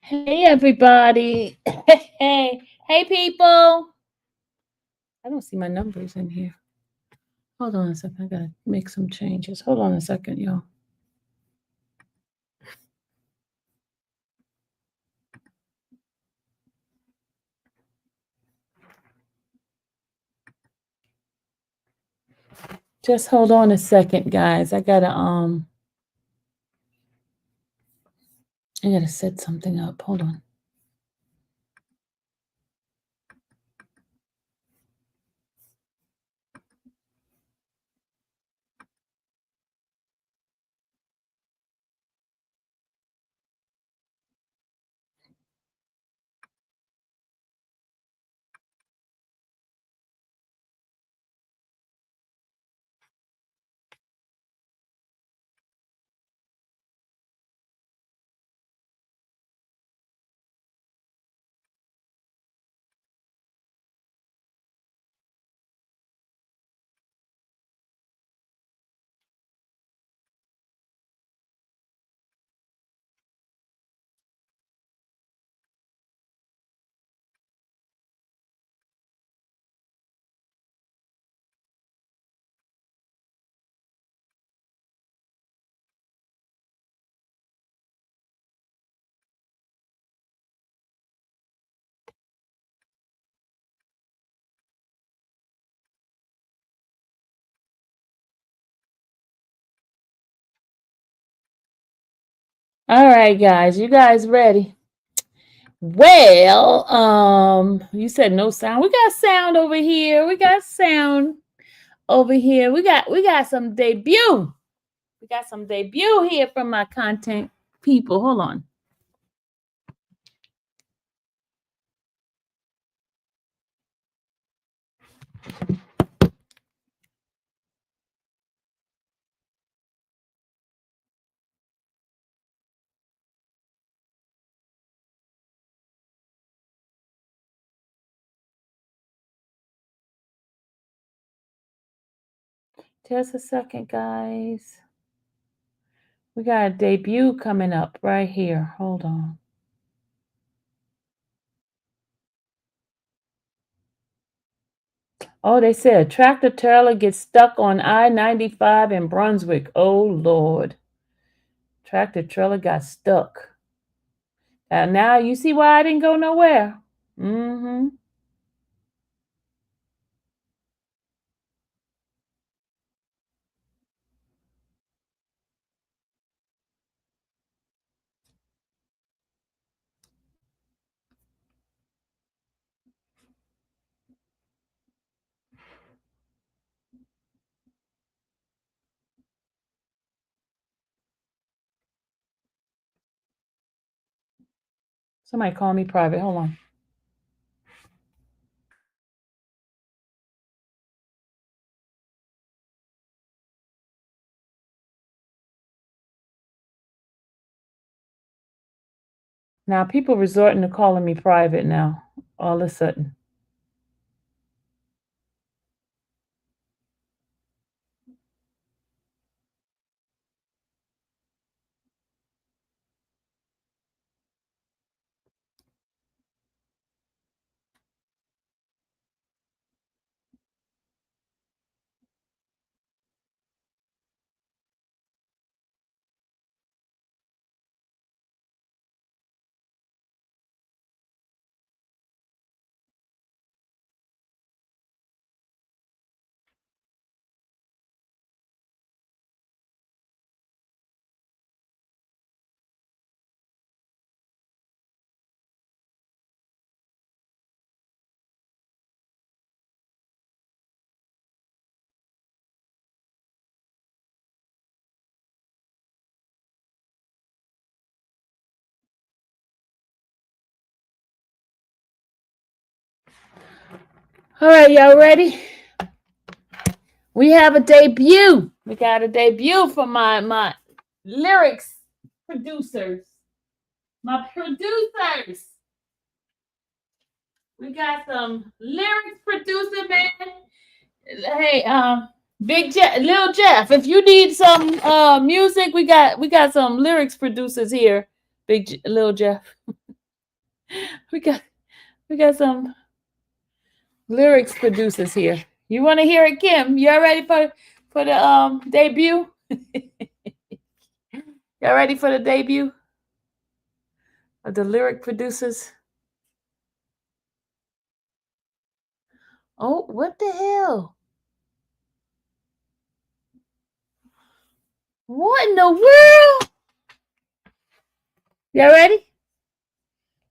Hey everybody. Hey people. I don't see my numbers in here. Hold on a second. I gotta make some changes. Hold on a second, y'all. Just hold on a second, guys. I gotta set something up. Hold on. All right, guys. You guys ready? Well, you said no sound. We got sound over here. We got sound over here. We got some debut. We got some debut here from my content people. Hold on. Just a second, guys. We got a debut coming up right here. Hold on. Oh, they said a tractor trailer gets stuck on I-95 in Brunswick. Oh, Lord. Tractor trailer got stuck. And now you see why I didn't go nowhere. Mm-hmm. Somebody call me private. Hold on. Now people resorting to calling me private now, all of a sudden. All right, y'all ready? We have a debut. We got a debut from my lyrics producers. My producers. We got some lyrics producer, man. Hey, Big Jeff, Lil Jeff. If you need some music, we got some lyrics producers here. Lil Jeff. we got we got some lyrics producers here. You want to hear it, Kim? Y'all ready for the debut? Y'all ready for the debut of the lyric producers? Oh, what the hell? What in the world? Y'all ready?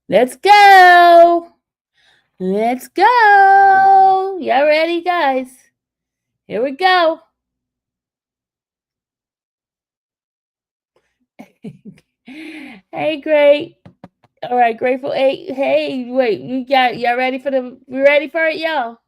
Let's go. Let's go. Y'all ready, guys? Here we go. Hey, great. All right, Grateful 8. Hey, wait, y'all ready for we ready for it, y'all?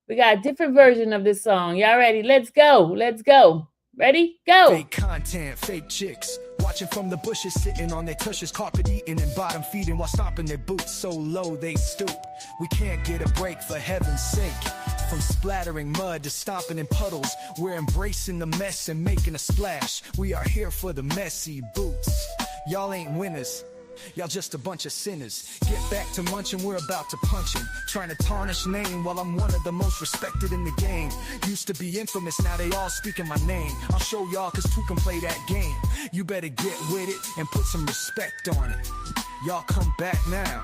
We got a different version of this song. Y'all ready? Let's go. Let's go. Ready? Go. Fake content, fake chicks. Watching from the bushes, sitting on their tushes, carpet eating and bottom feeding while stomping their boots so low they stoop. We can't get a break for heaven's sake. From splattering mud to stomping in puddles, we're embracing the mess and making a splash. We are here for the messy boots. Y'all ain't winners. Y'all just a bunch of sinners. Get back to munching, we're about to punch him. Trying to tarnish name while I'm one of the most respected in the game. Used to be infamous, now they all speaking my name. I'll show y'all cause two can play that game. You better get with it and put some respect on it. Y'all come back now.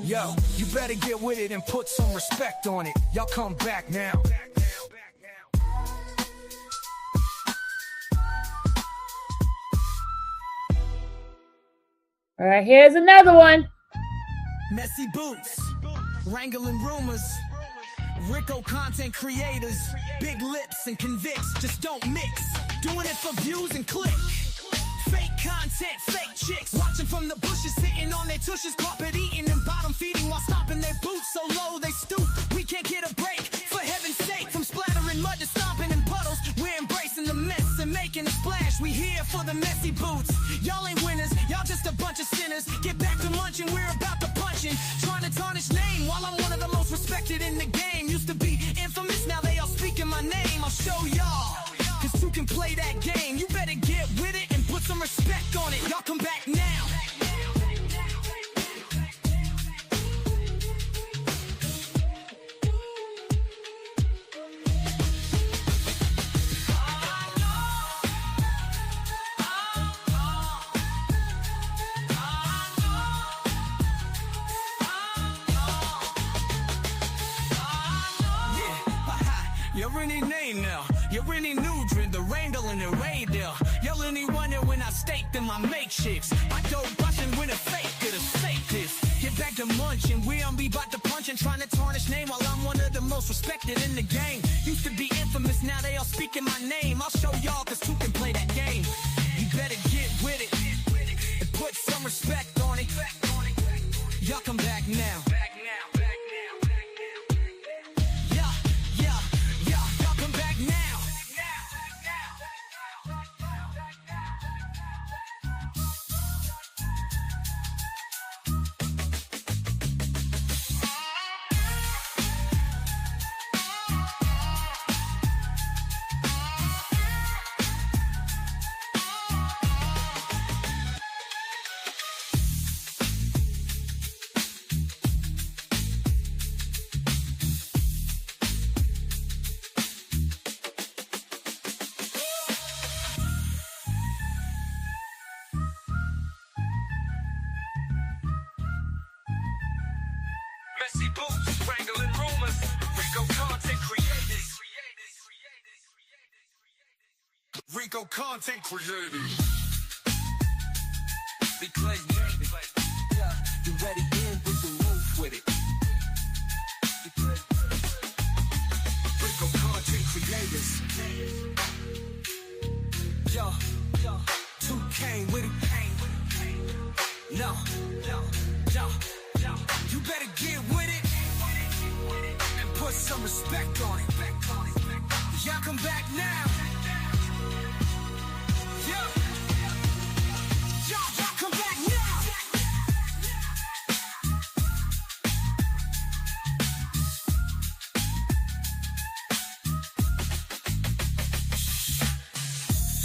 Yo, you better get with it and put some respect on it. Y'all come back now. All right, here's another one. Messy boots, wrangling rumors, Rico content creators, big lips and convicts, just don't mix. Doing it for views and clicks. Fake content, fake chicks, watching from the bushes, sitting on their tushes, carpet eating and bottom feeding while stomping their boots so low they stoop. We can't get a break, for heaven's sake. From splattering mud to stomping in puddles, we're embracing the mess and making a splash. We here for the messy boots. Y'all ain't winners, y'all just a bunch of sinners. Get back to munching, we're about to punch in. Trying to tarnish name while I'm one of the most respected in the game. Used to be infamous, now they all speaking my name. I'll show y'all, cause two can play that game. You better get with it and put some respect on it. Y'all come back now. You're any name now, you're any nutrient, the rainbow and the radar. Y'all any wonder when I stake them, I make chicks. I go rushing when a fake could have faked this. Get back to munching, we don't be about to punching, trying to tarnish name while I'm one of the most respected in the game. Used to be infamous, now they all speaking my name. I'll show y'all cause two can play that game. You better get with it and put some respect on it. Y'all come back now. Messy boots, wrangling rumors, Rico content creators. Rico content creators. Because you ready in with the roof with it. Rico content creators. Yo, 2K with it. No. You better get with it and put put some respect on it. Y'all come back now. Yeah. Y'all come back now.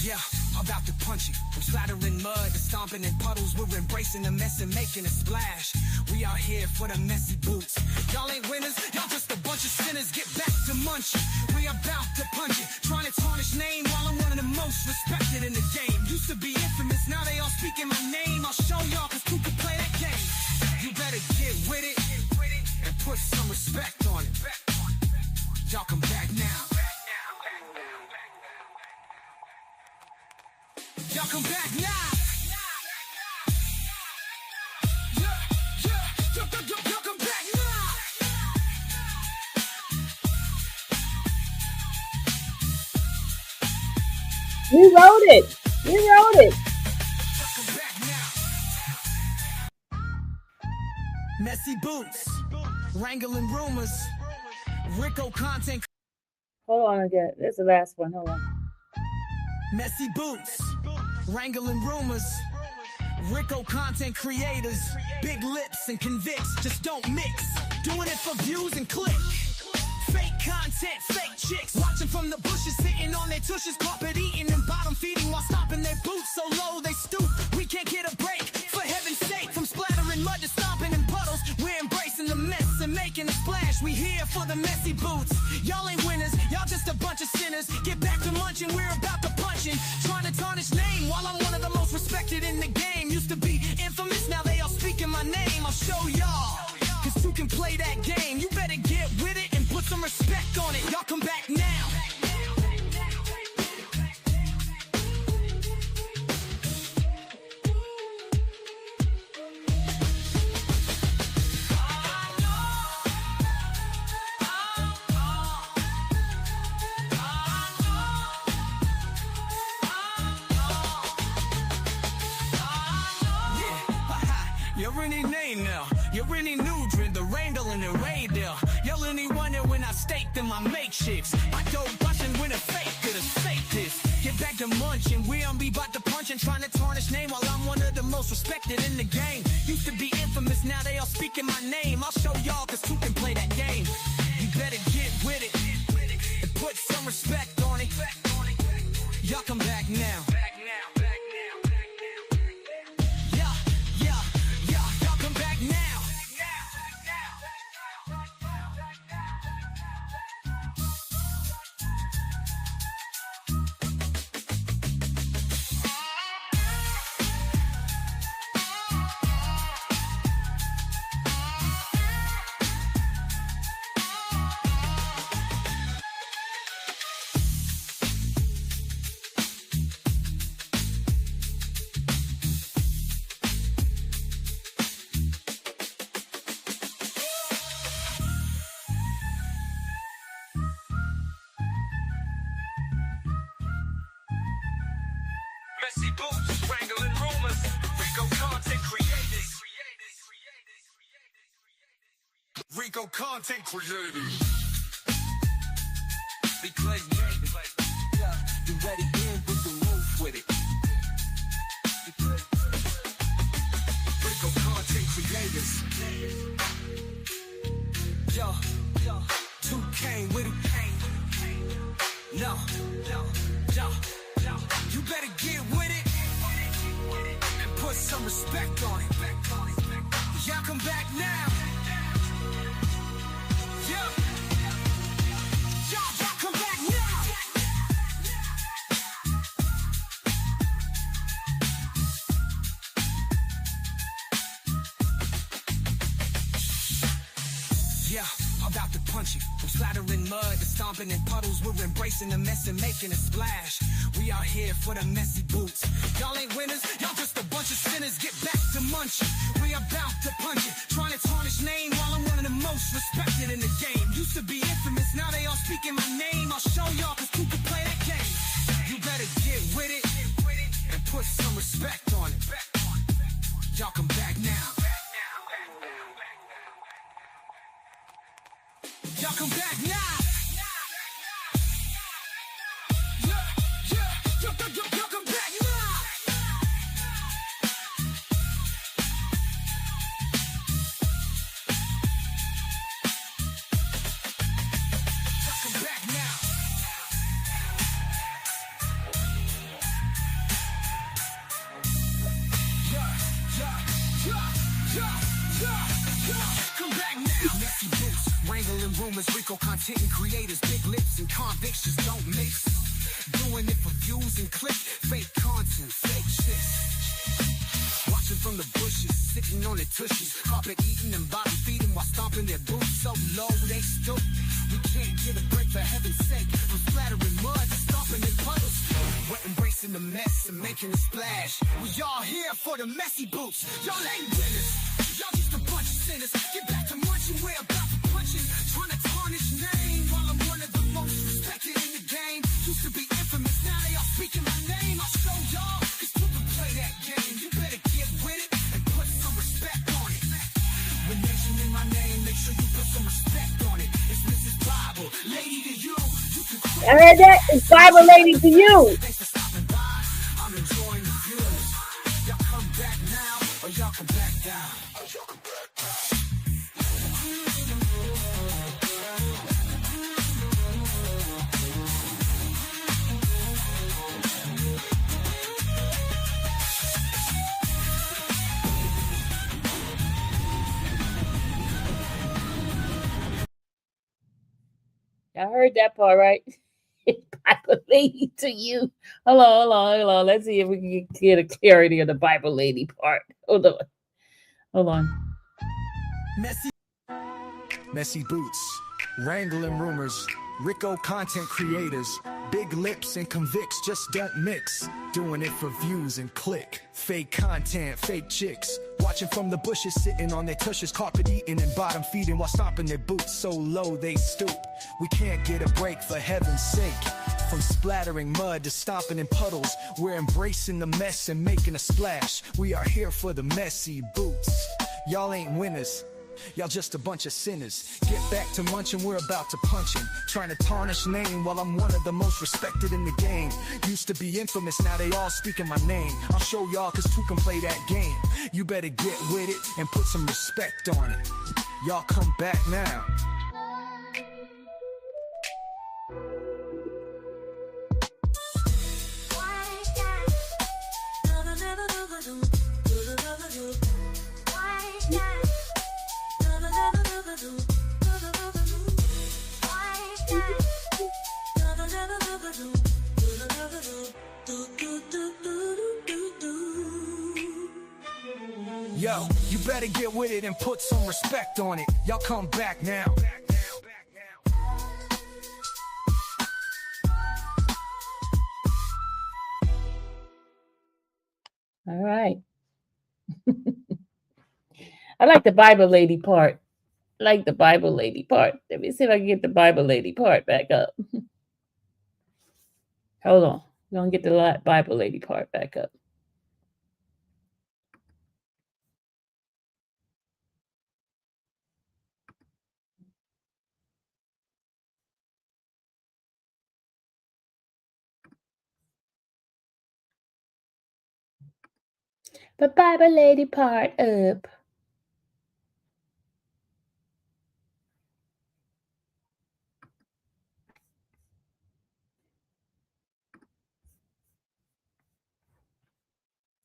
Yeah, about to punch it. From splattering mud to stomping in puddles, we're embracing the mess and making a splash. We out here for the messy boots. Y'all ain't winners, y'all just a bunch of sinners. Get back to munching. We about to punch it. Trying to tarnish name while I'm one of the most respected in the game. Used to be infamous, now they all speaking my name. I'll show y'all cause who can play that game. You better get with it and put some respect on it. Y'all come back now. Y'all come back now. Y'all come back now. We wrote it. We wrote it. Y'all come back now. Messy boots, wrangling rumors, Rico content. Hold on again. This is the last one. Hold on. Messy boots, wrangling rumors, Rico content creators, big lips and convicts, just don't mix. Doing it for views and clicks. Fake content, fake chicks, watching from the bushes, sitting on their tushes, carpet eating and bottom feeding while stopping their boots so low they stoop. We can't get a break, for heaven's sake. From splattering mud to stomping in puddles, we're embracing the mess and making a splash. We here for the messy boots. Y'all ain't winners, y'all just a bunch of sinners. Get back to munching, we're about to punching. Trying to tarnish name while I'm one of the most respected in the game. Used to be infamous, now they all speaking my name. I'll show y'all, cause who can play that game? You better get with it and put some respect on it. Y'all come back now. You're any name now, you're any nutrient, the wrangling and radar. Y'all any wonder when I stake them, I make shifts. I go rushing when a fake could have faked this. Get back to munching, we don't be about to punching, trying to tarnish name while I'm one of the most respected in the game. Used to be infamous, now they all speaking my name. I'll show y'all cause who can play that game. You better get with it and put some respect on it. Y'all come back now. Messy boots, wrangling rumors, Rico content creators. Rico content creators. Because you ready in with the roof with it. Rico content creators. Yo, 2K with it. No. You better get with it and put some respect on it. Y'all come back now. Yeah. Y'all come back now. Yeah, about to punch it. From splattering mud to stomping in puddles, we're embracing the mess and making a splash. We out here for the messy boots. Y'all ain't winners, y'all just a bunch of sinners. Get back to munching. We about to punch it. Trying to tarnish name while I'm one of the most respected in the game. Used to be infamous, now they all speaking my name. I'll show y'all cause who can play that game. You better get with it and put some respect on it. Y'all come back now. Y'all come back now. Y'all come back now. Come back now. Come back now. Messy boots, wrangling rumors, Rico content and creators, big lips and convicts just don't mix. Doing it for views and clicks, fake content, fake shit. Watching from the bushes, sitting on their tushes, carpet eating and bottom feeding while stomping their boots so low they stoop. We can't get a break for heaven's sake. From splattering mud to stomping in puddles. We're embracing the mess and making a splash. We all here for the messy boots. Y'all ain't winners. Y'all just a bunch of sinners. Get back to munching, we're about to punching. Trying to tarnish name while I'm one of the most respected in the game. Used to be infamous, now they all speaking my name. I'll show y'all, cause people play that game. You better get with it and put some respect on it. When mentioning my name, make sure you put some respect on it. It's Mrs. Bible, lady to you. You can quit. I heard that. It's Bible lady to you. Thanks for stopping by. I'm enjoying the views. Y'all come back now, or y'all come back down. I heard that part, right? Bible lady to you. Hold on. Let's see if we can get a clarity of the Bible lady part. Hold on. Messy boots, wrangling rumors, Rico content creators, big lips and convicts just don't mix. Doing it for views and click. Fake content, fake chicks. Watching from the bushes, sitting on their tushes, carpet eating and bottom feeding while stomping their boots so low they stoop. We can't get a break for heaven's sake. From splattering mud to stomping in puddles, we're embracing the mess and making a splash. We are here for the messy boots. Y'all ain't winners. Y'all just a bunch of sinners. Get back to munching, we're about to punch him. Trying to tarnish name while I'm one of the most respected in the game. Used to be infamous, now they all speaking my name. I'll show y'all cause two can play that game. You better get with it and put some respect on it. Y'all come back now. Yo, you better get with it and put some respect on it. Y'all come back now. All right. I like the Bible lady part. Let me see if I can get the Bible lady part back up. Hold on. We're going to get the Bible lady part back up. The Bible lady part up.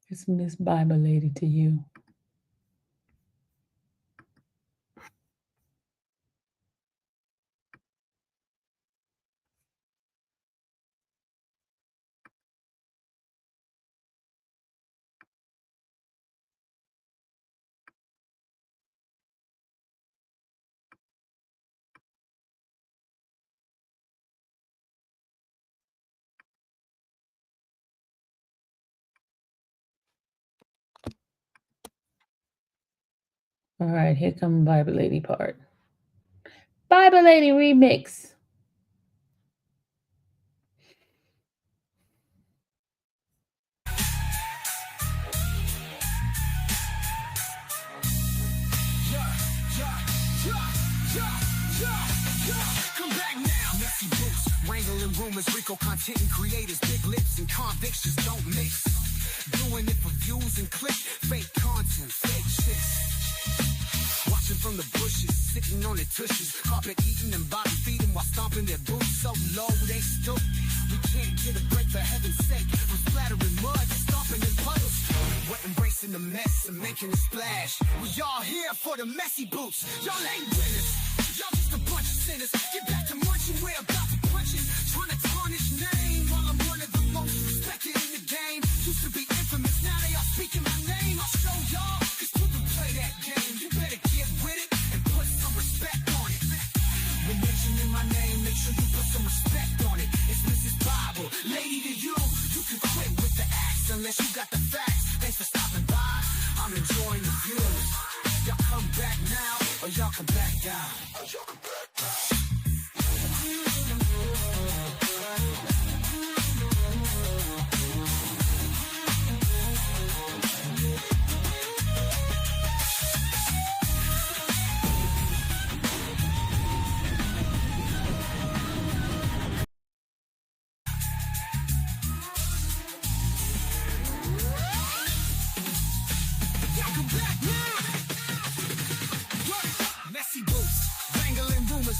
It's Miss Bible lady to you. All right, here come Bible lady part. Bible lady remix. rumors, Rico content and creators, big lips and convicts just don't mix. Doing it for views and click, fake content, fake shit. Watching from the bushes, sitting on their tushes, carpet eating and bottom feeding while stomping their boots so low they stoop. We can't get a break for heaven's sake. From splattering mud, stomping in puddles. We're embracing the mess and making a splash. We all here for the messy boots. Y'all ain't winners. Y'all just a bunch of sinners. Get back to munching, we're about to punch it. Trying to tarnish name while I'm one of the most respected in the game. Used to be infamous, now they all speaking my name. I'll show y'all, cause you can play that game. You better get with it and put some respect on it. When mentioning my name, make sure you put some respect on it. It's Mrs. Bible, lady to you. You can quit with the acts unless you got the facts. Thanks for stopping by, I'm enjoying the view. Y'all come back now, or y'all come back down.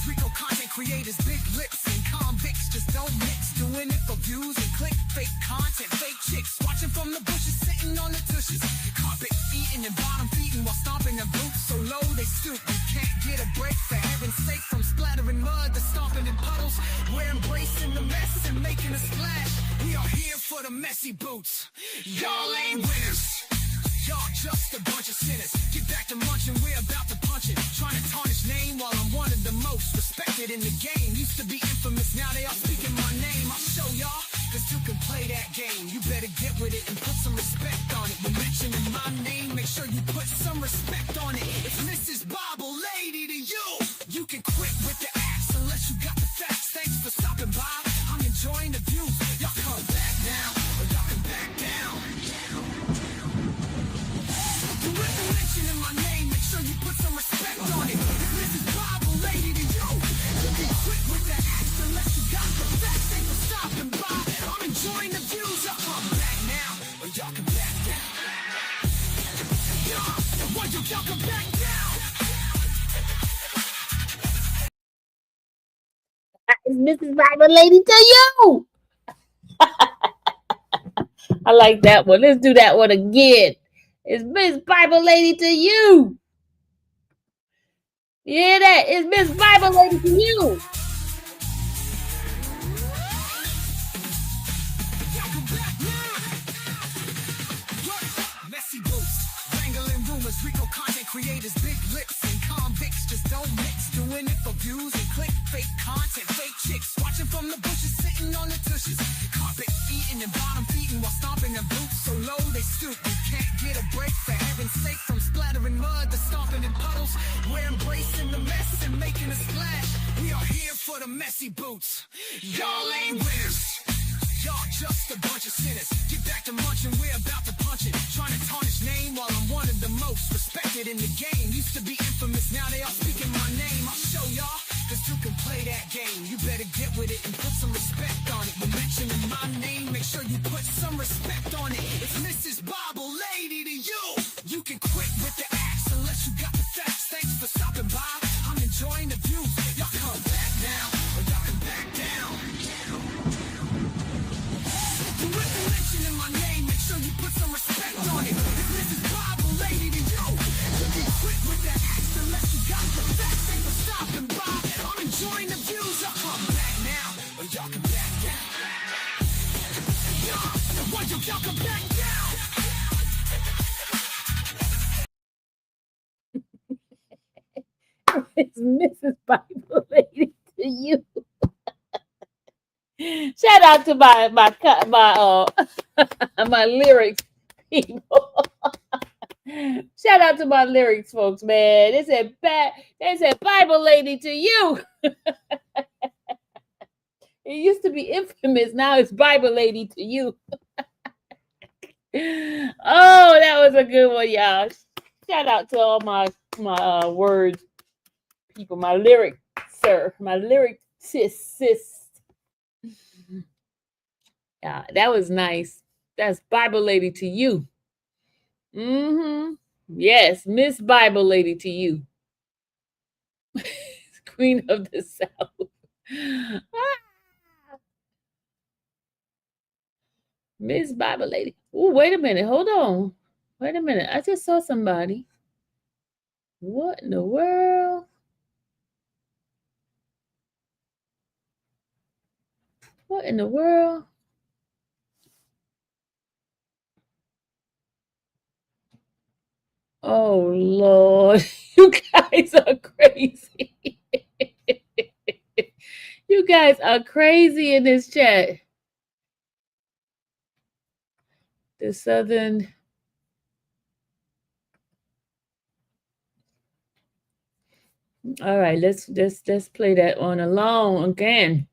Rico content creators, big lips and convicts just don't mix. Doing it for views and click, fake content, fake chicks. Watching from the bushes, sitting on the tushes. Carpet eating and bottom feeding while stomping their boots so low they stoop. You can't get a break for heaven's sake. From splattering mud to stomping in puddles, we're embracing the mess and making a splash. We are here for the messy boots. Y'all ain't winners. Y'all just a bunch of sinners. Get back to munching, we're about to punch it. Trying to tarnish name while I'm one of the most respected in the game. Used to be infamous, now they all speaking my name. I'll show y'all, cause you can play that game. You better get with it and put some respect on it. When mentioning my name, make sure you put some respect on it. It's Mrs. Bible, lady to you. You can quit with the acts unless you got the facts. Thanks for stopping by, I'm enjoying the view. Y'all come back now, or y'all come back down. Mentioning my name, make sure you put some respect on it. If Mrs. Bible, lady to you, you can quit with the acts unless you got the facts. Thanks for stopping by, I'm enjoying the views. Y'all come back now, or y'all come back down. Y'all come back down. It's Mrs. Bible Lady to you. I like that one. Let's do that one again. It's Miss Bible Lady to you. You hear that? It's Miss Bible Lady to you. Messy boots, wrangling rumors, Rico content creators, big lips and convicts just don't mix. Doing it for views and click, fake content, fake chicks. Watching from the bushes, sitting on the tushes. Carpet eating and bottom feeding while stomping their boots so low they stoop. You can't get a break for heaven's sake. From splattering mud to stomping in puddles, we're embracing the mess and making a splash. We are here for the messy boots. Y'all ain't winners. Y'all just a bunch of sinners. Get back to munching, we're about to punch it. Trying to tarnish name while I'm one of the most respected in the game. Used to be infamous, now they all speaking my name. I'll show y'all, cause you can play that game. You better get with it and put some respect on it. When mentioning my name, make sure you put some respect on it. It's Mrs. Bible, lady to you. You can quit with the acts unless you got the facts. Thanks for stopping by, I'm enjoying the view. Y'all come back now, or y'all come back down. Mentioning my name, make sure you put some respect on it. If Mrs. Bible, lady to you, you can quit with the acts unless you got the facts. Thanks for stopping by, I'm enjoying the views. Y'all come back now, or y'all come back down. Y'all come back down. It's Mrs. Bible Lady to you. Shout out to my my lyrics people. Shout out to my lyrics folks, man. They said Bible Lady to you. It used to be infamous, now it's Bible Lady to you. Oh, that was a good one, y'all. Shout out to all my words people, my lyric sir, my lyric sis. That was nice. That's Bible lady to you. Mm-hmm. Yes, Miss Bible lady to you. Queen of the South. Miss Bible lady. Oh, wait a minute. Hold on. Wait a minute. I just saw somebody. What in the world? What in the world? Oh, Lord. You guys are crazy. You guys are crazy in this chat. The Southern. All right, let's play that one alone again.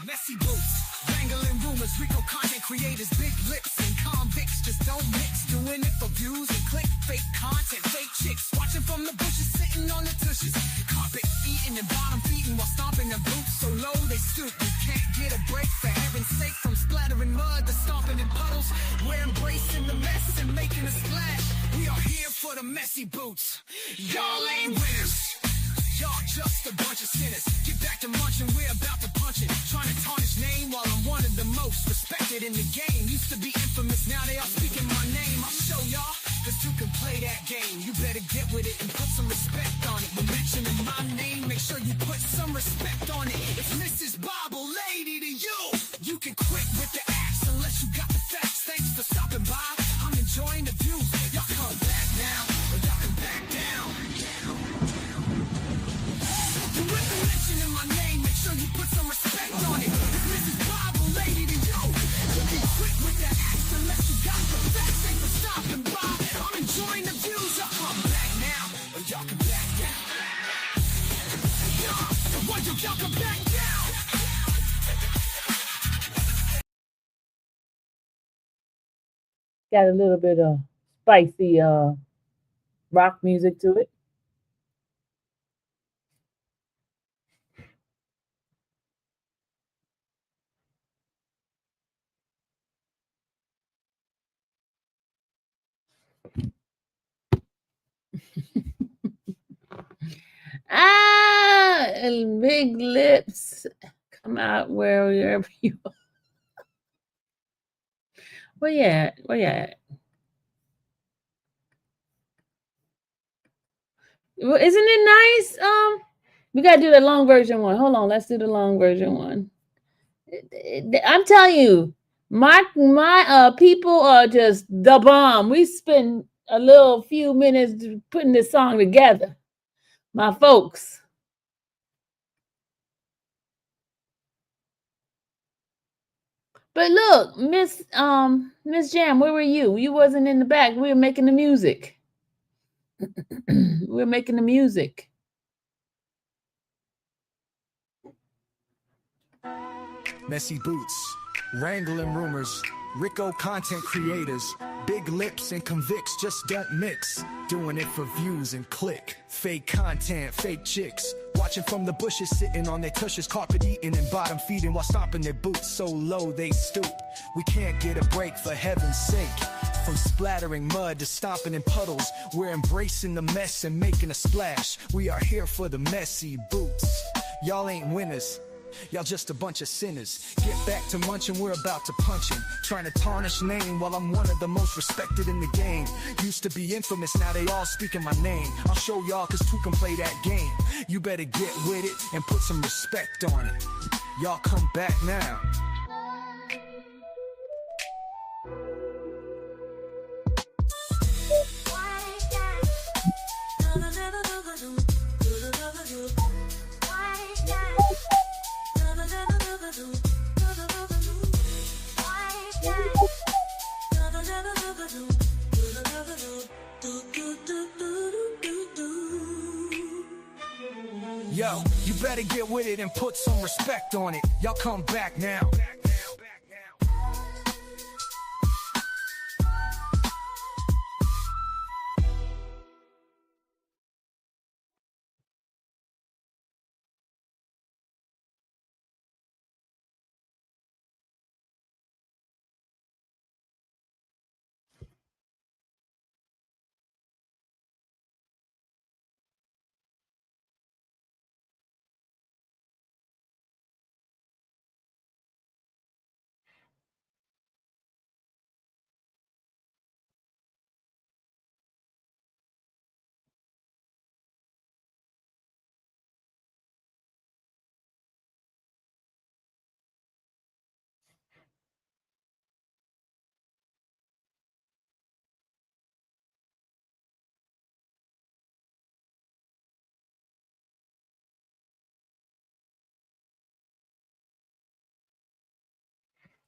Messy boots, wrangling rumors, Rico content creators, big lips and convicts just don't mix. Doing it for views and click, fake content, fake chicks. Watching from the bushes, sitting on the tushes. Carpet eating and bottom feeding while stomping their boots so low they stoop. You can't get a break for heaven's sake. From splattering mud to stomping in puddles. We're embracing the mess and making a splash. We are here for the messy boots. Y'all ain't winners. Y'all just a bunch of sinners. Get back to munching, we're about to punch it. Trying to tarnish name while I'm one of the most respected in the game. Used to be infamous, now they all speaking my name. I'll show y'all, cause you can play that game. You better get with it and put some respect on it. When mentioning my name, make sure you put some respect on it. It's Mrs. Bible Lady to you. You can quit with the axe unless you got the facts. Thanks for stopping by, I'm enjoying the view. Y'all come back now, or y'all come back down. Mentioning my name, make sure you put some respect on it. This is Bible Lady to you. You be quick with that axe unless you got the facts. Thanks for stopping by. I'm enjoying the views. Y'all come back now, or y'all come back down. Y'all come back down. Got a little bit of spicy rock music to it. And big lips come out wherever you are. Where you at? Where you at? Well, isn't it nice? We gotta do the long version one. Hold on, let's do the long version one. I'm telling you, my people are just the bomb. We spend a little few minutes putting this song together. My folks. But look, Miss Jam, where were you? You wasn't in the back. We were making the music. We're making the music. Messy boots, wrangling rumors, Rico content creators, big lips and convicts just don't mix. Doing it for views and click, fake content, fake chicks. Watching from the bushes, sitting on their tushes, carpet eating and bottom feeding while stomping their boots so low they stoop. We can't get a break for heaven's sake. From splattering mud to stomping in puddles, we're embracing the mess and making a splash. We are here for the messy boots. Y'all ain't winners. Y'all just a bunch of sinners. Get back to munching, we're about to punch him. Trying to tarnish name while I'm one of the most respected in the game. Used to be infamous, now they all speaking my name. I'll show y'all cause two can play that game. You better get with it and put some respect on it. Y'all come back now. Yo, you better get with it and put some respect on it. Y'all come back now.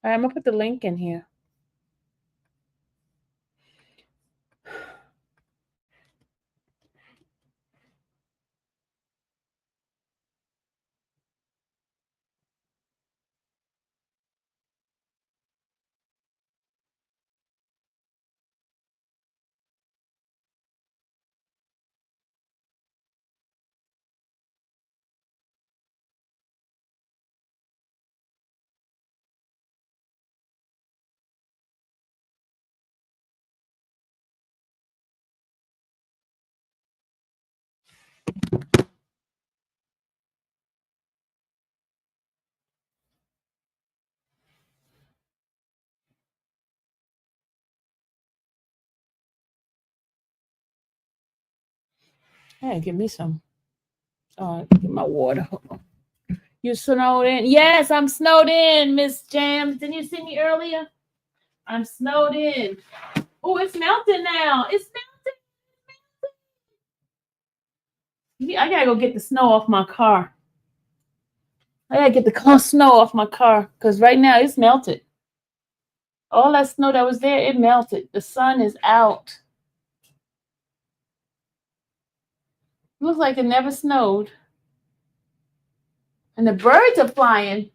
All right, I'm gonna put the link in here. Hey, give me some. Get my water. You snowed in? Yes, I'm snowed in, Miss Jams. Didn't you see me earlier? I'm snowed in. Oh, it's melting now. It's melting. I gotta go get the snow off my car. I gotta get the snow off my car because right now it's melted. All that snow that was there, it melted. The sun is out. It looks like it never snowed. And the birds are flying.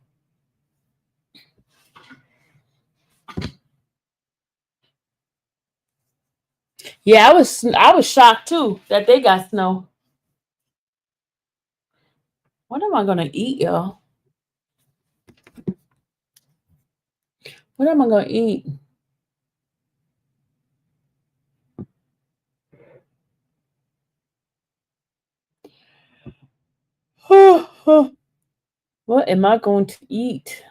Yeah, I was shocked too that they got snow. What am I gonna eat, y'all? What am I gonna eat? What am I going to eat?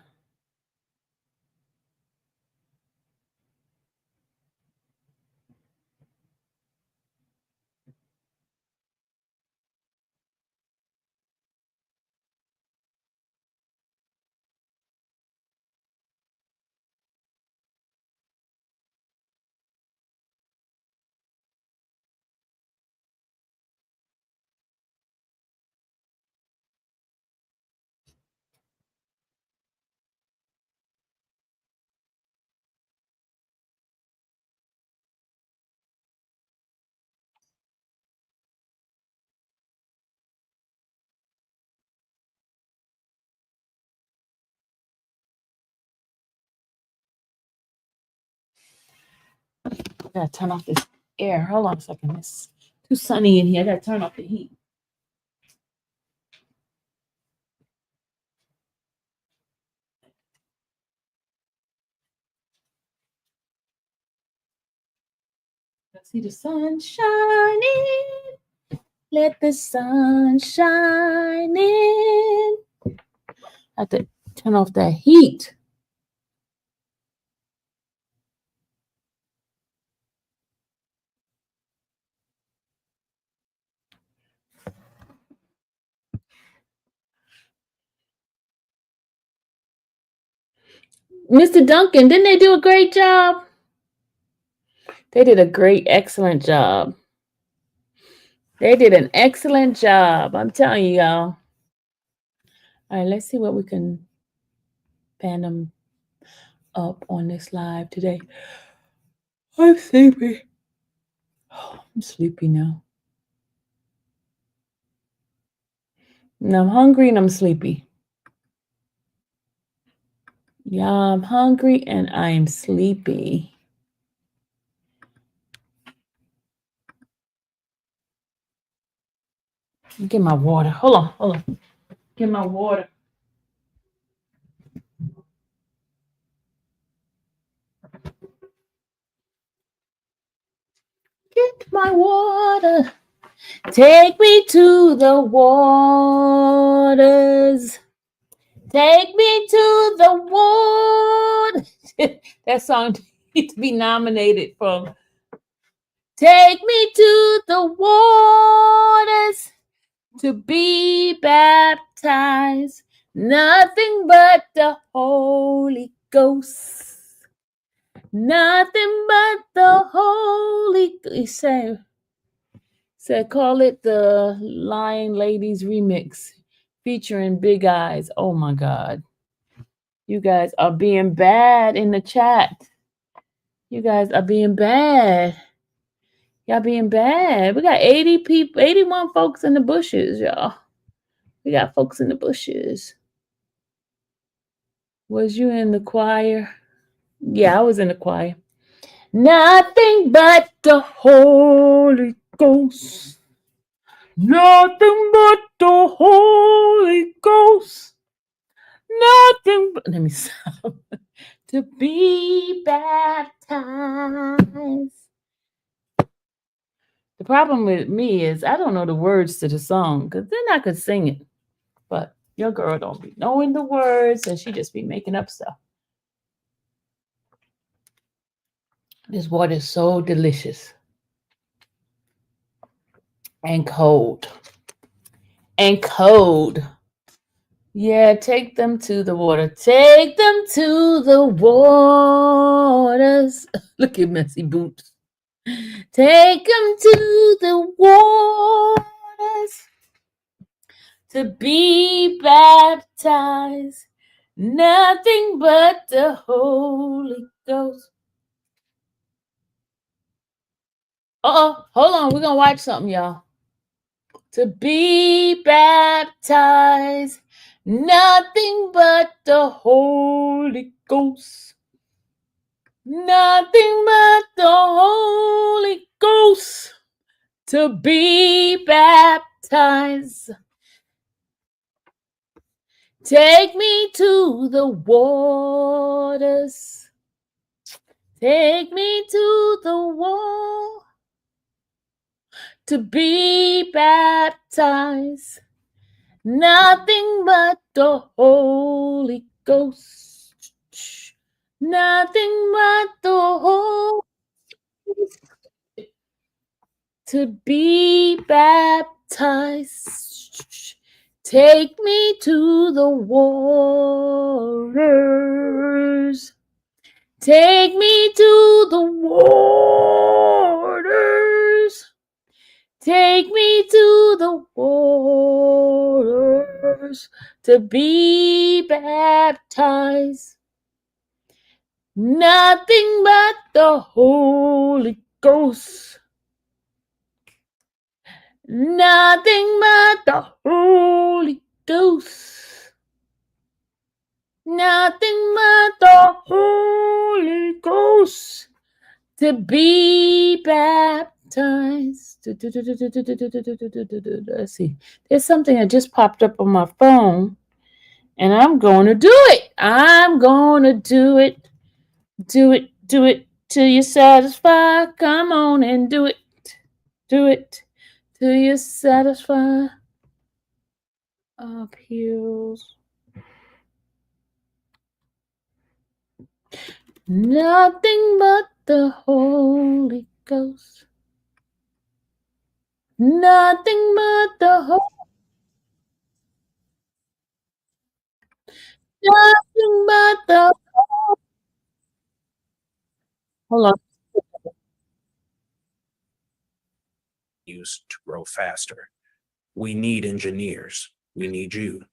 I gotta turn off this air. Hold on a second. It's too sunny in here. I gotta turn off the heat. I see the sun shining. Let the sun shine in. I have to turn off that heat. Mr. Duncan, didn't they do a great job? They did a great, excellent job. They did an excellent job. I'm telling you, y'all. All right, let's see what we can pan them up on this live today. I'm sleepy. I'm sleepy now. And I'm hungry and I'm sleepy. Yeah, I'm hungry and I'm sleepy. Get my water. Hold on. Get my water. Get my water. Take me to the waters. Take me to the water. That song needs to be nominated for. Take me to the waters to be baptized. Nothing but the Holy Ghost. Nothing but the Holy Ghost. Said, call it the Lion Ladies remix featuring Big Eyes. Oh my God. You guys are being bad in the chat. You guys are being bad. Y'all being bad. We got 80 people, 81 folks in the bushes, y'all. We got folks in the bushes. Was you in the choir? Yeah, I was in the choir. Nothing but the Holy Ghost. Nothing but the Holy Ghost. Nothing but, let me stop. To be baptized. The problem with me is I don't know the words to the song, because then I could sing it. But your girl don't be knowing the words, and she just be making up stuff. This water is so delicious. And cold. And cold. Yeah, take them to the water. Take them to the waters. Look at Messy Boots. Take them to the waters to be baptized. Nothing but the Holy Ghost. Uh-oh, hold on. We're going to watch something, y'all. To be baptized. Nothing but the Holy Ghost. Nothing but the Holy Ghost. To be baptized. Take me to the waters. Take me to the wall. To be baptized. Nothing but the Holy Ghost. Nothing but the Holy Ghost. To be baptized. Take me to the waters. Take me to the waters. Take me to the waters to be baptized. Nothing but the Holy Ghost. Nothing but the Holy Ghost. Nothing but the Holy Ghost to be baptized. Let's see. There's something that just popped up on my phone, and I'm going to do it. I'm going to do it. Do it. Do it till you're satisfied. Come on and do it. Do it till you're satisfied. Appeals. Nothing but the Holy Ghost. Nothing but the Holy. Nothing but the. Hold on. Use to grow faster. We need engineers. We need you.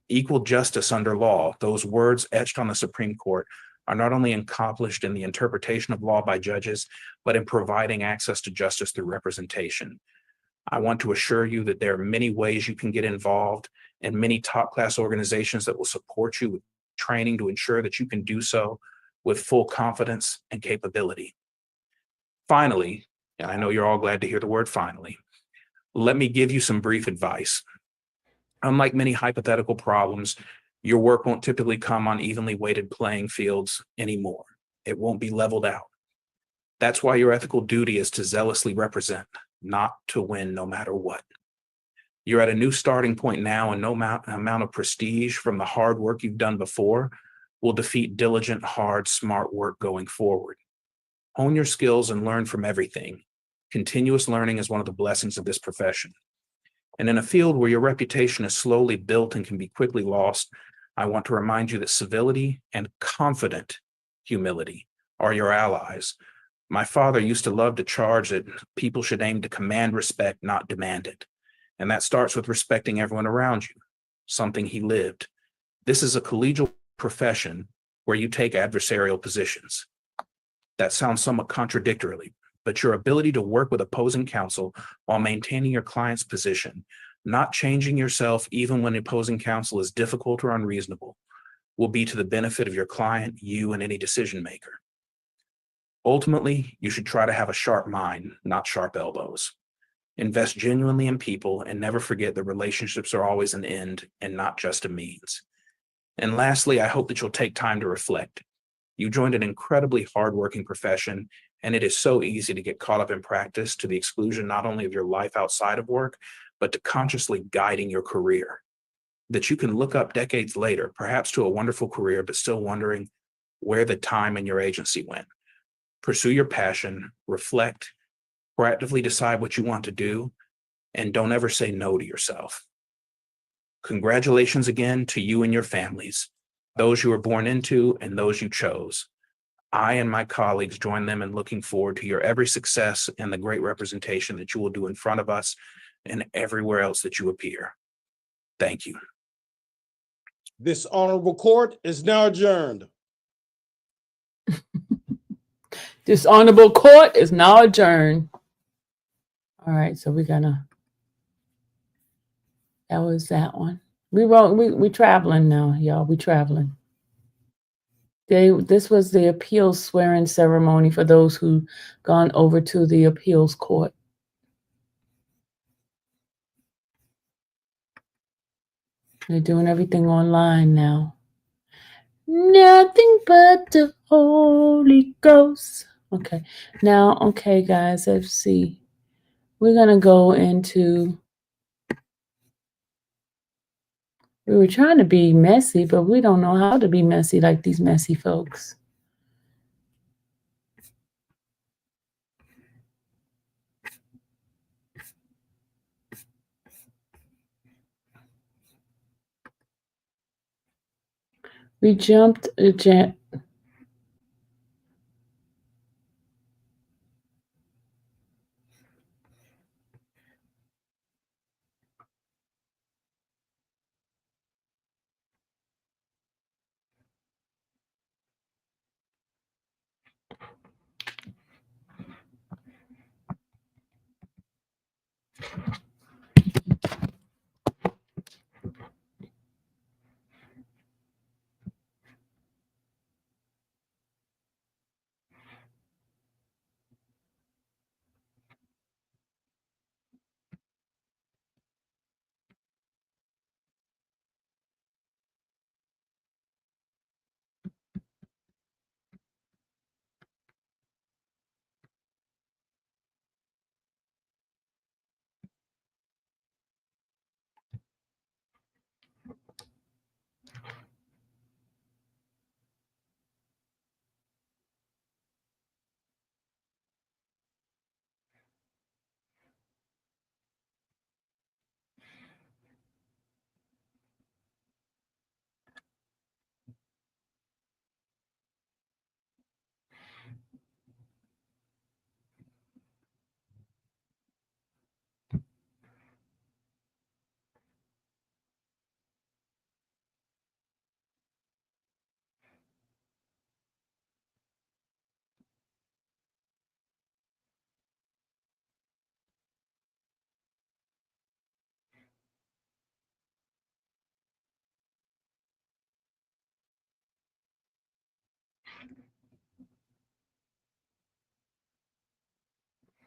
Equal justice under law, those words etched on the Supreme Court, are not only accomplished in the interpretation of law by judges, but in providing access to justice through representation. I want to assure you that there are many ways you can get involved and many top-class organizations that will support you with training to ensure that you can do so with full confidence and capability. Finally, and I know you're all glad to hear the word finally, let me give you some brief advice. Unlike many hypothetical problems, your work won't typically come on evenly weighted playing fields anymore. It won't be leveled out. That's why your ethical duty is to zealously represent, not to win no matter what. You're at a new starting point now, and no amount of prestige from the hard work you've done before will defeat diligent, hard, smart work going forward. Hone your skills and learn from everything. Continuous learning is one of the blessings of this profession. And in a field where your reputation is slowly built and can be quickly lost, I want to remind you that civility and confident humility are your allies. My father used to love to charge that people should aim to command respect, not demand it. And that starts with respecting everyone around you, something he lived. This is a collegial profession where you take adversarial positions. That sounds somewhat contradictory, but your ability to work with opposing counsel while maintaining your client's position, not changing yourself even when opposing counsel is difficult or unreasonable, will be to the benefit of your client, you, and any decision maker. Ultimately, you should try to have a sharp mind, not sharp elbows. Invest genuinely in people and never forget that relationships are always an end and not just a means. And lastly, I hope that you'll take time to reflect. You joined an incredibly hardworking profession, and it is so easy to get caught up in practice to the exclusion not only of your life outside of work, but to consciously guiding your career. That you can look up decades later, perhaps to a wonderful career, but still wondering where the time in your agency went. Pursue your passion, reflect, proactively decide what you want to do, and don't ever say no to yourself. Congratulations again to you and your families, those you were born into and those you chose. I and my colleagues join them in looking forward to your every success and the great representation that you will do in front of us and everywhere else that you appear. Thank you. This honorable court is now adjourned. This honorable court is now adjourned. All right, so we're gonna. That was that one. We traveling now, y'all. We traveling. This was the appeals swearing ceremony for those who gone over to the appeals court. They're doing everything online now. Nothing but the Holy Ghost. Okay, now, okay, guys, let's see. We're gonna go into. We were trying to be messy, but we don't know how to be messy like these messy folks. We jumped a jet.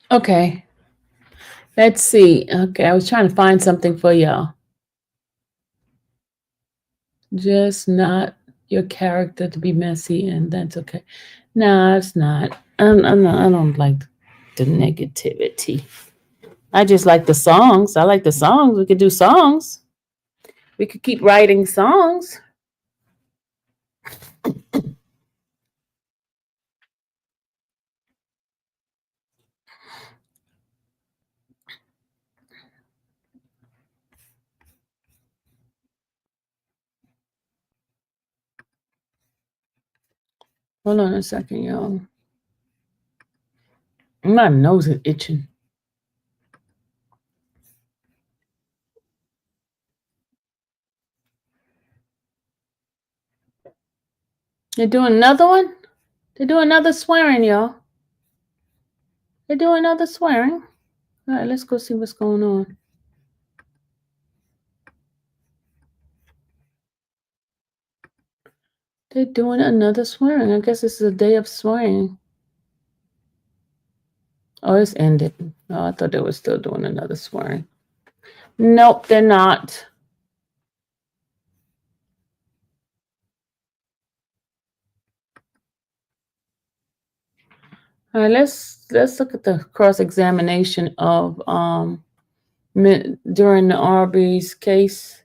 Okay. Let's see. Okay, I was trying to find something for y'all. Just not your character to be messy, and that's okay. No, it's not. I'm not. I don't like the negativity. I just like the songs. I like the songs. We could do songs. We could keep writing songs. Hold on a second, y'all. My nose is itching. They're doing another one? They're doing another swearing, y'all. They're doing another swearing. All right, let's go see what's going on. They're doing another swearing. I guess this is a day of swearing. Oh, it's ended. Oh, I thought they were still doing another swearing. Nope, they're not. All right, let's look at the cross-examination of during the Arbery's case.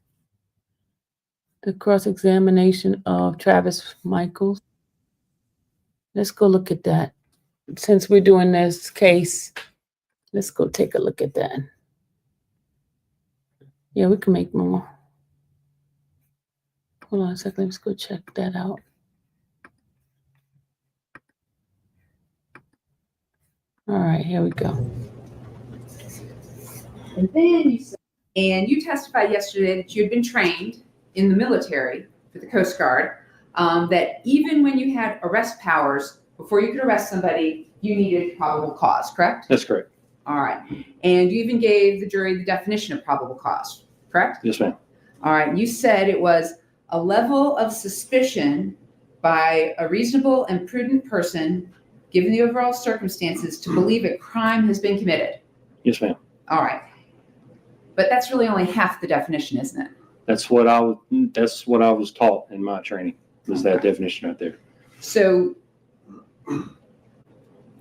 The cross-examination of Travis Michaels. Let's go look at that. Since we're doing this case, let's go take a look at that. Yeah, we can make more. Hold on a second. Let's go check that out. All right, here we go. And then you testified yesterday that you had been trained in the military for the Coast Guard, that even when you had arrest powers, before you could arrest somebody, you needed probable cause, correct? That's correct. All right. And you even gave the jury the definition of probable cause, correct? Yes, ma'am. All right. You said it was a level of suspicion by a reasonable and prudent person, given the overall circumstances, to believe a crime has been committed. Yes, ma'am. All right. But that's really only half the definition, isn't it? That's what I was taught in my training, was that definition right there. So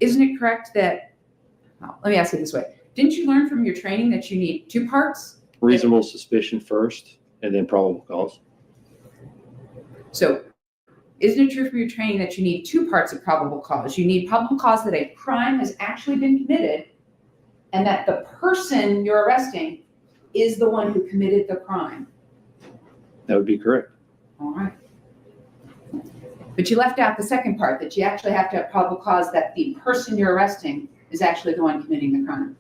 isn't it correct that, well, let me ask it this way. Didn't you learn from your training that you need two parts? Reasonable suspicion first, and then probable cause. So isn't it true from your training that you need two parts of probable cause? You need probable cause that a crime has actually been committed and that the person you're arresting is the one who committed the crime. That would be correct. All right. But you left out the second part, that you actually have to have probable cause that the person you're arresting is actually the one committing the crime.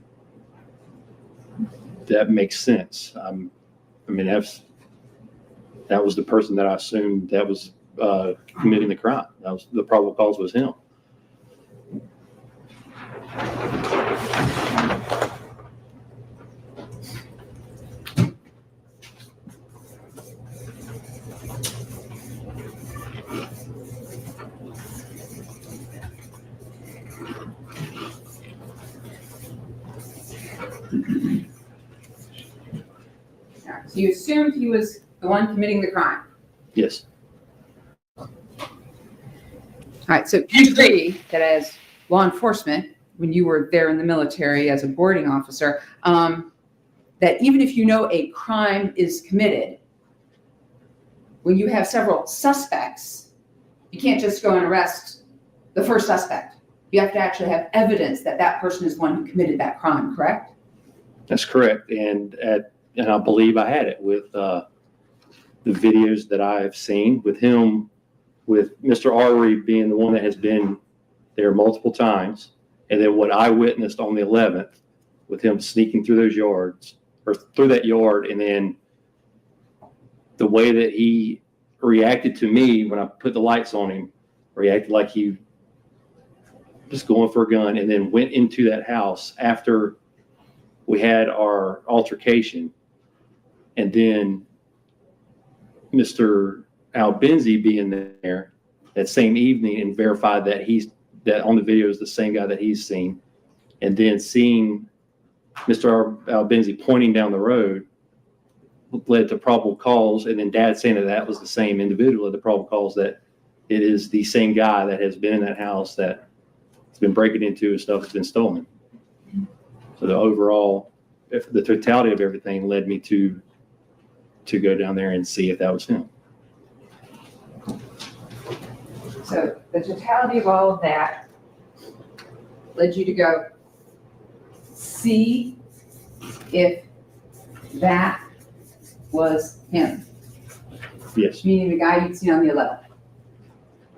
That makes sense. I mean, that was the person that I assumed that was committing the crime. That was the probable cause was him. So you assumed he was the one committing the crime. Yes. All right, so you agree that as law enforcement, when you were there in the military as a boarding officer, that even if you know a crime is committed, when you have several suspects, you can't just go and arrest the first suspect. You have to actually have evidence that that person is the one who committed that crime, correct? That's correct. And I believe I had it with the videos that I have seen with him, with Mr. Arbery being the one that has been there multiple times. And then what I witnessed on the 11th with him sneaking through those yards or through that yard. And then the way that he reacted to me when I put the lights on him, reacted like he was going for a gun, and then went into that house after we had our altercation. And then Mr. Albenzi being there that same evening and verified that that on the video is the same guy that he's seen. And then seeing Mr. Albenzi pointing down the road led to probable cause. And then Dad saying that was the same individual at the probable cause, that it is the same guy that has been in that house that has been breaking into and stuff has been stolen. So the overall, the totality of everything led me to go down there and see if that was him. So the totality of all of that led you to go see if that was him. Yes. Meaning the guy you'd seen on the 11th.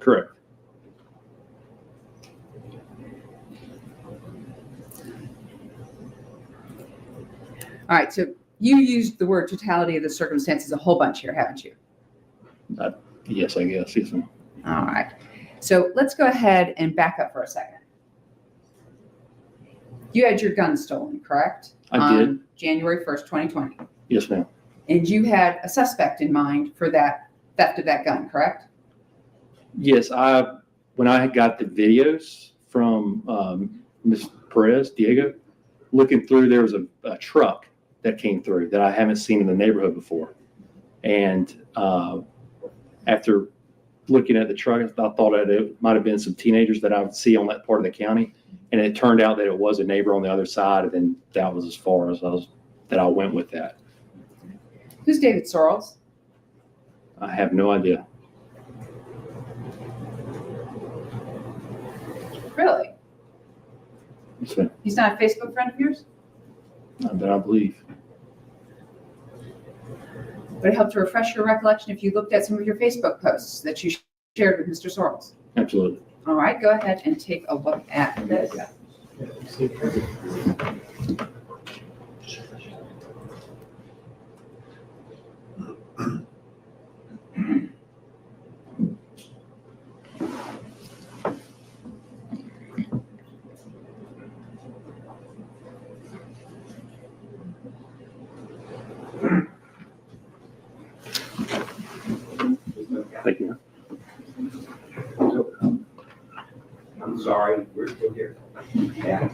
Correct. All right, so you used the word totality of the circumstances a whole bunch here, haven't you? Yes, I guess. Yes, ma'am. All right. So let's go ahead and back up for a second. You had your gun stolen, correct? I did. January 1st, 2020. Yes, ma'am. And you had a suspect in mind for that theft of that gun, correct? Yes, when I got the videos from Ms. Perez, Diego, looking through, there was a truck that came through that I haven't seen in the neighborhood before. And after looking at the truck, I thought that it might have been some teenagers that I would see on that part of the county. And it turned out that it was a neighbor on the other side. And then that was as far as I went with that. Who's David Sorrells? I have no idea. Really? Yes, ma'am. He's not a Facebook friend of yours? Not that I believe. Would it help to refresh your recollection if you looked at some of your Facebook posts that you shared with Mr. Sorrells? Absolutely. All right, go ahead and take a look at this. Thank you. I'm sorry, we're still here. Yeah.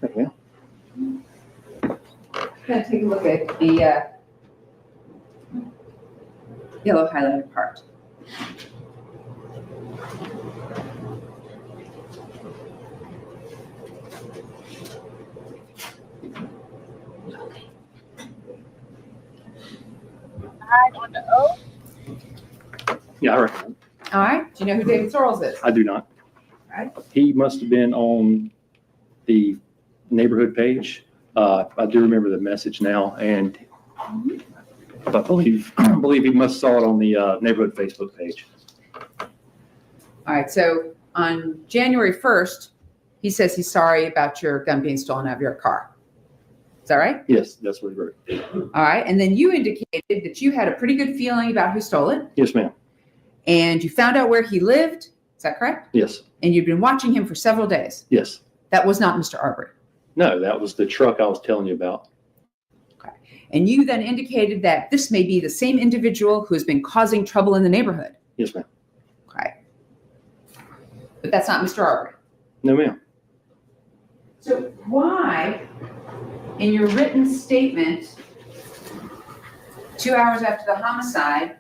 Thank you. Gonna take a look at the yellow highlighted part. On the O. Yeah, I reckon. All right, do you know who David Sorrells is? I do not. Right. He must have been on the neighborhood page. I do remember the message now, and I believe he must saw it on the neighborhood Facebook page. All right, so on January 1st, he says he's sorry about your gun being stolen out of your car. Is that right? Yes, that's what he wrote. All right, and then you indicated that you had a pretty good feeling about who stole it, Yes, ma'am. and you found out where he lived. Is that correct? Yes, And you'd been watching him for several days. yes. That was not Mr. Arbery. No, that was the truck I was telling you about. And you then indicated that this may be the same individual who has been causing trouble in the neighborhood. Yes, ma'am. Okay. But that's not Mr. Arbery. No, ma'am. So why, in your written statement, 2 hours after the homicide,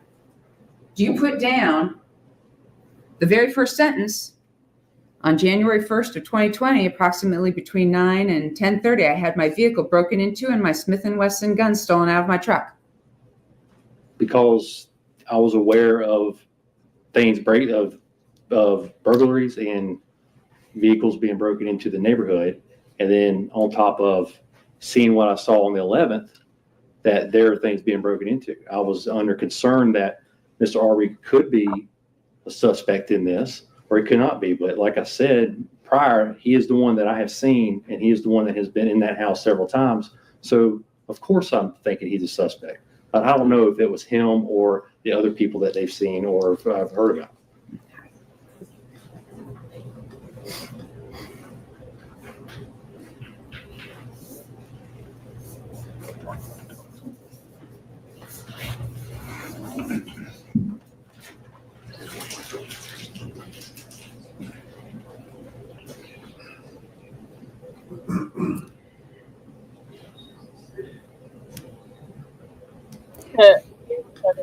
do you put down the very first sentence? On January 1st of 2020, approximately between 9 and 10:30, I had my vehicle broken into and my Smith & Wesson gun stolen out of my truck. Because I was aware of things of burglaries and vehicles being broken into the neighborhood, and then on top of seeing what I saw on the 11th, that there are things being broken into. I was under concern that Mr. Arbery could be a suspect in this, or he could not be. But like I said prior, he is the one that I have seen, and he is the one that has been in that house several times. So of course I'm thinking he's a suspect. But I don't know if it was him or the other people that they've seen or if I've heard about.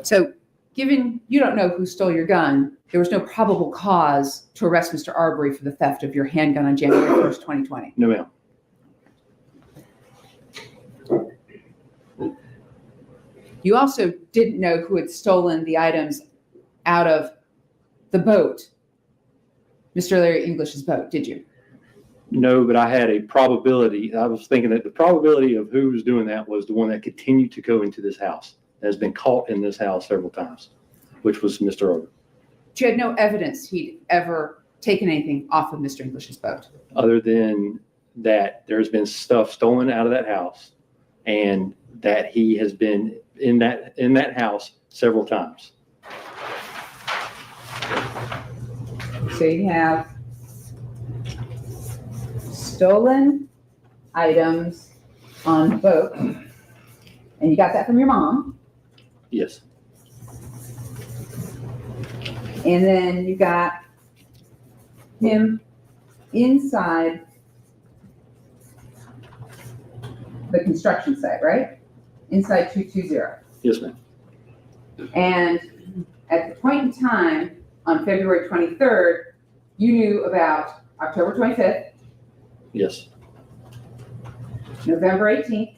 So given you don't know who stole your gun, there was no probable cause to arrest Mr. Arbery for the theft of your handgun on January 1st, 2020. No, ma'am. You also didn't know who had stolen the items out of the boat, Mr. Larry English's boat, did you? No, but I had a probability. I was thinking that the probability of who was doing that was the one that continued to go into this house, that has been caught in this house several times, which was Mr. Arbery. But you had no evidence he'd ever taken anything off of Mr. English's boat. Other than that, there's been stuff stolen out of that house, and that he has been in that house several times. So you have stolen items on boat, and you got that from your mom. Yes. And then you got him inside the construction site, right? Inside 220. Yes, ma'am. And at the point in time on February 23rd, you knew about October 25th, Yes. November 18th,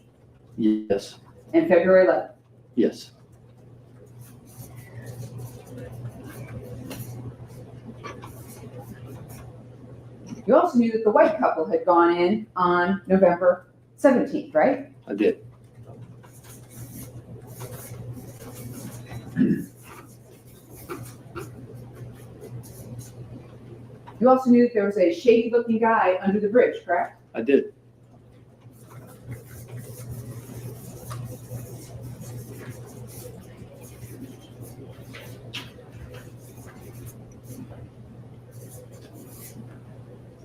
Yes. and February 11th. Yes. You also knew that the white couple had gone in on November 17th, right? I did. You also knew that there was a shady-looking guy under the bridge, correct? I did.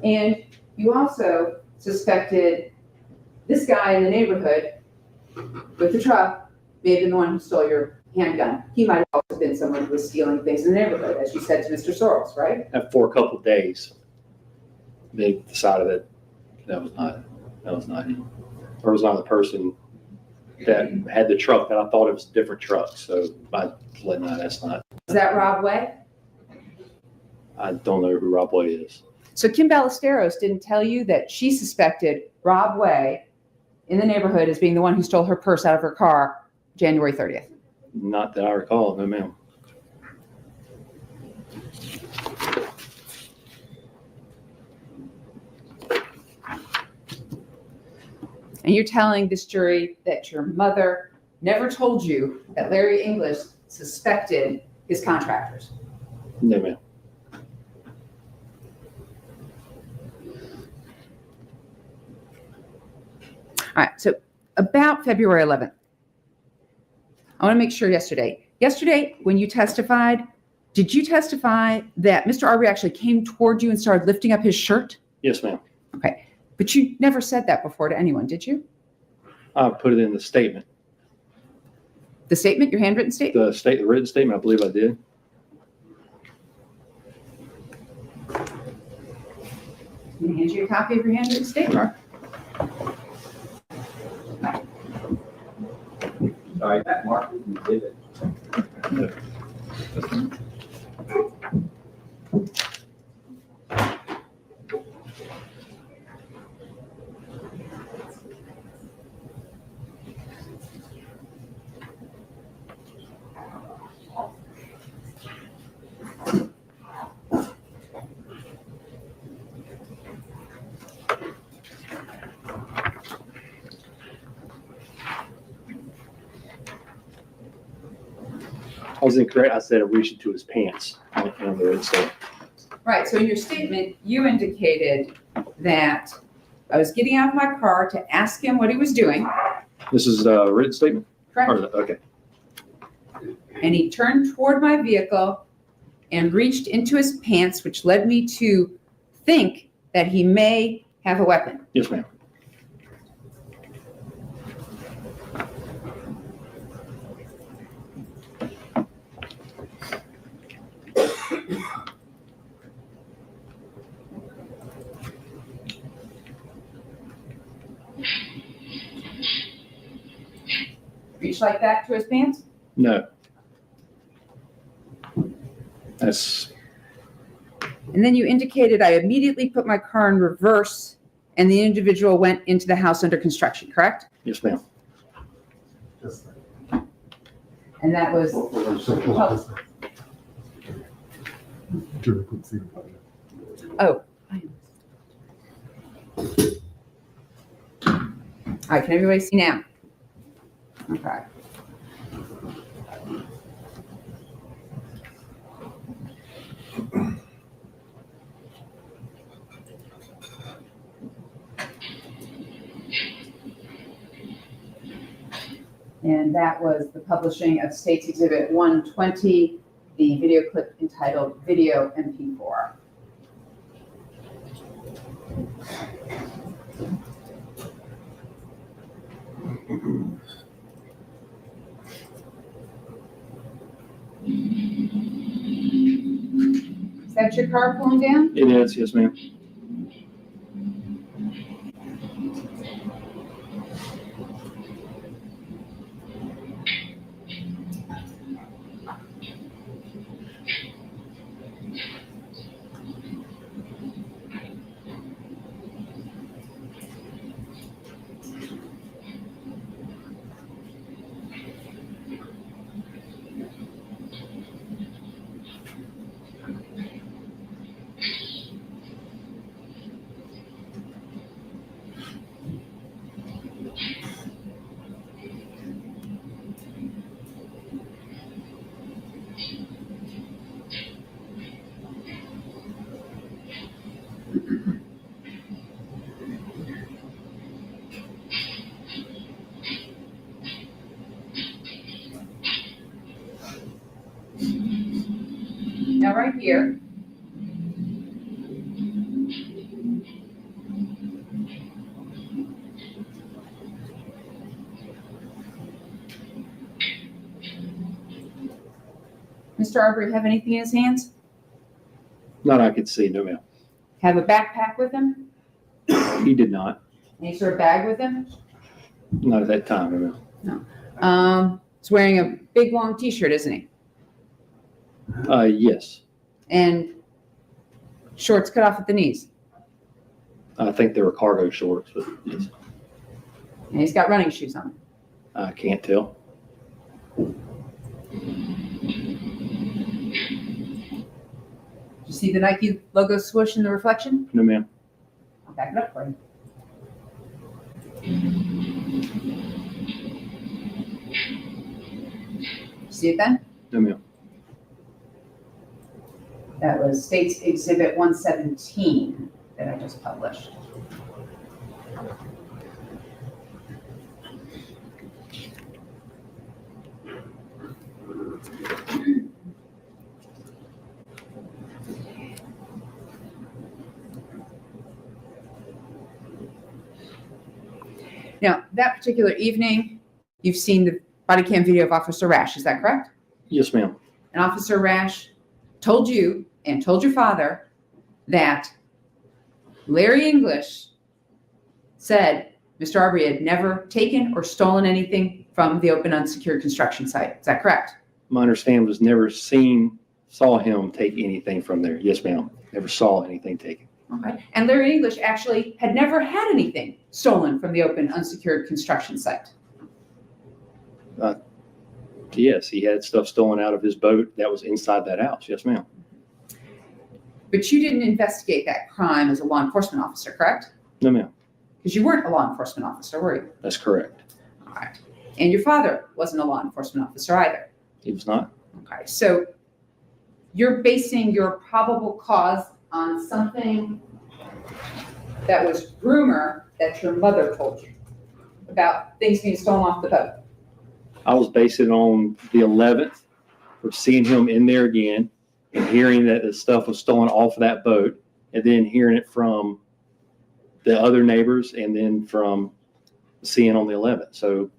And you also suspected this guy in the neighborhood with the truck may have been the one who stole your handgun. He might have also been someone who was stealing things in the neighborhood, as you said to Mr. Sorrells, right? For a couple of days, they decided that that was not him. Or was not the person that had the truck, that I thought it was a different truck. So I let no, that's not. Is that Rob Way? I don't know who Rob Way is. So Kim Ballesteros didn't tell you that she suspected Rob Way in the neighborhood as being the one who stole her purse out of her car January 30th. Not that I recall, no ma'am. And you're telling this jury that your mother never told you that Larry English suspected his contractors. No ma'am. All right, so about February 11th, I want to make sure yesterday when you testified, did you testify that Mr. Arbery actually came toward you and started lifting up his shirt? Yes, ma'am. Okay, but you never said that before to anyone, did you? I put it in the statement. The statement, your handwritten statement? The written statement, I believe I did. Can I hand you a copy of your handwritten statement? Sorry, that Mark, you did it. I was incorrect. I said I reached into his pants on the written statement. Right, so in your statement, you indicated that I was getting out of my car to ask him what he was doing. This is a written statement? Correct. Okay. And he turned toward my vehicle and reached into his pants, which led me to think that he may have a weapon. Yes, ma'am. Reach like that to his pants? No. That's, And then you indicated I immediately put my car in reverse and the individual went into the house under construction, correct? yes, ma'am. And that was, oh, right, can everybody see now? Okay. And that was the publishing of State's Exhibit 120, the video clip entitled Video MP4. Is that your car pulling down? It is, yes, ma'am. Now right here, Mr. Arbery have anything in his hands? Not I could see, no, ma'am. Have a backpack with him? He did not. Any sort of bag with him? Not at that time, no, ma'am. He's wearing a big long t-shirt, isn't he? Yes. And shorts cut off at the knees. I think they were cargo shorts, but yes. And he's got running shoes on. I can't tell. Did you see the Nike logo swoosh in the reflection? No, ma'am. I'll back it up for you. See it then? No, ma'am. That was State's Exhibit 117 that I just published. Now, that particular evening, you've seen the body cam video of Officer Rash, is that correct? Yes, ma'am. And Officer Rash told you and told your father that Larry English said Mr. Arbery had never taken or stolen anything from the open unsecured construction site. Is that correct? My understanding was never saw him take anything from there. Yes, ma'am. Never saw anything taken. Okay. And Larry English actually had never had anything stolen from the open unsecured construction site. Yes, he had stuff stolen out of his boat that was inside that house. Yes, ma'am. But you didn't investigate that crime as a law enforcement officer, correct? No, ma'am. Because you weren't a law enforcement officer, were you? That's correct. All right. And your father wasn't a law enforcement officer either. He was not. Okay. So you're basing your probable cause on something that was rumor that your mother told you about things being stolen off the boat. I was basing it on the 11th for seeing him in there again and hearing that the stuff was stolen off of that boat, and then hearing it from the other neighbors and then from seeing on the 11th. So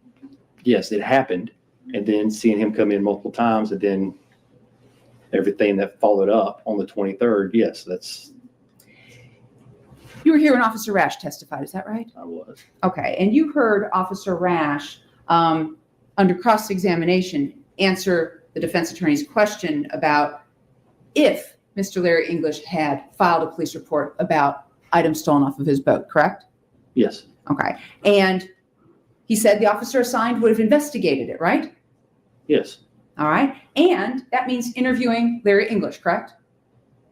yes, it happened. And then seeing him come in multiple times and then everything that followed up on the 23rd. Yes, that's. You were here when Officer Rash testified, is that right? I was. Okay. And you heard Officer Rash, under cross-examination, answer the defense attorney's question about if Mr. Larry English had filed a police report about items stolen off of his boat, correct? Yes. Okay. And he said the officer assigned would have investigated it, right? Yes. All right. And that means interviewing Larry English, correct?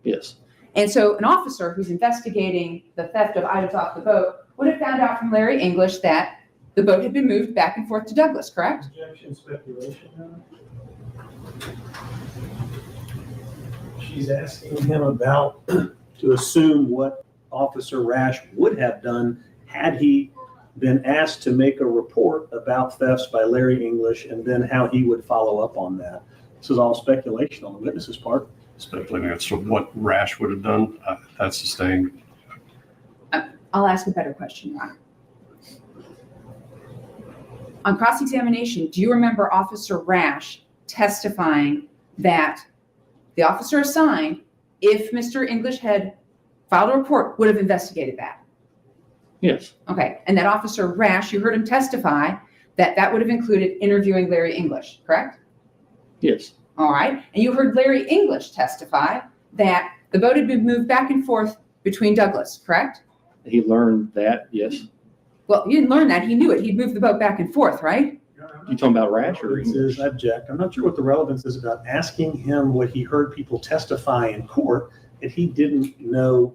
Yes. And so an officer who's investigating the theft of items off the boat would have found out from Larry English that the boat had been moved back and forth to Douglas, correct? Objection, speculation. She's asking him about to assume what Officer Rash would have done had he been asked to make a report about thefts by Larry English, and then how he would follow up on that. This is all speculation on the witness's part. Speculating as to what Rash would have done, that's sustained. I'll ask a better question, Your Honor. On cross-examination, do you remember Officer Rash testifying that the officer assigned, if Mr. English had filed a report, would have investigated that? Yes. Okay, and that Officer Rash, you heard him testify that that would have included interviewing Larry English, correct? Yes. All right, and you heard Larry English testify that the boat had been moved back and forth between Douglas, correct? He learned that, yes. Well, you didn't learn that, he knew it, he'd moved the boat back and forth, right? You talking about Rash or Relevance is, I object. I'm not sure what the relevance is about asking him what he heard people testify in court that he didn't know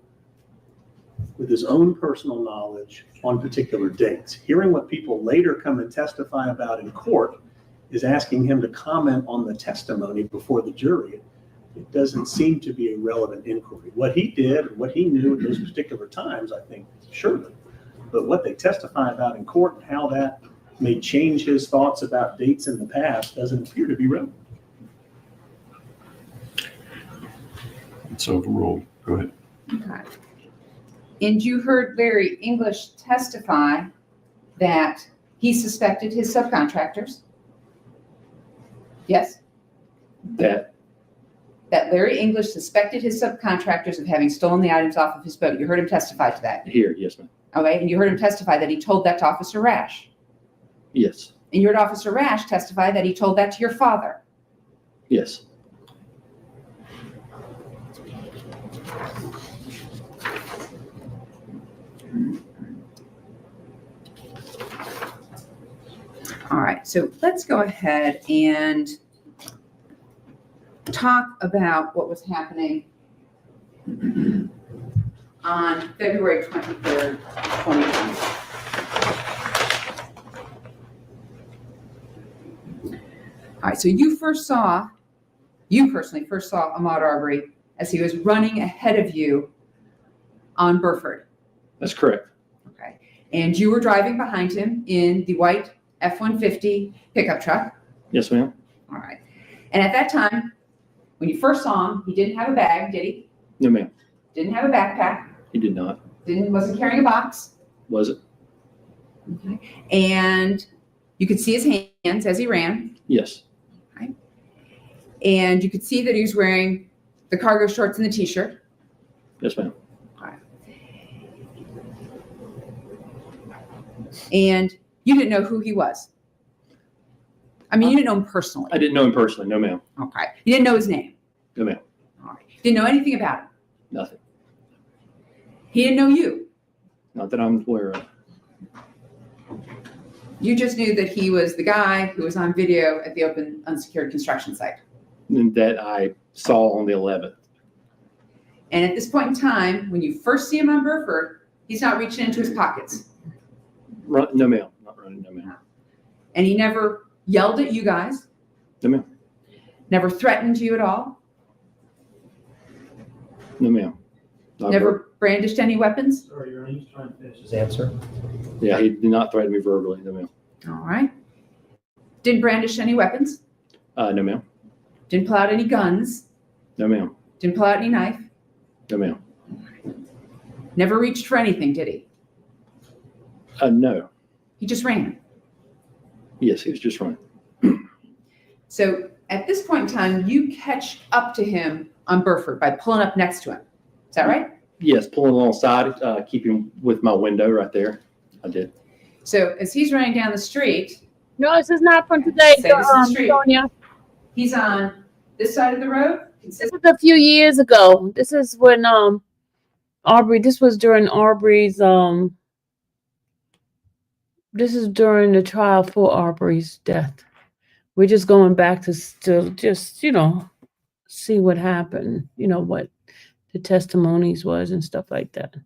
with his own personal knowledge on particular dates. Hearing what people later come and testify about in court is asking him to comment on the testimony before the jury. It doesn't seem to be a relevant inquiry. What he did and what he knew at those particular times, I think, surely. But what they testify about in court and how that may change his thoughts about dates in the past doesn't appear to be relevant. It's overruled. Go ahead. Okay. And you heard Larry English testify that he suspected his subcontractors? Yes? that? That Larry English suspected his subcontractors of having stolen the items off of his boat. You heard him testify to that? Here, yes, ma'am. Okay, and you heard him testify that he told that to Officer Rash? Yes. And you heard Officer Rash testify that he told that to your father? Yes. All right, so let's go ahead and talk about what was happening on February 23rd, 2020. All right, so you personally first saw Ahmaud Arbery as he was running ahead of you on Burford. That's correct. Okay, and you were driving behind him in the white F-150 pickup truck. Yes, ma'am. All right, and at that time, when you first saw him, he didn't have a bag, did he? No, ma'am. Didn't have a backpack. He did not. Wasn't carrying a box. Was it? Okay, and you could see his hands as he ran. Yes. Right, and you could see that he was wearing the cargo shorts and the t-shirt. Yes, ma'am. And you didn't know who he was. I mean, you didn't know him personally. I didn't know him personally. No, ma'am. Okay. You didn't know his name. No, ma'am. All right. Didn't know anything about him. Nothing. He didn't know you. Not that I'm aware of. You just knew that he was the guy who was on video at the open unsecured construction site. And that I saw on the 11th. And at this point in time, when you first see him on Burford, he's not reaching into his pockets. No, ma'am. Not running. No, ma'am. And he never yelled at you guys. No, ma'am. Never threatened you at all. No, ma'am. Never brandished any weapons. Sorry, Your Honor, he's trying to finish his answer. Yeah, he did not threaten me verbally. No, ma'am. All right. Didn't brandish any weapons. No, ma'am. Didn't pull out any guns. No, ma'am. Didn't pull out any knife. No, ma'am. Never reached for anything, did he? No. He just ran. Yes, he was just running. So at this point in time, you catch up to him on Burford by pulling up next to him. Is that right? Yes, pulling alongside, keeping with my window right there. I did. So as he's running down the street. No, this is not from today, Say this is the street. Sonia. He's on this side of the road. This is a few years ago. This is when Arbery. This was during Arbery's This is during the trial for Arbery's death. We're just going back to just see what happened. What the testimonies was and stuff like that.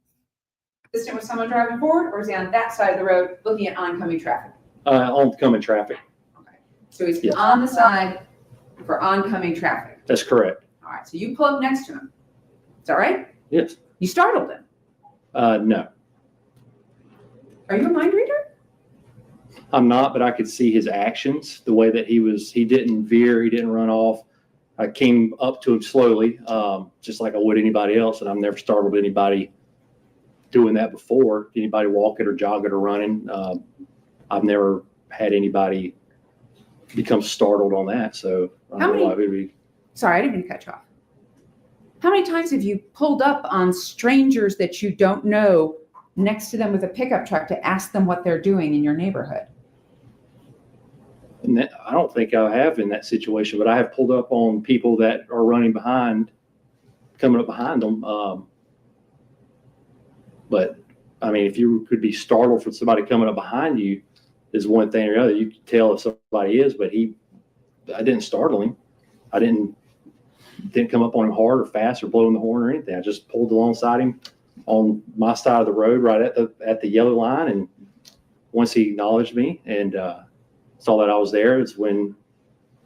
consistent with someone driving forward, or is he on that side of the road looking at oncoming traffic? Oncoming traffic. Okay. So he's Yes. on the side for oncoming traffic. That's correct. All right. So you pull up next to him. Is that right? Yes. You startled him. No, Are you a mind reader? I'm not, but I could see his actions, the way that he didn't veer, he didn't run off. I came up to him slowly, just like I would anybody else, and I've never startled anybody doing that before. Anybody walking or jogging or running. I've never had anybody become startled on that. So I How don't know many- why it would be. Sorry, I didn't mean to cut you off. How many times have you pulled up on strangers that you don't know next to them with a pickup truck to ask them what they're doing in your neighborhood? And I don't think I have in that situation, but I have pulled up on people that are running behind, coming up behind them. But I mean, if you could be startled from somebody coming up behind you, is one thing or the other. You can tell if somebody is, but I didn't startle him. I didn't come up on him hard or fast or blowing the horn or anything. I just pulled alongside him on my side of the road, right at the yellow line. And once he acknowledged me and saw that I was there, it's when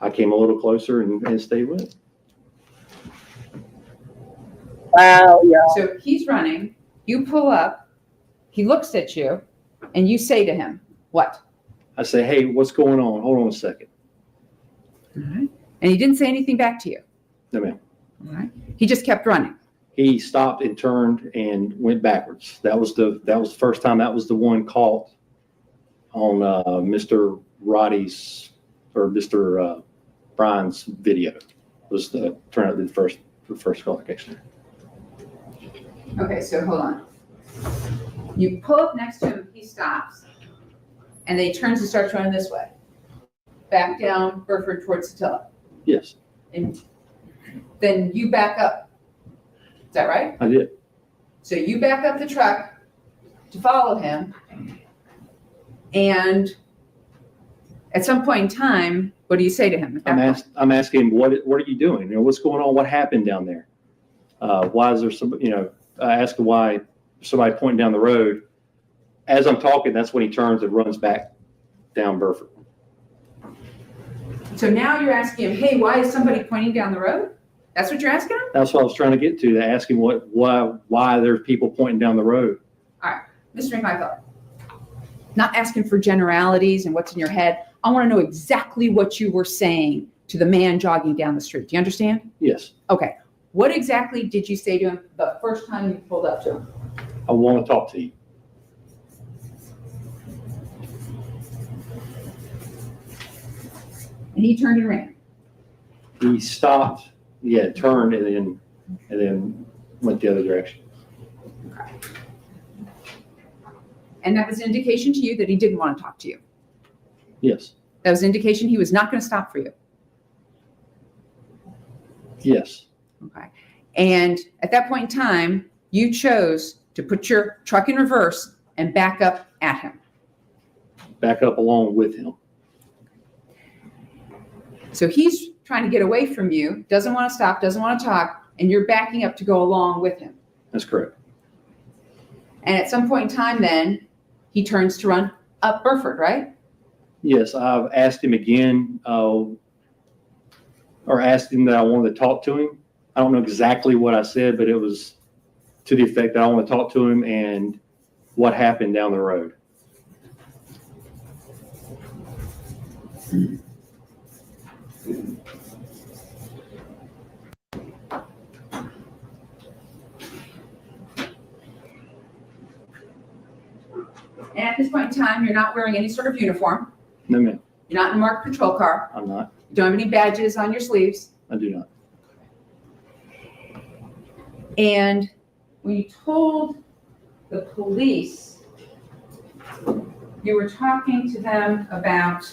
I came a little closer and stayed with him. Wow, y'all. So he's running, you pull up, he looks at you, and you say to him, what? I say, hey, what's going on? Hold on a second. All right. And he didn't say anything back to you. No, ma'am. All right. He just kept running. He stopped and turned and went backwards. That was the first time. That was the one caught on Mr. Roddy's or Mr. Brian's video. Was the turn out to be the first qualification. Okay, so hold on. You pull up next to him, he stops, and then he turns and starts running this way. Back down Burford towards Satilla. Yes, And then you back up. Is that right? I did. So you back up the truck to follow him. And at some point in time, what do you say to him? At that point? I'm asking him, what are you doing? You know, what's going on? What happened down there? Why is there some, I ask him why somebody pointing down the road. As I'm talking, that's when he turns and runs back down Burford. So now you're asking him, hey, why is somebody pointing down the road? That's what you're asking him? That's what I was trying to get to ask him why there's people pointing down the road. All right, Mr. McMichael, not asking for generalities and what's in your head. I want to know exactly what you were saying to the man jogging down the street. Do you understand? Yes, Okay. What exactly did you say to him the first time you pulled up to him? I want to talk to you. And he turned and ran. He stopped, turned and then went the other direction. And that was an indication to you that he didn't want to talk to you. Yes, That was an indication he was not going to stop for you. yes, Okay. And at that point in time, you chose to put your truck in reverse and back up at him. back up along with him. So he's trying to get away from you, doesn't want to stop, doesn't want to talk, and you're backing up to go along with him. That's correct. And at some point in time, then he turns to run up Burford, right? Yes, I've asked him again, or asked him that I wanted to talk to him. I don't know exactly what I said, but it was to the effect that I want to talk to him and what happened down the road. And at this point in time, you're not wearing any sort of uniform. No, ma'am, You're not in a marked patrol car. I'm not. You don't have any badges on your sleeves. I do not. And when you told the police, you were talking to them about,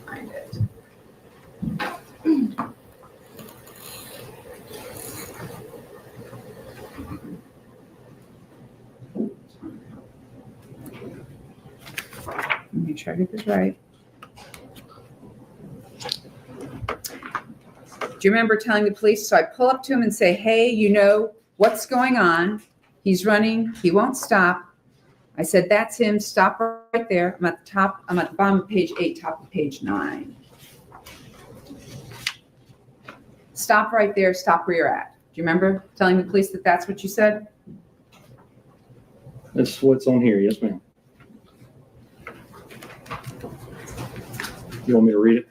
find it. Make sure I get this right. Do you remember telling the police? So I pull up to him and say, hey, you know what's going on. He's running. He won't stop. I said, that's him. Stop right there. I'm at the top. I'm at the bottom of page 8, top of page 9. Stop right there. Stop where you're at. Do you remember telling the police that that's what you said? That's what's on here. Yes, ma'am. You want me to read it?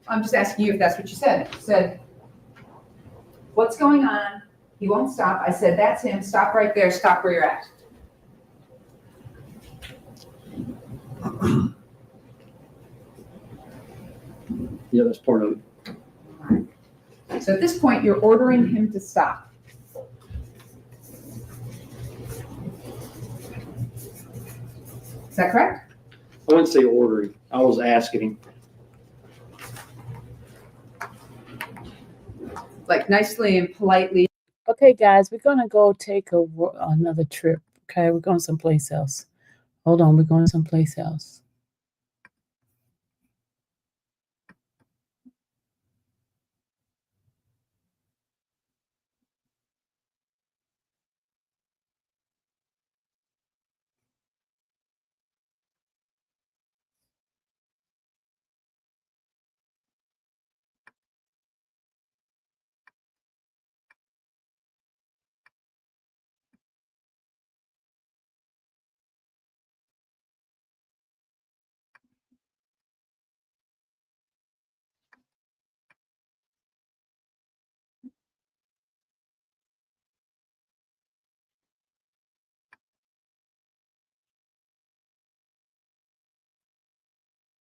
I'm just asking you if that's what you said. You said, what's going on? He won't stop. I said, that's him. Stop right there. Stop where you're at. Yeah, that's part of it. All right. So at this point, you're ordering him to stop. Is that correct? I wouldn't say ordering. I was asking him. Like nicely and politely. Okay, guys, we're going to go take another trip. Okay, we're going someplace else. Hold on, we're going someplace else.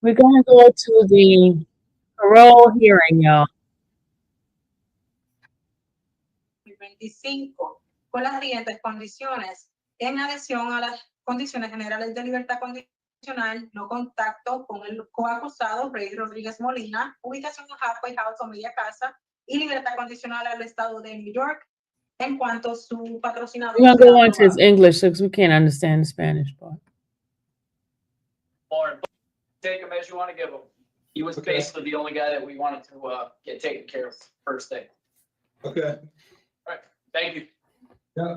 We're going to go to the parole hearing, y'all. 25, con las siguientes condiciones, en adición a las condiciones generales de libertad condicional, no contacto con el coacusado Rey Rodríguez Molina, ubicación en Halfway House o media casa, y libertad condicional al estado de New York, en cuanto su patrocinador. We're going to go on to his English because we can't understand the Spanish part. Or take him as you want to give him. He was basically the only guy that we wanted to get taken care of first thing. Okay. All right, thank you. Yeah.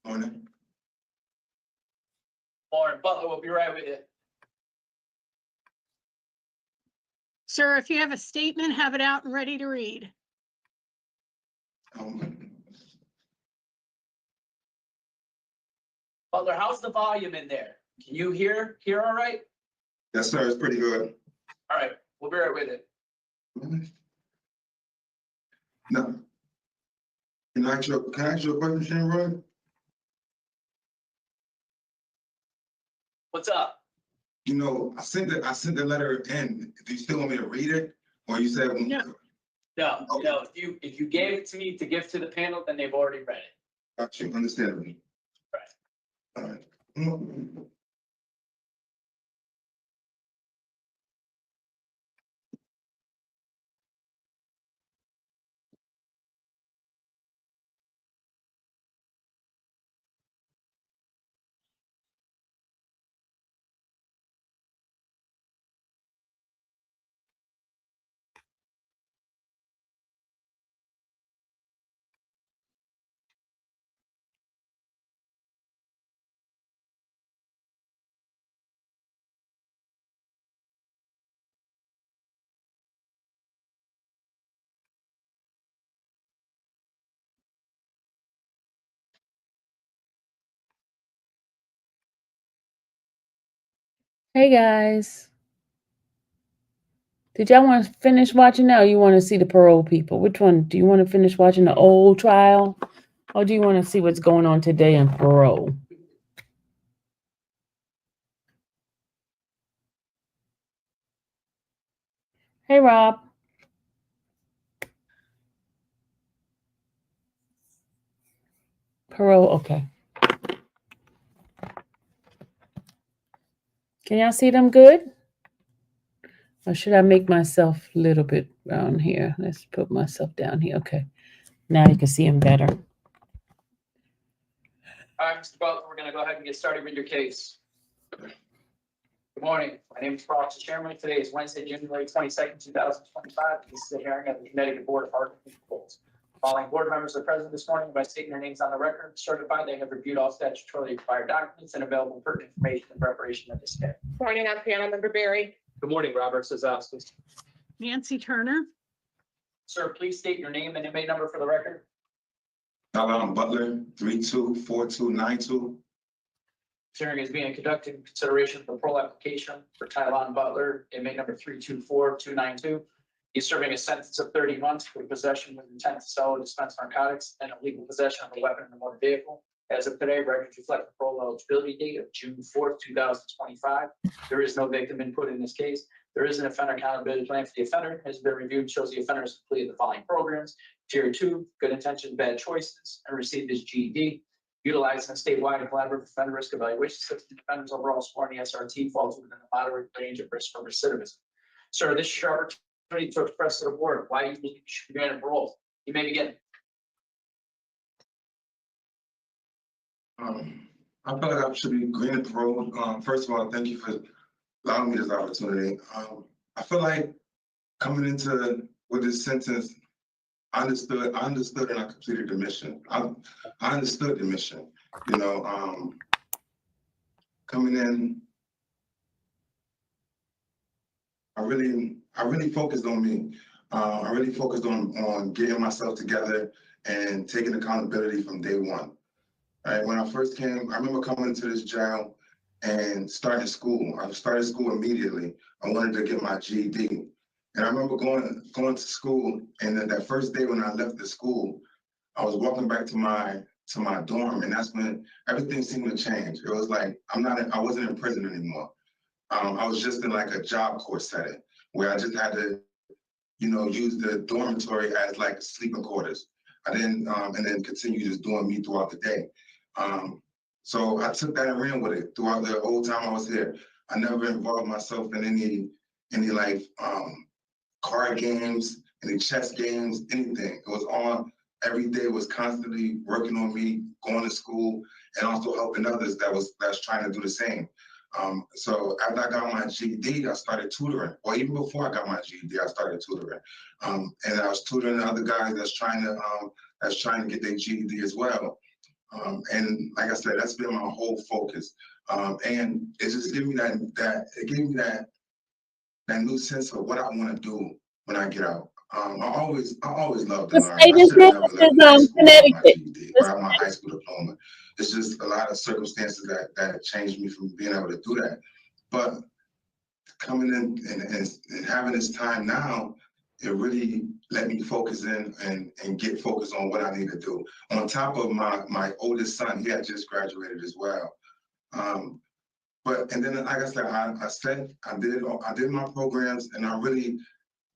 Morning. Lauren Butler will be right with you. Sir, if you have a statement, have it out and ready to read. Butler, how's the volume in there? Can you hear all right? Yes, sir. It's pretty good. All right, we'll be right with it. No. Can I ask you a question, Sharon? What's up? You know, I sent the letter in. Do you still want me to read it? Or you said No. No, Okay. no. If you gave it to me to give to the panel, then they've already read it. Got you, understandable. Right. All right. Hey, guys. Did y'all want to finish watching now or you want to see the parole people? Which one? Do you want to finish watching the old trial or do you want to see what's going on today in parole? Hey, Rob. Parole, okay. Can y'all see them good? Or should I make myself a little bit around here? Let's put myself down here. Okay. Now you can see them better. All right, Mr. Butler, we're going to go ahead and get started with your case. Good morning. My name is Parole, Chairman. Today is Wednesday, January 22nd, 2025. This is a hearing of the Connecticut Board of Arbitration and Parole. Following board members are present this morning by stating their names on the record, certified they have reviewed all statutorily required documents and available pertinent information in preparation of this hearing. Morning, I'm panel member Barry. Good morning, Robert Sosowski. Nancy Turner. Sir, please state your name and inmate number for the record. Tyler Butler, 324292. This hearing is being conducted in consideration of the parole application for Tylon Butler, inmate number 324292. He's serving a sentence of 30 months for possession with intent to sell or dispense narcotics and illegal possession of a weapon in a motor vehicle. As of today, records reflect the parole eligibility date of June 4th, 2025. There is no victim input in this case. There is an offender accountability plan for the offender, has been reviewed and shows the offender has completed the following programs: Tier 2, good intentions, bad choices, and received his GED. Utilizing a statewide and collaborative offender risk evaluation system, the offender's overall score in the SRT falls within a moderate range of risk for recidivism. Sir, this is your opportunity to express to the board why you believe you should be granted parole. You may begin. I feel like I should be granted parole. First of all, thank you for allowing me this opportunity. I feel like coming into with this sentence, I understood and I completed the mission. I understood the mission, you know, coming in, I really focused on me. I really focused on getting myself together and taking accountability from day one. Right? When I first came, I remember coming into this jail and starting school. I started school immediately. I wanted to get my GED. And I remember going to school, and then that first day when I left the school, I was walking back to my dorm, and that's when everything seemed to change. It was like I wasn't in prison anymore. I was just in like a job corps setting where I just had to, you know, use the dormitory as like sleeping quarters. I didn't, and then continue just doing me throughout the day. So I took that and ran with it throughout the whole time I was here. I never involved myself in any like card games, any chess games, anything. It was all, every day was constantly working on me, going to school, and also helping others that's trying to do the same. So after I got my GED, I started tutoring. Or even before I got my GED, I started tutoring. And I was tutoring the other guys that's trying to get their GED as well. And like I said, that's been my whole focus. And it just gave me that new sense of what I want to do when I get out. I always loved to learn. I should have never left high school without my GED, without my high school diploma. It's just a lot of circumstances that changed me from being able to do that. But coming in and having this time now, it really let me focus in and get focused on what I need to do. On top of my oldest son, he had just graduated as well. And then, like I said, I did my programs, and I really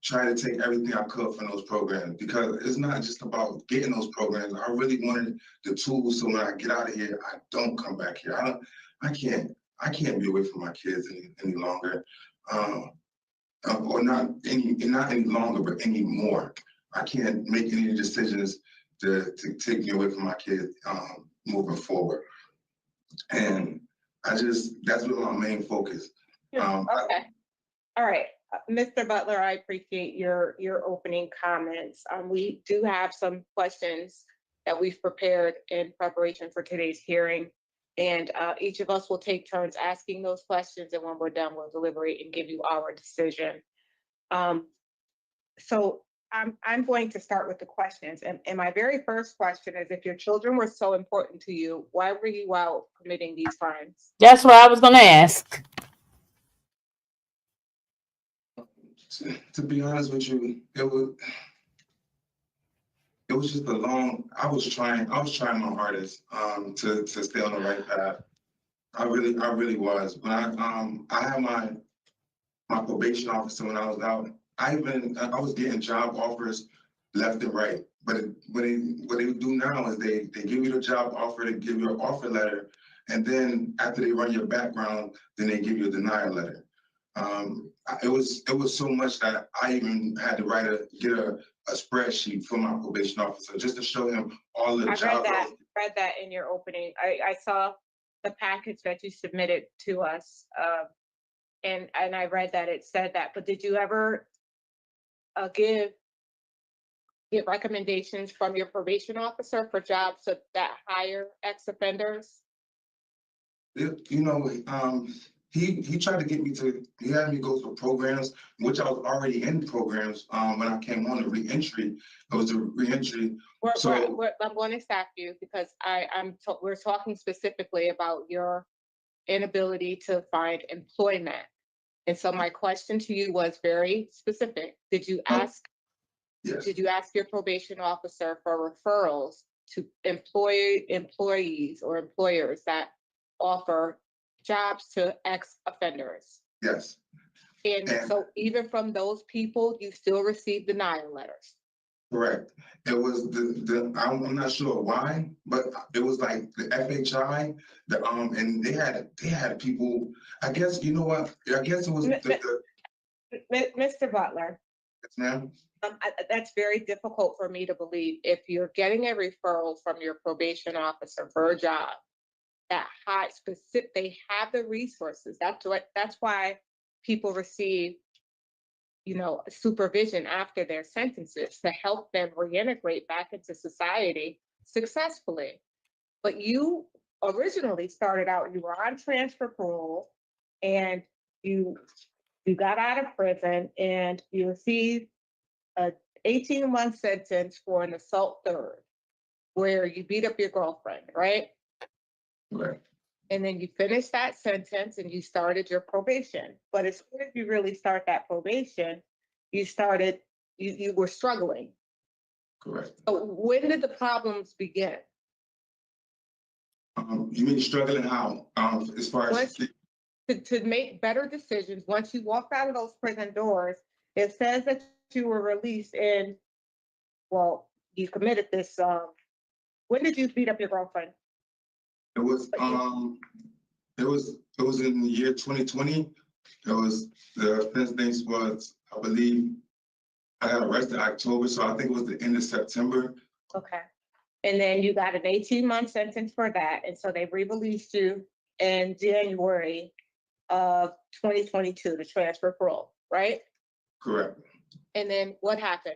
try to take everything I could from those programs, because it's not just about getting those programs. I really wanted the tools so when I get out of here, I don't come back here. I can't be away from my kids any longer, or not any longer, but any more. I can't make any decisions to take me away from my kids moving forward. And that's been my main focus. Okay. All right. Mr. Butler, I appreciate your opening comments. We do have some questions that we've prepared in preparation for today's hearing. And each of us will take turns asking those questions. And when we're done, we'll deliberate and give you our decision. So I'm going to start with the questions. And my very first question is, if your children were so important to you, why were you out committing these crimes? That's what I was going to ask. To be honest with you, it was just I was trying my hardest to stay on the right path. I really was. When I had my probation officer when I was out, I was getting job offers left and right. But what they do now is they give you the job offer, they give you an offer letter, and then after they run your background, then they give you a denial letter. it was so much that I even had to get a spreadsheet for my probation officer just to show him all the I job. read that in your opening. I saw the package that you submitted to us. And I read that it said that, but did you ever give recommendations from your probation officer for jobs that hire ex-offenders? You know, he tried to get me to, he had me go through programs, which I was already in programs when I came on the reentry. It was a reentry. I'm going to stop you because we're talking specifically about your inability to find employment. And so my question to you was very specific. Did you ask? Yes. Did you ask your probation officer for referrals to employees or employers that offer jobs to ex-offenders? Yes. And so even from those people, you still receive denial letters? Correct. It was I'm not sure why, but it was like the FHI, and they had people, I guess, you know what? I guess it was Mr. Butler. Yes, ma'am. That's very difficult for me to believe. If you're getting a referral from your probation officer for a job that they have the resources. That's why people receive, supervision after their sentences to help them reintegrate back into society successfully. But you originally started out, you were on transfer parole, and you got out of prison and you received a 18-month sentence for an assault third, where you beat up your girlfriend, right? Right. And then you finished that sentence and you started your probation. But as soon as you really start that probation, you were struggling. Correct. So when did the problems begin? You mean struggling how? As far as to make better decisions, once you walked out of those prison doors, it says that you were released in, well, you committed this, when did you beat up your girlfriend? It was in the year 2020. The offense things was, I believe, I got arrested October, so I think it was the end of September. Okay. And then you got an 18-month sentence for that. And so they re-released you in January of 2022 to transfer parole, right? Correct. And then what happened?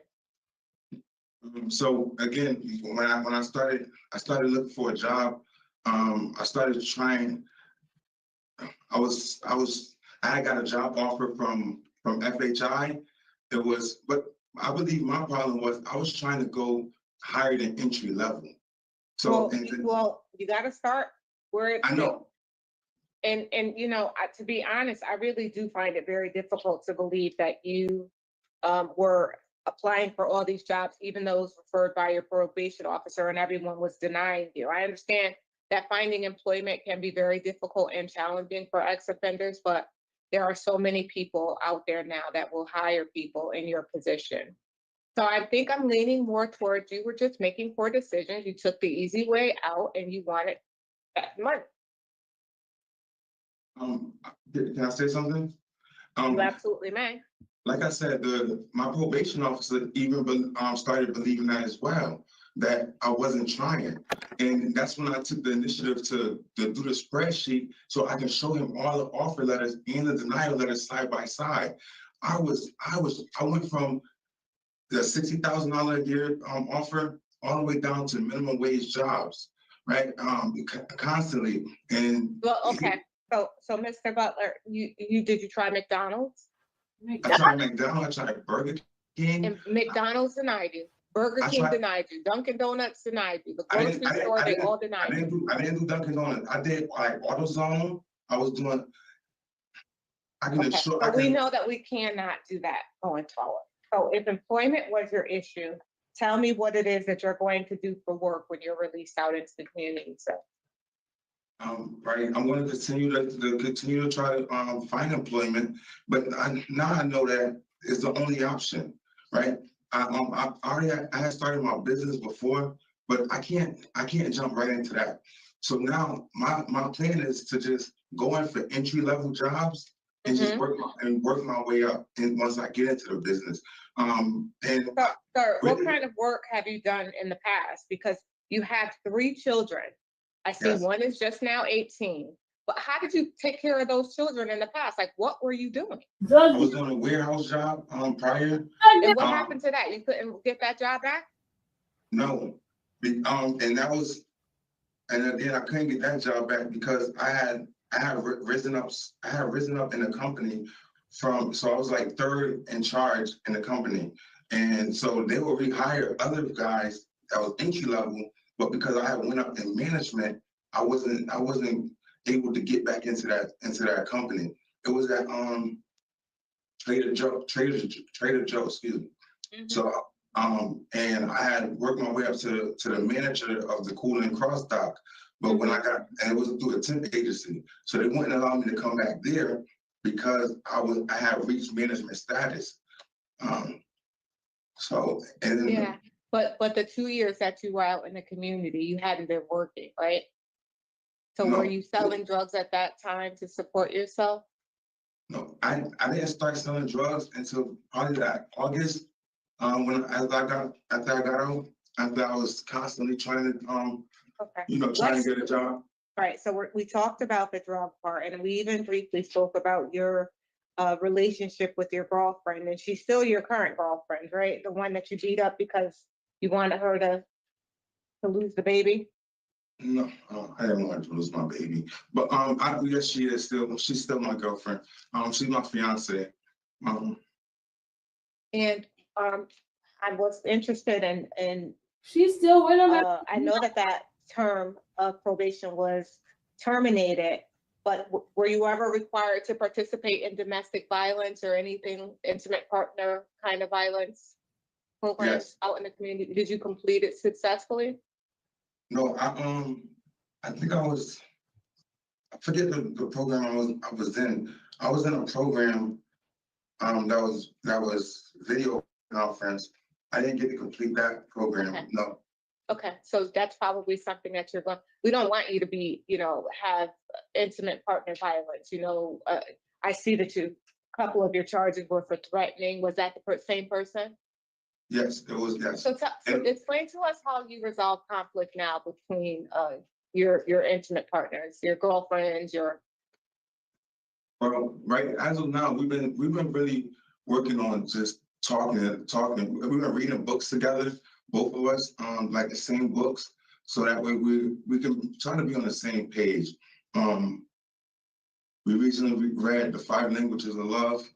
So again, when I started looking for a job. I started trying. I had got a job offer from FHI. But I believe my problem was I was trying to go higher than entry level. So you got to start where it's I know. And to be honest, I really do find it very difficult to believe that you were applying for all these jobs, even those referred by your probation officer, and everyone was denying you. I understand that finding employment can be very difficult and challenging for ex-offenders, but there are so many people out there now that will hire people in your position. So I think I'm leaning more towards you were just making poor decisions. You took the easy way out and you wanted that money. Can I say something? You absolutely may. Like I said, my probation officer even started believing that as well, that I wasn't trying. And that's when I took the initiative to do the spreadsheet so I can show him all the offer letters and the denial letters side by side. I went from the $60,000 a year offer all the way down to minimum wage jobs, right? Constantly. And well, okay. So Mr. Butler, did you try McDonald's? I tried McDonald's, I tried Burger King. And McDonald's denied you. Burger King denied you. Dunkin' Donuts denied you. The grocery store, they all denied you. I didn't do Dunkin' Donuts. I did like AutoZone. I was doing. We know that we cannot do that going forward. So if employment was your issue, tell me what it is that you're going to do for work when you're released out into the community. So. Right, I'm going to continue to try to find employment, but now I know that it's the only option, right? I had started my business before, but I can't jump right into that. So now my plan is to just go in for entry level jobs and just work my way up. And once I get into the business, and Sir, what kind of work have you done in the past? Because you have 3 children. I see Yes. one is just now 18. But how did you take care of those children in the past? Like, what were you doing? I was doing a warehouse job prior. And what happened to that? You couldn't get that job back? No, and that was, and then I couldn't get that job back because I had risen up in the company so I was like 3rd in charge in the company, and so they would rehire other guys that was entry level, but because I had went up in management, I wasn't able to get back into that company. It was at Trader Joe, excuse me. So and I had worked my way up to the manager of the cooling cross dock, but when and it was through a temp agency, so they wouldn't allow me to come back there because I had reached management status. So and yeah, but the 2 years that you were out in the community, you hadn't been working, right? So no, were you selling drugs at that time to support yourself? No, I didn't start selling drugs until probably that August. After I got out, after I was constantly trying to trying to get a job. Right. So we talked about the drug part, and we even briefly spoke about your relationship with your girlfriend, and she's still your current girlfriend, right? The one that you beat up because you wanted her to lose the baby. No, I didn't want to lose my baby, but yes, she's still my girlfriend. She's my fiance. And I was interested in She's still with him. I know that term of probation was terminated, but were you ever required to participate in domestic violence or anything, intimate partner kind of violence programs out in the community? Did you complete it successfully? No, I think I forget the program I was in. I was in a program that was video conference. I didn't get to complete that program. Okay. No. Okay, so that's probably something that we don't want you to be, have intimate partner violence. I see that a couple of your charges were for threatening. Was that the same person? Yes, it was, yes. So explain to us how you resolve conflict now between your intimate partners, your girlfriends, Well, right as of now, we've been really working on just talking. We've been reading books together, both of us, like the same books, so that way we can try to be on the same page. We recently read The 5 Languages of Love,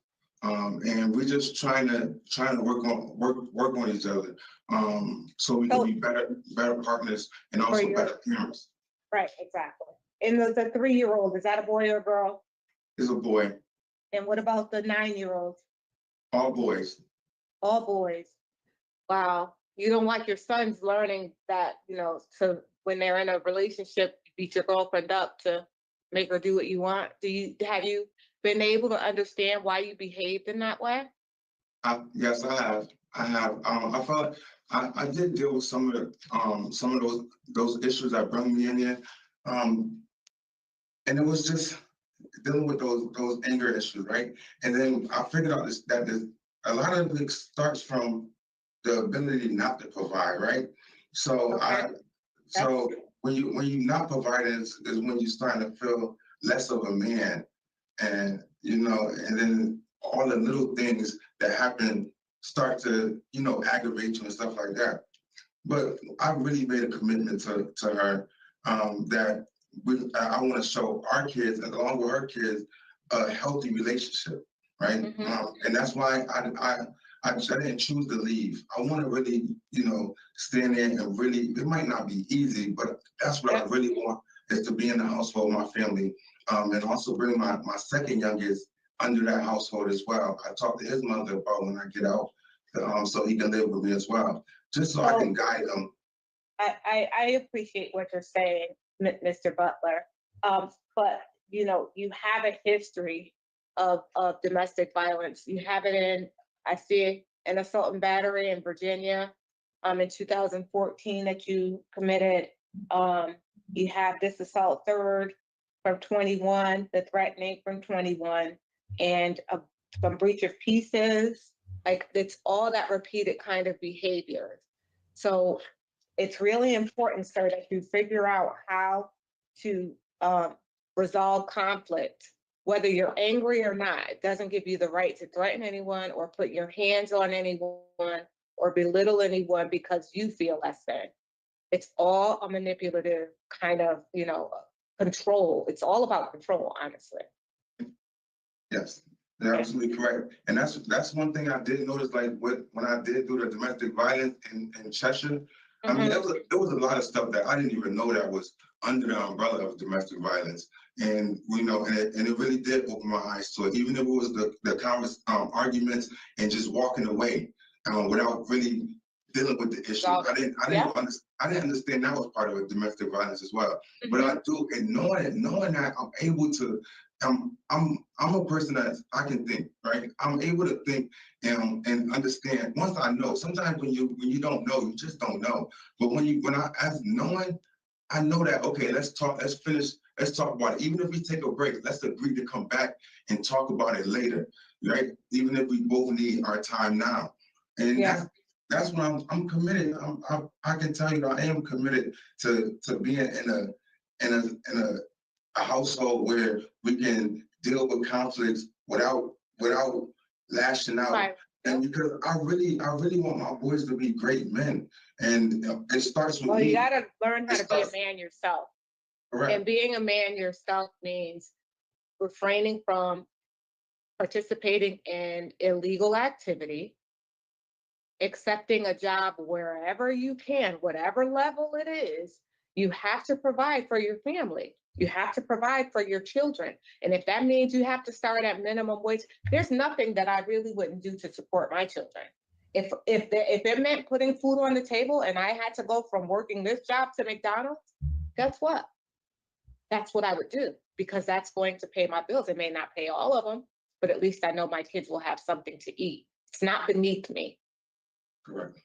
and we're just trying to work on each other, so we can be better partners and also better parents. Right, exactly. And the 3-year-old, is that a boy or a girl? Is a boy. And what about the 9-year-old? All boys. All boys. Wow. You don't like your sons learning that, to when they're in a relationship, you beat your girlfriend up to make her do what you want. Have you been able to understand why you behaved in that way? Yes, I have. I felt I did deal with some of those issues that brought me in there, and it was just dealing with those anger issues, right? And then I figured out that a lot of it starts from the ability not to provide, right? So so when you not providing is when you start to feel less of a man, and and then all the little things that happen start to aggravate you and stuff like that. But I really made a commitment to her, that I want to show our kids, along with her kids, a healthy relationship, right? And that's why I didn't choose to leave. I want to really, stand there and really, it might not be easy, but that's what I really want, is to be in the household with my family, and also bring my second youngest under that household as well. I talked to his mother about when I get out, so he can live with me as well, just so I can guide him. I appreciate what you're saying, Mr. Butler. But you have a history of domestic violence. You have it I see an assault and battery in Virginia in 2014 that you committed. You have this assault third from 21, the threatening from 21. and some breach of pieces. Like, it's all that repeated kind of behavior. So it's really important, sir, that you figure out how to resolve conflict, whether you're angry or not. It doesn't give you the right to threaten anyone or put your hands on anyone or belittle anyone because you feel less than. It's all a manipulative kind of, control. It's all about control, honestly. Yes, you're absolutely correct. And that's one thing I did notice, like when I did do the domestic violence in Cheshire. I mean, there was a lot of stuff that I didn't even know that was under the umbrella of domestic violence. And and it really did open my eyes to it, even if it was the arguments and just walking away without really dealing with the issue. I didn't understand that was part of it, domestic violence as well. But I do, and knowing that I'm able to, I'm a person that I can think, right? I'm able to think and understand. Once I know, sometimes when you don't know, you just don't know. But as knowing, I know that, okay, let's talk about it. Even if we take a break, let's agree to come back and talk about it later, right? Even if we both need our time now. And that's when I'm committed. I can tell you that I am committed to being in a household where we can deal with conflicts without lashing out. Right. And because I really want my boys to be great men, and it starts with me. You gotta learn how to be a man yourself. Correct. And being a man yourself means refraining from participating in illegal activity, accepting a job wherever you can, whatever level it is. You have to provide for your family. You have to provide for your children. And if that means you have to start at minimum wage, there's nothing that I really wouldn't do to support my children. If it meant putting food on the table and I had to go from working this job to McDonald's, guess what? That's what I would do, because that's going to pay my bills. It may not pay all of them, but at least I know my kids will have something to eat. It's not beneath me. Correct.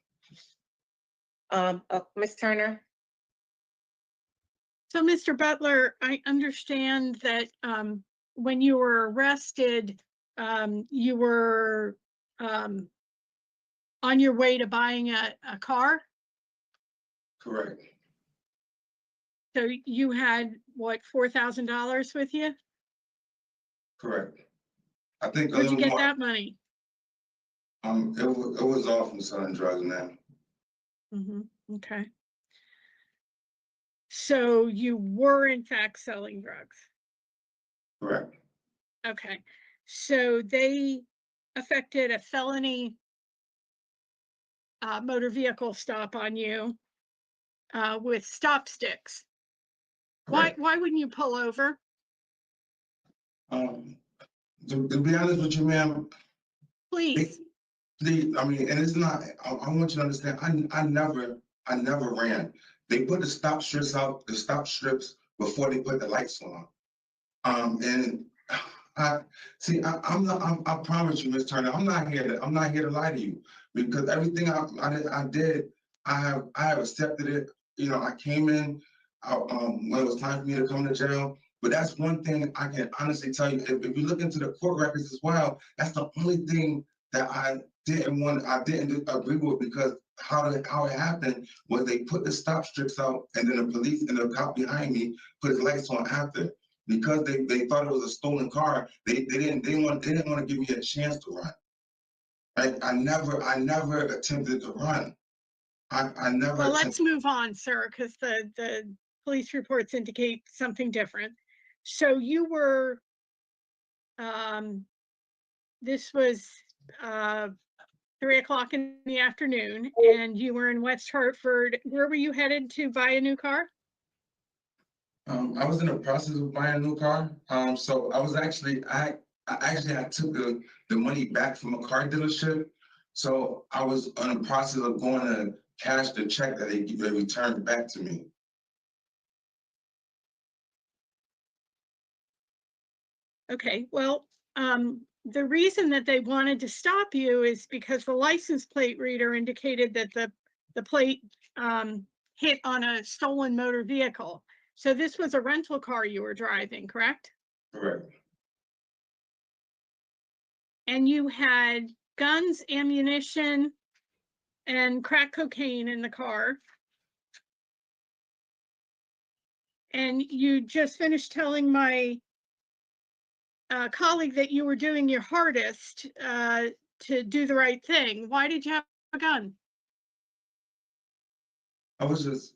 Ms. Turner? So, Mr. Butler, I understand that when you were arrested, you were on your way to buying a car? Correct. So you had, what, $4,000 with you? Correct. I think Where'd you get that money? It was all from selling drugs now. Okay. So you were in fact selling drugs? Correct. Okay. So they effected a felony motor vehicle stop on you with stop sticks. Why wouldn't you pull over? To be honest with you, ma'am. Please. I mean, and it's not, I want you to understand, I never ran. They put the stop strips out, the stop strips before they put the lights on. And I promise you, Ms. Turner, I'm not here to lie to you, because everything I did, I have accepted it. I came in when it was time for me to come to jail. But that's one thing I can honestly tell you. If you look into the court records as well, that's the only thing that I didn't agree with, because how it happened was they put the stop strips out, and then the police and the cop behind me put his lights on after. Because they thought it was a stolen car, they didn't want to give me a chance to run. I never attempted to run. I never. Well, let's move on, sir, because the police reports indicate something different. So you were, this was 3 o'clock in the afternoon, and you were in West Hartford. Where were you headed to buy a new car? I was in the process of buying a new car. So I was actually, I took the money back from a car dealership. So I was in the process of going to cash the check that they returned back to me. Okay, well, the reason that they wanted to stop you is because the license plate reader indicated that the plate hit on a stolen motor vehicle. So this was a rental car you were driving, correct? Correct. and you had guns, ammunition, and crack cocaine in the car. And you just finished telling my colleague that you were doing your hardest to do the right thing. Why did you have a gun? I was just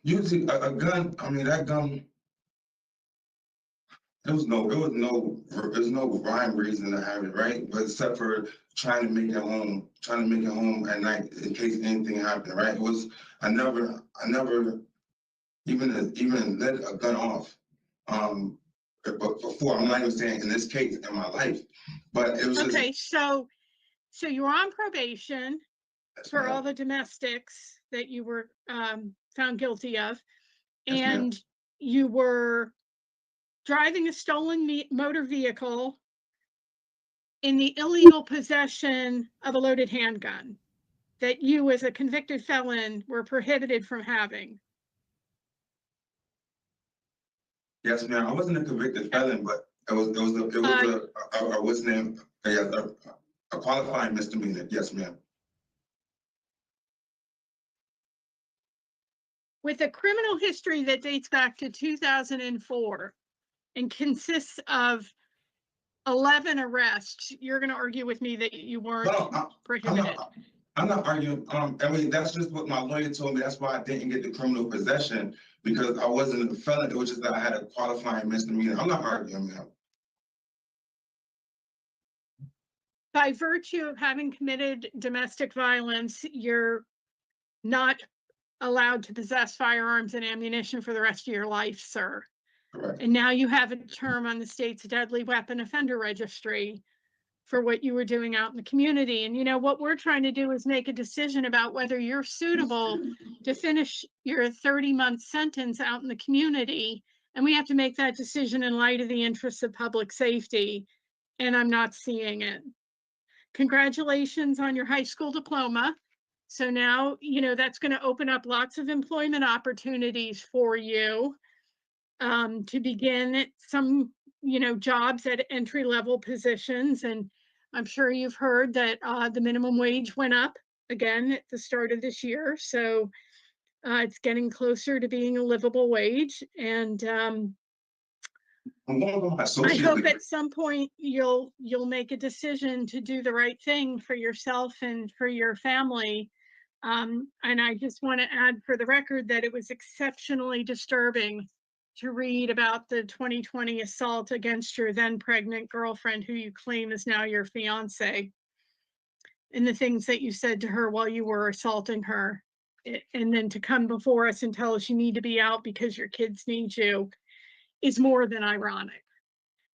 using a gun. I mean, that gun, there's no rhyme reason to have it, right? But except for trying to make it home at night in case anything happened, right? It was, I never even let a gun off. But before, I'm not even saying in this case in my life, but it was Okay, just. so you were on probation for all the domestics that you were found guilty of, and you were driving a stolen motor vehicle in the illegal possession of a loaded handgun that you as a convicted felon were prohibited from having. Yes, ma'am. I wasn't a convicted felon, but it was a what's name? A qualifying misdemeanor. Yes, ma'am. With a criminal history that dates back to 2004 and consists of 11 arrests, you're going to argue with me that you weren't prohibited. I'm not arguing. I mean, that's just what my lawyer told me. That's why I didn't get the criminal possession, because I wasn't a felon. It was just that I had a qualifying misdemeanor. I'm not arguing, ma'am. By virtue of having committed domestic violence, you're not allowed to possess firearms and ammunition for the rest of your life, sir. Correct. And now you have a term on the state's deadly weapon offender registry for what you were doing out in the community. And you know, what we're trying to do is make a decision about whether you're suitable to finish your 30-month sentence out in the community. And we have to make that decision in light of the interests of public safety. And I'm not seeing it. Congratulations on your high school diploma. So now, you know, that's going to open up lots of employment opportunities for you to begin some, you know, jobs at entry-level positions. And I'm sure you've heard that the minimum wage went up again at the start of this year. So it's getting closer to being a livable wage. And I hope at some point you'll make a decision to do the right thing for yourself and for your family. And I just want to add for the record that it was exceptionally disturbing to read about the 2020 assault against your then pregnant girlfriend, who you claim is now your fiance, and the things that you said to her while you were assaulting her. And then to come before us and tell us you need to be out because your kids need you is more than ironic.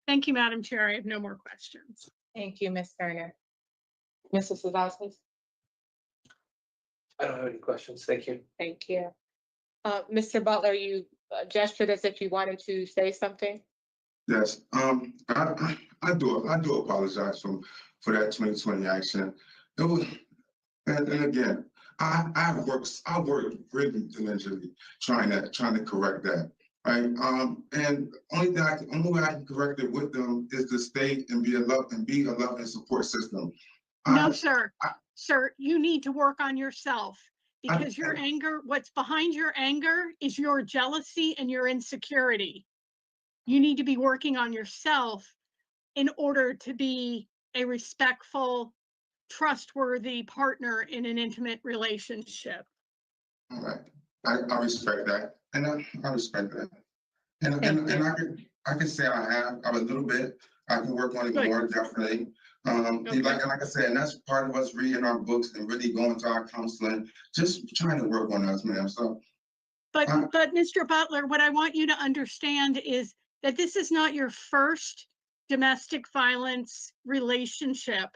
Thank you, Madam Chair. I have no more questions. Thank you, Ms. Turner. Mrs. Sadowski? I don't have any questions. Thank you. Thank you. Mr. Butler, you gestured as if you wanted to say something. Yes. I do apologize for that 2020 action. It was, and again, I worked really diligently trying to correct that. Right. And only way I can correct it with them is to stay and be a love and support system. No, sir. Sir, you need to work on yourself, because your anger, what's behind your anger is your jealousy and your insecurity. You need to be working on yourself in order to be a respectful, trustworthy partner in an intimate relationship. All right. I respect that. And I respect that. And I can say I have a little bit. I can work on it more, definitely. Like I said, and that's part of us reading our books and really going to our counseling, just trying to work on us, ma'am. So, but Mr. Butler, what I want you to understand is that this is not your first domestic violence relationship.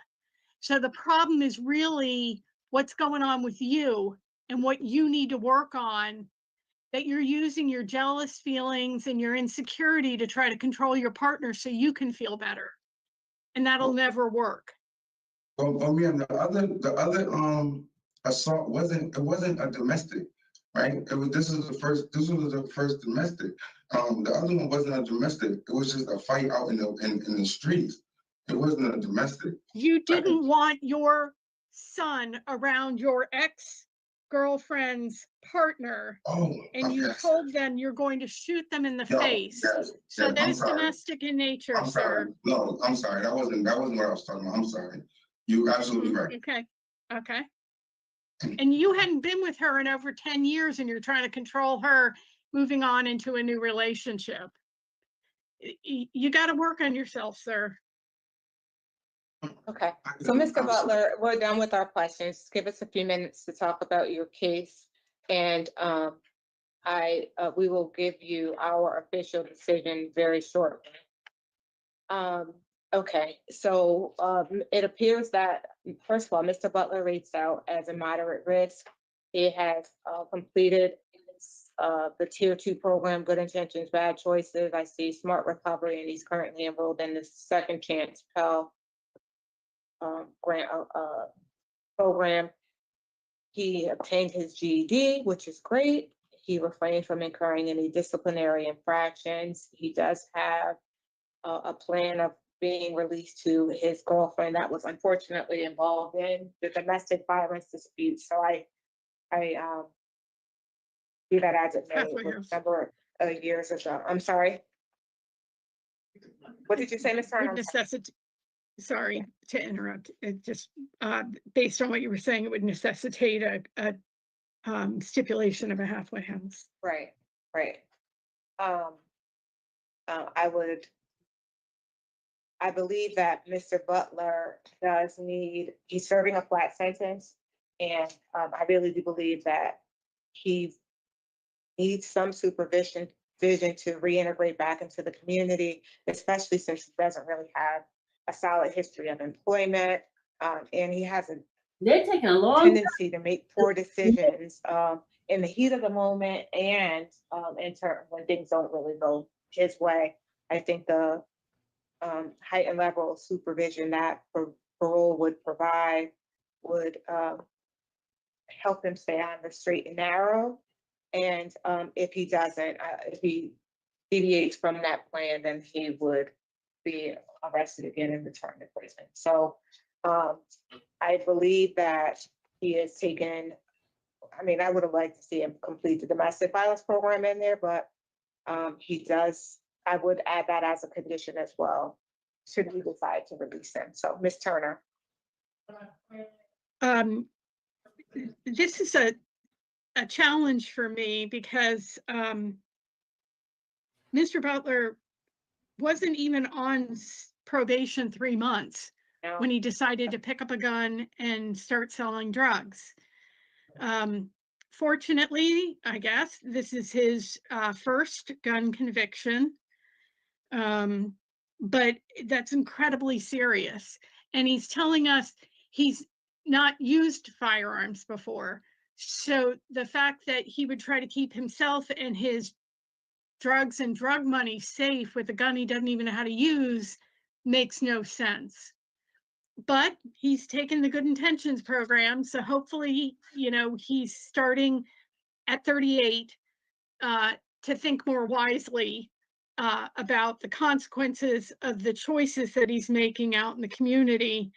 So the problem is really what's going on with you and what you need to work on, that you're using your jealous feelings and your insecurity to try to control your partner so you can feel better. And that'll never work. Ma'am, the other assault wasn't a domestic, right? This was the first domestic. The other one wasn't a domestic. It was just a fight out in the streets. It wasn't a domestic. You didn't want your son around your ex-girlfriend's partner, Oh, and you okay. told them you're going to shoot them in the No, face. yes, So yes, that I'm is sorry. domestic in nature, I'm sorry. sir. No, I'm sorry. That wasn't what I was talking about. I'm sorry. You're absolutely right. Okay, okay. And you hadn't been with her in over 10 years and you're trying to control her moving on into a new relationship. You got to work on yourself, sir. Okay, so Mr. Butler, we're done with our questions. Give us a few minutes to talk about your case. And we will give you our official decision very shortly. Okay, so it appears that, first of all, Mr. Butler rates out as a moderate risk. He has completed the Tier 2 program, Good Intentions, Bad Choices. I see Smart Recovery, and he's currently enrolled in the Second Chance Pell grant program. He obtained his GED, which is great. He refrained from incurring any disciplinary infractions. He does have a plan of being released to his girlfriend that was unfortunately involved in the domestic violence dispute. So I do that as it may, it was a number of years ago. I'm sorry. What did you say, Ms. Turner? Sorry to interrupt. It just based on what you were saying, it would necessitate a stipulation of a halfway house. Right, right. I believe that Mr. Butler does need, he's serving a flat sentence. And I really do believe that he needs some supervision to reintegrate back into the community, especially since he doesn't really have a solid history of employment. And he has They're taking a long tendency to make poor decisions in the heat of the moment and in turn when things don't really go his way. I think the heightened level of supervision that parole would provide would help him stay on the straight and narrow. And if he doesn't, if he deviates from that plan, then he would be arrested again and returned to prison. So I believe that he has taken, I mean, I would have liked to see him complete the domestic violence program in there, but he does, I would add that as a condition as well, should we decide to release him. So Ms. Turner. This is a challenge for me because Mr. Butler wasn't even on probation 3 months when he decided to pick up a gun and start selling drugs. Fortunately, I guess, this is his first gun conviction, but that's incredibly serious. And he's telling us he's not used firearms before. So the fact that he would try to keep himself and his drugs and drug money safe with a gun he doesn't even know how to use makes no sense. But he's taken the Good Intentions program, so hopefully, you know, he's starting at 38 to think more wisely about the consequences of the choices that he's making out in the community,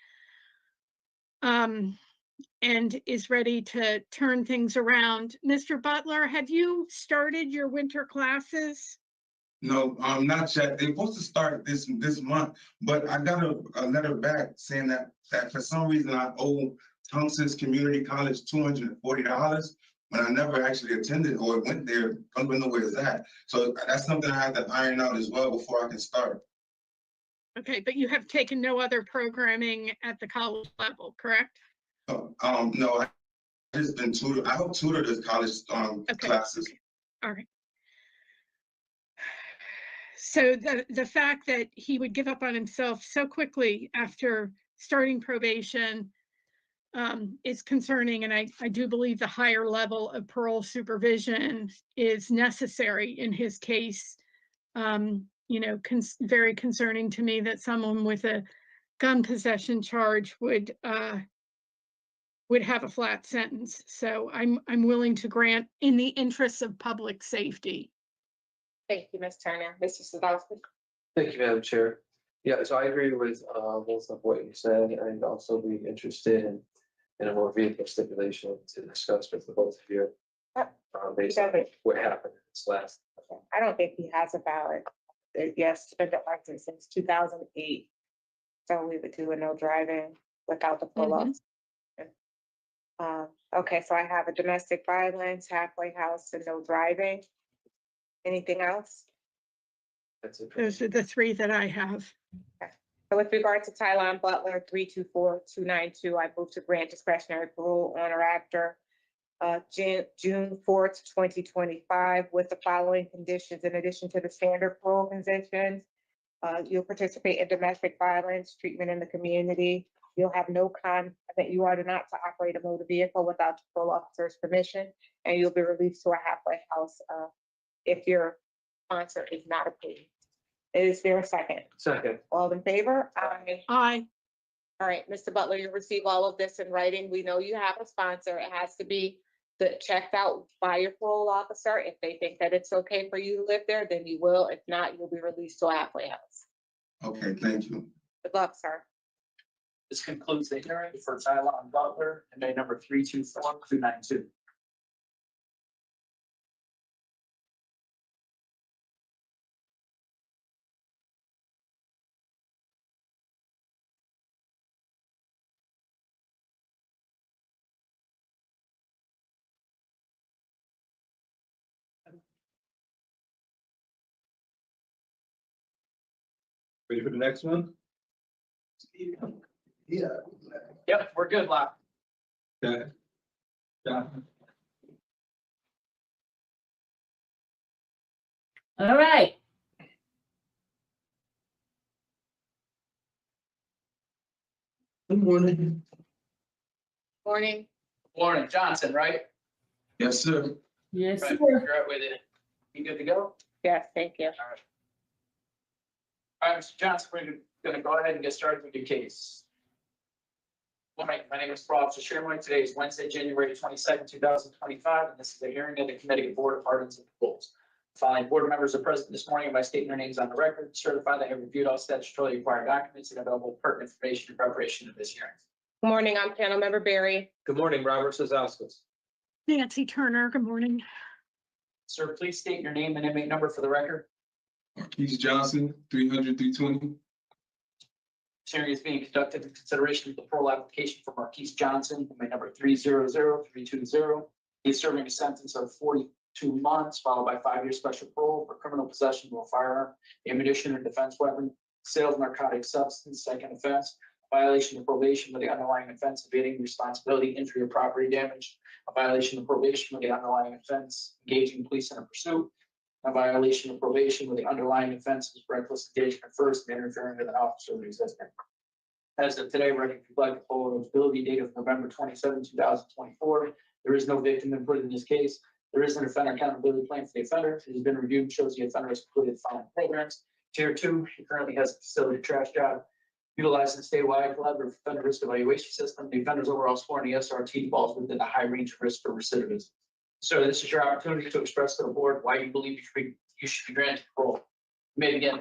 and is ready to turn things around. Mr. Butler, have you started your winter classes? No, not yet. They're supposed to start this month, but I got a letter back saying that for some reason I owe Townsend's Community College $240, but I never actually attended or went there. I don't know where it's at. So that's something I have to iron out as well before I can start. Okay, but you have taken no other programming at the college level, correct? No, I just been tutored. I help tutor the college classes. Okay. All right. So the fact that he would give up on himself so quickly after starting probation is concerning, and I do believe the higher level of parole supervision is necessary in his case. You know, very concerning to me that someone with a gun possession charge would have a flat sentence. So I'm willing to grant in the interests of public safety. Thank you, Ms. Turner. Mr. Sadowski. Thank you, Madam Chair. Yeah, so I agree with most of what you said. I'd also be interested in a more vehicle stipulation to discuss with the both of you. Based on what happened in this last. I don't think he has a valid, yes, suspended license since 2008. So we would do a no driving without the pull-ups. Okay, so I have a domestic violence, halfway house, and no driving. Anything else? That's it. Those are the three that I have. So with regard to Tylon Butler, 324-292, I move to grant discretionary parole on or after June 4th, 2025, with the following conditions. In addition to the standard parole conditions, you'll participate in domestic violence, treatment in the community. You'll have no that you are not to operate a motor vehicle without the parole officer's permission, and you'll be released to a halfway house if your sponsor is not approved. Is there a second? Second. All in favor? Aye. Aye. All right, Mr. Butler, you'll receive all of this in writing. We know you have a sponsor. It has to be checked out by your parole officer. If they think that it's okay for you to live there, then you will. If not, you'll be released to a halfway house. Okay, thank you. Good luck, sir. This concludes the hearing for Tylon Butler, inmate number 324-292. Ready for the next one? Yeah. Yep, we're good, Locke. Okay. Jonathan. All right. Good morning. Morning. Lauren Johnson, right? Yes, sir. Yes, Right, sir. you're right with it. You good to go? Yes, thank you. All right, Mr. Johnson, we're gonna go ahead and get started with your case. Morning, my name is Parole Officer Sherman. Today is Wednesday, January 22nd, 2025, and this is a hearing of the Connecticut Board of Pardons and Paroles. Following board members are present this morning by stating their names on the record, certify they have reviewed all statutorily required documents and available pertinent information in preparation of this hearing. Good morning, I'm panel member Barry. Good morning, Robert Sazauskas. Nancy Turner, good morning. Sir, please state your name and inmate number for the record. Marquise Johnson, 300-320. This hearing is being conducted in consideration of the parole application for Marquise Johnson, inmate number 300-320. He is serving a sentence of 42 months, followed by 5-year special parole for criminal possession of a firearm, ammunition, or defense weapon, sale of narcotic substance, second offense, violation of probation with the underlying offense, evading responsibility, injury, or property damage, a violation of probation with the underlying offense, engaging police in a pursuit, a violation of probation with the underlying offense is reckless engagement first and interfering with an officer of existing. As of today, ready to reflect the full eligibility date of November 27, 2024. There is no victim input in this case. There is an offender accountability plan for the offender. It has been reviewed and shows the offender has completed the following programs. Tier 2, he currently has a facility trash job. Utilizing the statewide collaborative offender risk evaluation system, the offender's overall score in the SRT falls within the high range of risk for recidivism. So this is your opportunity to express to the board why you believe you should be granted parole. You may begin.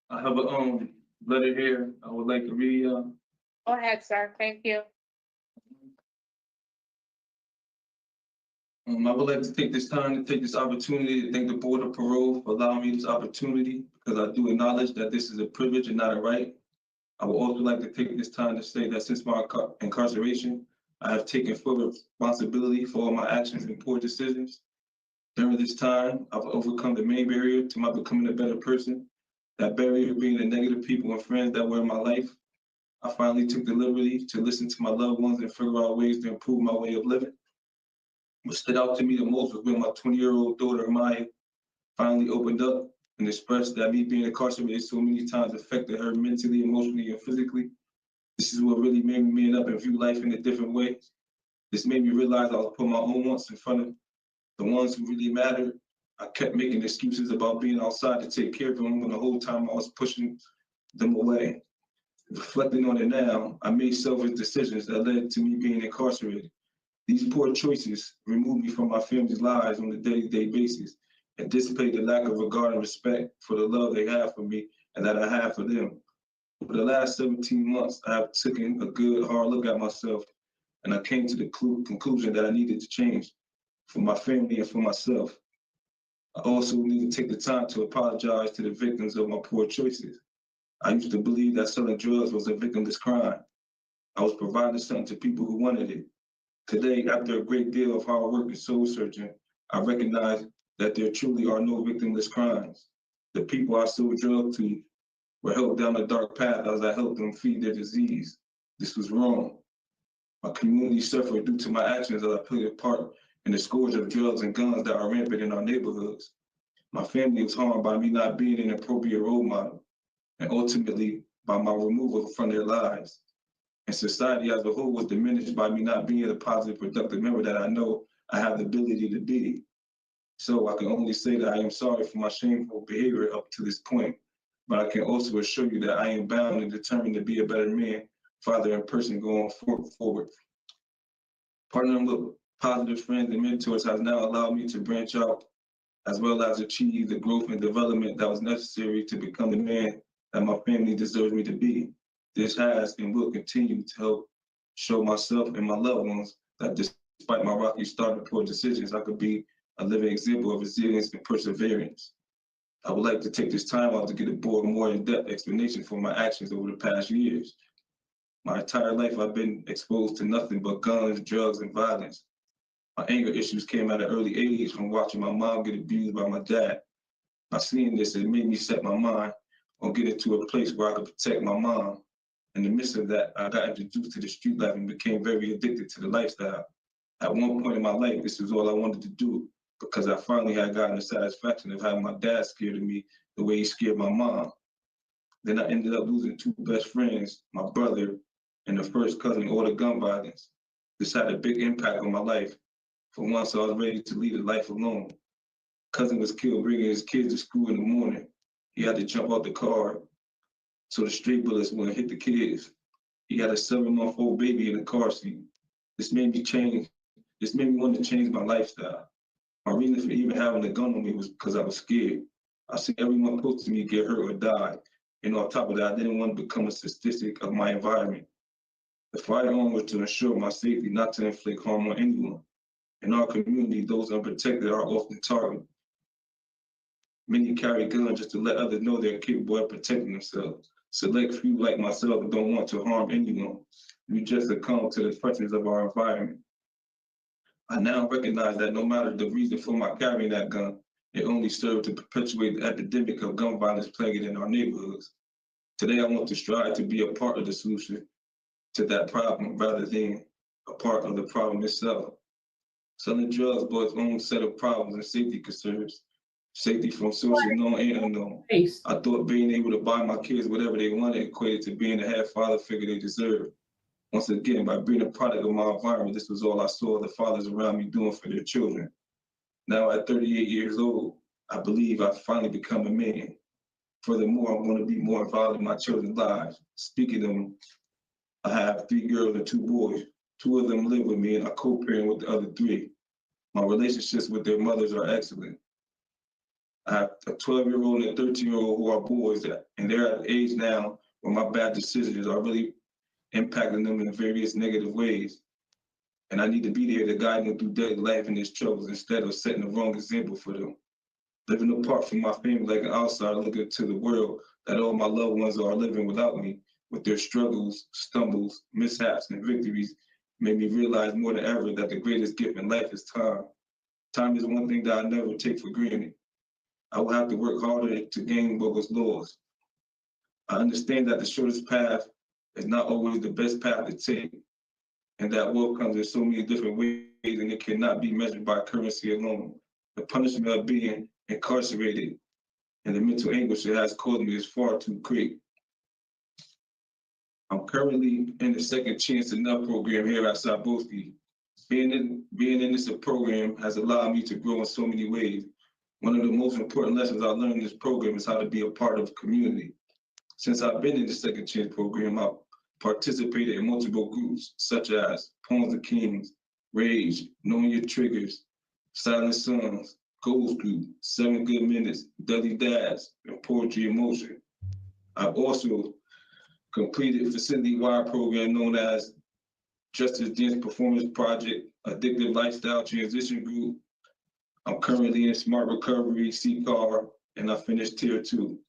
I have a letter here I would like to read. Go ahead, sir. Thank you. I would like to take this time to take this opportunity to thank the Board of Parole for allowing me this opportunity, because I do acknowledge that this is a privilege and not a right. I would also like to take this time to say that since my incarceration, I have taken full responsibility for all my actions and poor decisions. During this time, I've overcome the main barrier to my becoming a better person. That barrier being the negative people and friends that were in my life. I finally took the liberty to listen to my loved ones and figure out ways to improve my way of living. What stood out to me the most was when my 20-year-old daughter, Maya, finally opened up and expressed that me being incarcerated so many times affected her mentally, emotionally, and physically. This is what really made me man up and view life in a different way. This made me realize I was putting my own wants in front of the ones who really mattered. I kept making excuses about being outside to take care of them when the whole time I was pushing them away. Reflecting on it now, I made selfish decisions that led to me being incarcerated. These poor choices removed me from my family's lives on a day-to-day basis and dissipated the lack of regard and respect for the love they have for me and that I have for them. For the last 17 months, I have taken a good hard look at myself, and I came to the conclusion that I needed to change for my family and for myself. I also need to take the time to apologize to the victims of my poor choices. I used to believe that selling drugs was a victimless crime. I was providing something to people who wanted it. Today, after a great deal of hard work and soul searching, I recognize that there truly are no victimless crimes. The people I sold drugs to were helped down a dark path as I helped them feed their disease. This was wrong. My community suffered due to my actions as I played a part in the scourge of drugs and guns that are rampant in our neighborhoods. My family was harmed by me not being an appropriate role model, and ultimately by my removal from their lives. And society as a whole was diminished by me not being the positive, productive member that I know I have the ability to be. So I can only say that I am sorry for my shameful behavior up to this point, but I can also assure you that I am bound and determined to be a better man, father, and person going forward. Partnering with positive friends and mentors has now allowed me to branch out as well as achieve the growth and development that was necessary to become the man that my family deserves me to be. This has and will continue to help show myself and my loved ones that despite my rocky start and poor decisions, I could be a living example of resilience and perseverance. I would like to take this time out to get a more in-depth explanation for my actions over the past years. My entire life, I've been exposed to nothing but guns, drugs, and violence. My anger issues came at an early age from watching my mom get abused by my dad. By seeing this, it made me set my mind on getting to a place where I could protect my mom. In the midst of that, I got introduced to the street life and became very addicted to the lifestyle. At one point in my life, this was all I wanted to do because I finally had gotten the satisfaction of having my dad scared of me the way he scared my mom. Then I ended up losing two best friends, my brother and the first cousin, all to gun violence. This had a big impact on my life. For once, I was ready to lead a life alone. Cousin was killed bringing his kids to school in the morning. He had to jump out the car so the stray bullets wouldn't hit the kids. He had a 7-month-old baby in the car seat. This made me change. This made me want to change my lifestyle. My reason for even having a gun on me was because I was scared. I see everyone close to me get hurt or die. And on top of that, I didn't want to become a statistic of my environment. The firearm was to ensure my safety, not to inflict harm on anyone. In our community, those unprotected are often targeted. Many carry guns just to let others know they're capable of protecting themselves. Select few like myself don't want to harm anyone. We just succumb to the pressures of our environment. I now recognize that no matter the reason for my carrying that gun, it only served to perpetuate the epidemic of gun violence plaguing in our neighborhoods. Today, I want to strive to be a part of the solution to that problem rather than a part of the problem itself. Selling drugs brought its own set of problems and safety concerns. Safety from sources known and unknown. I thought being able to buy my kids whatever they wanted equated to being the head father figure they deserved. Once again, by being a product of my environment, this was all I saw the fathers around me doing for their children. Now at 38 years old, I believe I've finally become a man. Furthermore, I want to be more involved in my children's lives. Speaking of them, I have 3 girls and 2 boys. 2 of them live with me and I co-parent with the other 3. My relationships with their mothers are excellent. I have a 12-year-old and a 13-year-old who are boys, and they're at an age now where my bad decisions are really impacting them in various negative ways. And I need to be there to guide them through daily life and its troubles instead of setting the wrong example for them. Living apart from my family like an outsider looking to the world that all my loved ones are living without me, with their struggles, stumbles, mishaps, and victories, made me realize more than ever that the greatest gift in life is time. Time is one thing that I never take for granted. I will have to work harder to gain what was lost. I understand that the shortest path is not always the best path to take, and that wealth comes in so many different ways and it cannot be measured by currency alone. The punishment of being incarcerated and the mental anguish it has caused me is far too great. I'm currently in the Second Chance Enough program here at Saboski. Being in this program has allowed me to grow in so many ways. One of the most important lessons I learned in this program is how to be a part of a community. Since I've been in the Second Chance program, I've participated in multiple groups such as Pawns of Kings, Rage, Knowing Your Triggers, Silent Sons, Goals Group, 7 Good Minutes, Dudley Dads, and Poetry in Motion. I've also completed facility-wide program known as Justice Dance Performance Project, Addictive Lifestyle Transition Group. I'm currently in Smart Recovery, CCAR, and I finished Tier 2.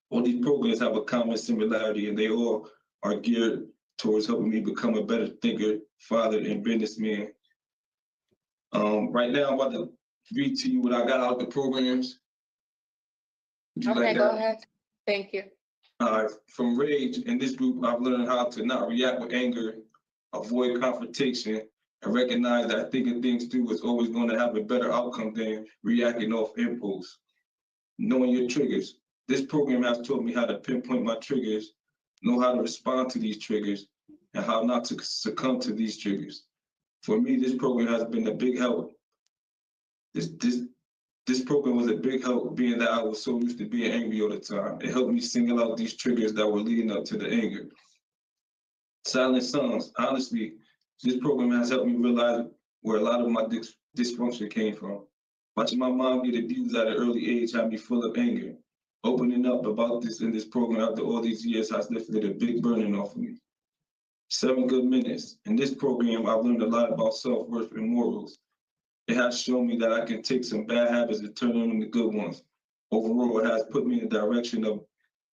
All these programs have a common similarity, and they all are geared towards helping me become a better thinker, father, and businessman. Right now, I'm about to read to you what I got out of the programs. Okay, go ahead. Thank you. From Rage, in this group, I've learned how to not react with anger, avoid confrontation, and recognize that thinking things through is always going to have a better outcome than reacting off impulse. Knowing your triggers. This program has taught me how to pinpoint my triggers, know how to respond to these triggers, and how not to succumb to these triggers. For me, this program has been a big help. This program was a big help, being that I was so used to being angry all the time. It helped me single out these triggers that were leading up to the anger. Silent songs. Honestly, this program has helped me realize where a lot of my dysfunction came from. Watching my mom get abused at an early age had me full of anger. Opening up about this in this program after all these years has lifted a big burden off of me. 7 Good Minutes. In this program, I've learned a lot about self-worth and morals. It has shown me that I can take some bad habits and turn them into good ones. Overall, it has put me in the direction of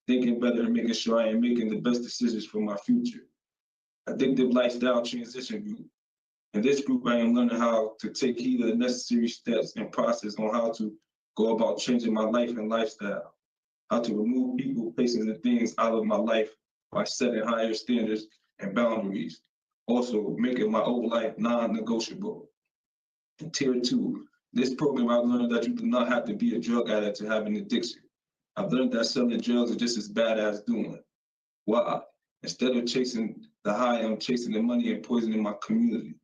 thinking better and making sure I am making the best decisions for my future. Addictive Lifestyle Transition Group. In this group, I am learning how to take heed of the necessary steps and process on how to go about changing my life and lifestyle, how to remove people, places, and things out of my life by setting higher standards and boundaries, also making my old life non-negotiable. In Tier 2, this program, I've learned that you do not have to be a drug addict to have an addiction. I've learned that selling drugs is just as bad as doing it. Why? Instead of chasing the high, I'm chasing the money and poisoning my community.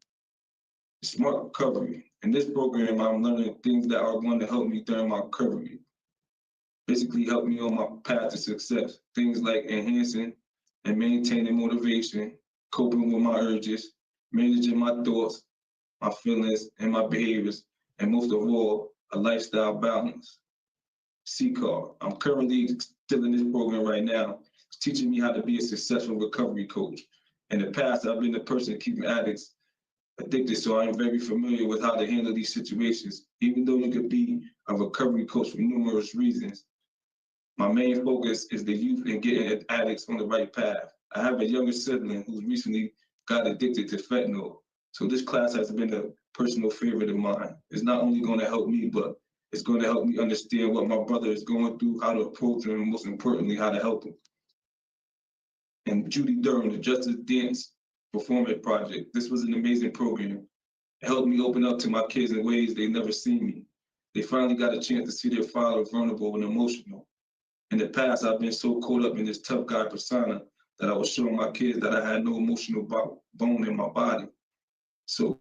Smart Recovery. In this program, I'm learning things that are going to help me during my recovery. Basically help me on my path to success. Things like enhancing and maintaining motivation, coping with my urges, managing my thoughts, my feelings, and my behaviors, and most of all, a lifestyle balance. CCAR. I'm currently still in this program right now. It's teaching me how to be a successful recovery coach. In the past, I've been the person keeping addicts addicted, so I am very familiar with how to handle these situations. Even though you could be a recovery coach for numerous reasons, my main focus is the youth and getting addicts on the right path. I have a younger sibling who's recently got addicted to fentanyl, so this class has been a personal favorite of mine. It's not only going to help me, but it's going to help me understand what my brother is going through, how to approach him, and most importantly, how to help him. And Judy Durham, the Justice Dance Performance Project. This was an amazing program. It helped me open up to my kids in ways they never seen me. They finally got a chance to see their father vulnerable and emotional. In the past, I've been so caught up in this tough guy persona that I was showing my kids that I had no emotional bone in my body. So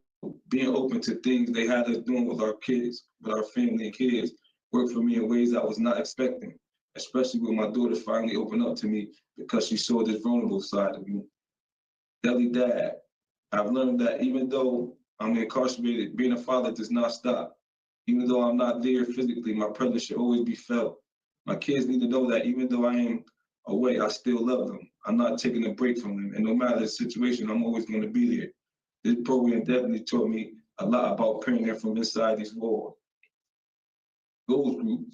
being open to things they had us doing with our kids, with our family and kids, worked for me in ways I was not expecting, especially when my daughter finally opened up to me because she saw this vulnerable side of me. Deli Dad. I've learned that even though I'm incarcerated, being a father does not stop. Even though I'm not there physically, my presence should always be felt. My kids need to know that even though I am away, I still love them. I'm not taking a break from them. And no matter the situation, I'm always going to be there. This program definitely taught me a lot about parenting from inside these walls. Goals group.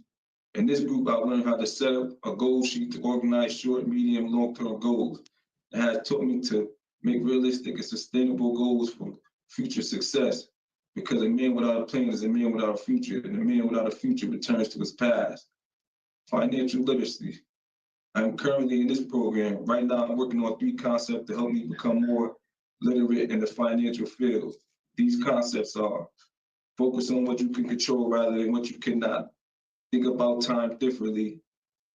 In this group, I learned how to set up a goal sheet to organize short, medium, long-term goals. It has taught me to make realistic and sustainable goals for future success. Because a man without a plan is a man without a future, and a man without a future returns to his past. Financial literacy. I'm currently in this program. Right now, I'm working on 3 concepts to help me become more literate in the financial field. These concepts are: focus on what you can control rather than what you cannot. Think about time differently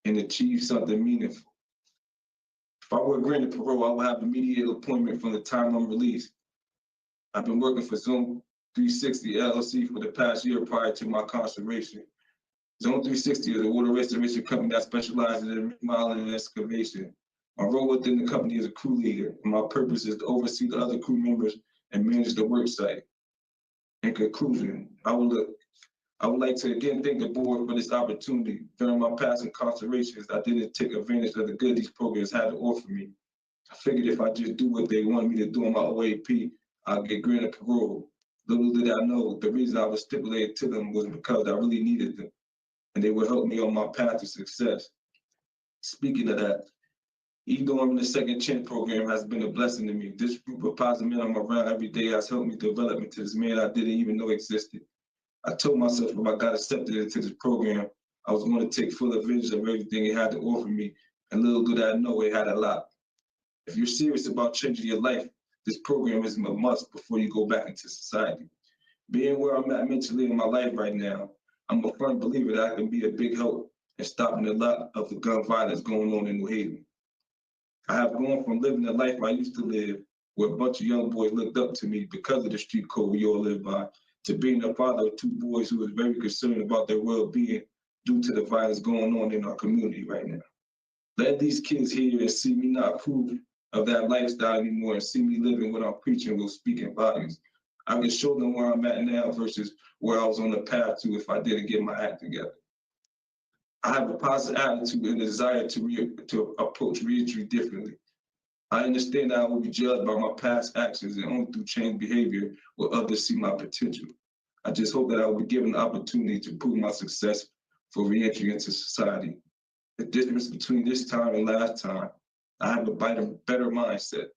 and achieve something meaningful. If I were granted parole, I would have immediate appointment from the time I'm released. I've been working for Zone 360 LLC for the past year prior to my incarceration. Zone 360 is a water restoration company that specializes in remodeling and excavation. My role within the company is a crew leader, and my purpose is to oversee the other crew members and manage the work site. In conclusion, I would I would like to again thank the board for this opportunity. During my past incarcerations, I didn't take advantage of the good these programs had to offer me. I figured if I just do what they wanted me to do on my OAP, I'll get granted parole. Little did I know, the reason I was stipulated to them was because I really needed them, and they would help me on my path to success. Speaking of that, E-Dorm, the Second Chance program, has been a blessing to me. This group of positive men I'm around every day has helped me develop into this man I didn't even know existed. I told myself if I got accepted into this program, I was going to take full advantage of everything it had to offer me, and little did I know it had a lot. If you're serious about changing your life, this program is a must before you go back into society. Being where I'm at mentally in my life right now, I'm a firm believer that I can be a big help in stopping a lot of the gun violence going on in New Haven. I have gone from living the life I used to live, where a bunch of young boys looked up to me because of the street code we all live by, to being a father of two boys who is very concerned about their well-being due to the violence going on in our community right now. Let these kids hear and see me not approve of that lifestyle anymore and see me living what I'm preaching will speak in volumes. I can show them where I'm at now versus where I was on the path to if I didn't get my act together. I have a positive attitude and a desire to approach reentry differently. I understand that I will be judged by my past actions and only through changed behavior will others see my potential. I just hope that I will be given the opportunity to prove my success for reentry into society. The difference between this time and last time, I have a better mindset.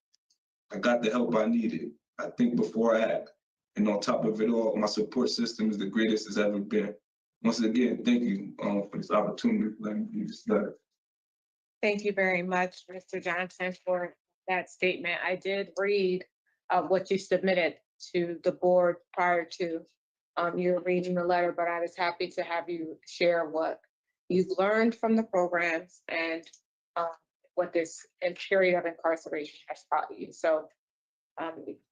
I got the help I needed. I think before I act. And on top of it all, my support system is the greatest it's ever been. Once again, thank you for this opportunity for letting me read this letter. Thank you very much, Mr. Johnson, for that statement. I did read what you submitted to the board prior to you reading the letter, but I was happy to have you share what you've learned from the programs and what this period of incarceration has taught you. So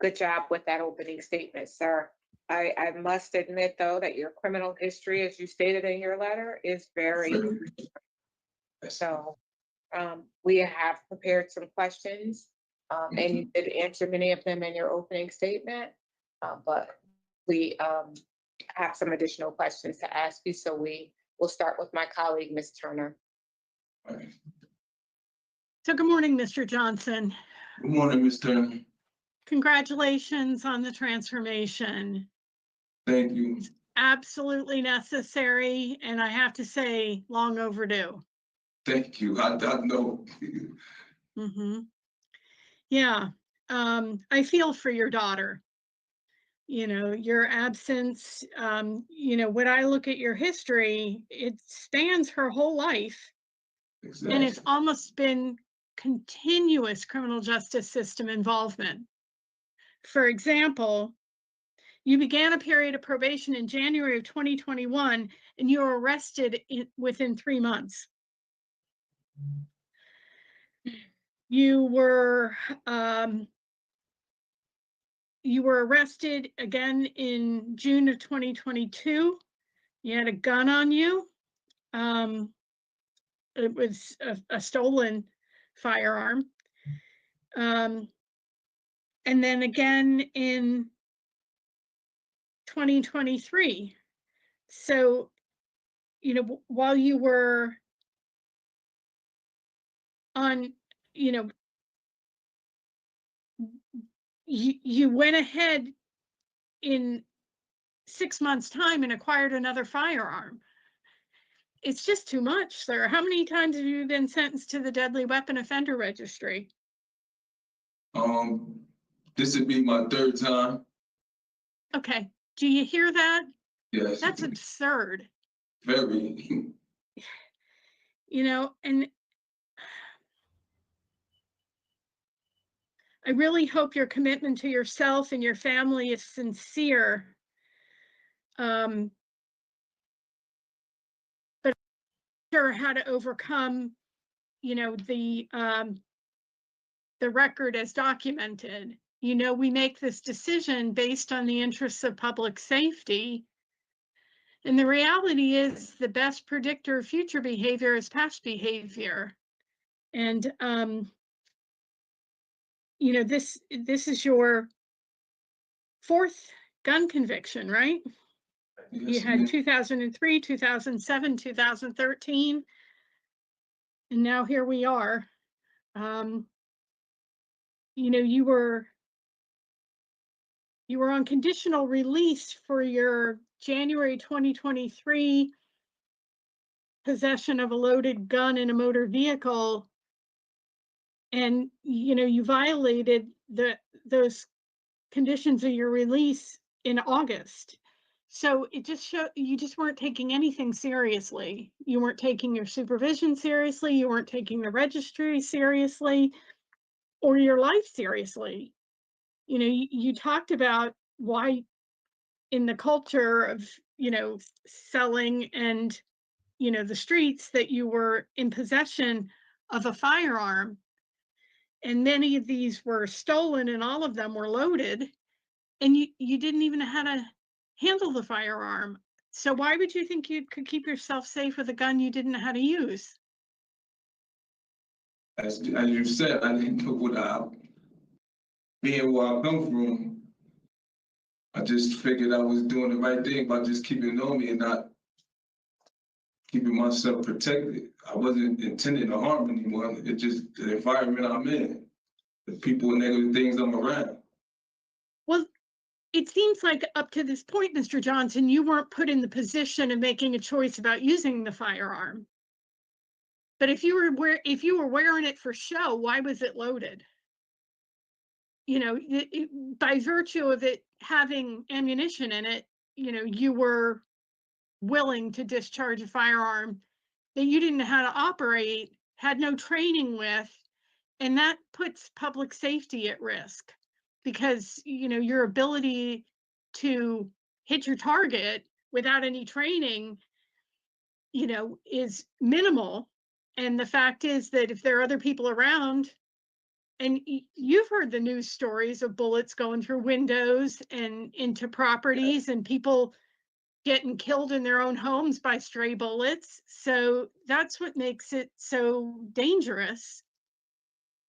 good job with that opening statement, sir. I must admit, though, that your criminal history, as you stated in your letter, is very so. We have prepared some questions, and you did answer many of them in your opening statement, but we have some additional questions to ask you. So we will start with my colleague, Ms. Turner. So good morning, Mr. Johnson. Good morning, Ms. Turner. Congratulations on the transformation. Thank you. It's absolutely necessary, and I have to say, long overdue. Thank you. I know. Mm-hmm. Yeah, I feel for your daughter. You know, your absence, you know, when I look at your history, it spans her whole life. Exactly. And it's almost been continuous criminal justice system involvement. For example, you began a period of probation in January of 2021, and you were arrested within 3 months. You were arrested again in June of 2022. You had a gun on you. It was a stolen firearm. And then again in 2023. So, you know, while you were on, you know, you went ahead in 6 months' time and acquired another firearm. It's just too much, sir. How many times have you been sentenced to the deadly weapon offender registry? This would be my 3rd time. Okay. Do you hear that? Yes. That's absurd. Very. You know, and I really hope your commitment to yourself and your family is sincere. But I'm sure how to overcome, you know, the record as documented. You know, we make this decision based on the interests of public safety. And the reality is the best predictor of future behavior is past behavior. And, you know, this is your 4th gun conviction, right? You had 2003, 2007, 2013. And now here we are. You know, you were on conditional release for your January 2023 possession of a loaded gun in a motor vehicle. And, you know, you violated those conditions of your release in August. So it just showed you just weren't taking anything seriously. You weren't taking your supervision seriously. You weren't taking the registry seriously or your life seriously. You know, you talked about why in the culture of, you know, selling and, you know, the streets that you were in possession of a firearm. And many of these were stolen and all of them were loaded. And you didn't even know how to handle the firearm. So why would you think you could keep yourself safe with a gun you didn't know how to use? As you said, I didn't know being where I come from, I just figured I was doing the right thing by just keeping it on me and not keeping myself protected. I wasn't intending to harm anyone. It's just the environment I'm in, the people and negative things I'm around. Well, it seems like up to this point, Mr. Johnson, you weren't put in the position of making a choice about using the firearm. But if you were wearing it for show, why was it loaded? You know, by virtue of it having ammunition in it, you know, you were willing to discharge a firearm that you didn't know how to operate, had no training with, and that puts public safety at risk because, you know, your ability to hit your target without any training, you know, is minimal. And the fact is that if there are other people around, and you've heard the news stories of bullets going through windows and into properties and people getting killed in their own homes by stray bullets. So that's what makes it so dangerous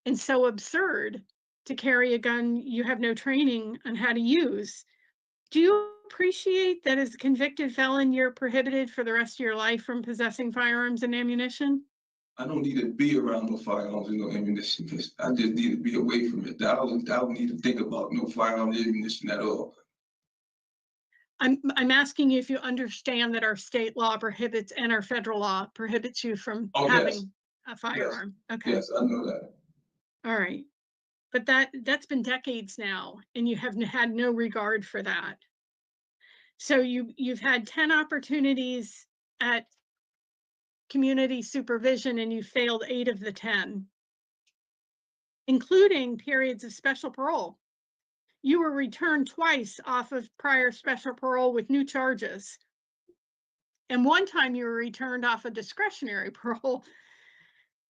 and so absurd to carry a gun you have no training on how to use. Do you appreciate that as a convicted felon, you're prohibited for the rest of your life from possessing firearms and ammunition? I don't need to be around no firearms and no ammunition. I just need to be away from it. I don't need to think about no firearms and ammunition at all. I'm asking you if you understand that our state law prohibits and our federal law prohibits you from having a firearm. Yes. Okay. Yes, I know that. All right. But that's been decades now, and you have had no regard for that. So you've had 10 opportunities at community supervision, and you failed 8 of the 10, including periods of special parole. You were returned twice off of prior special parole with new charges. And one time you were returned off of discretionary parole.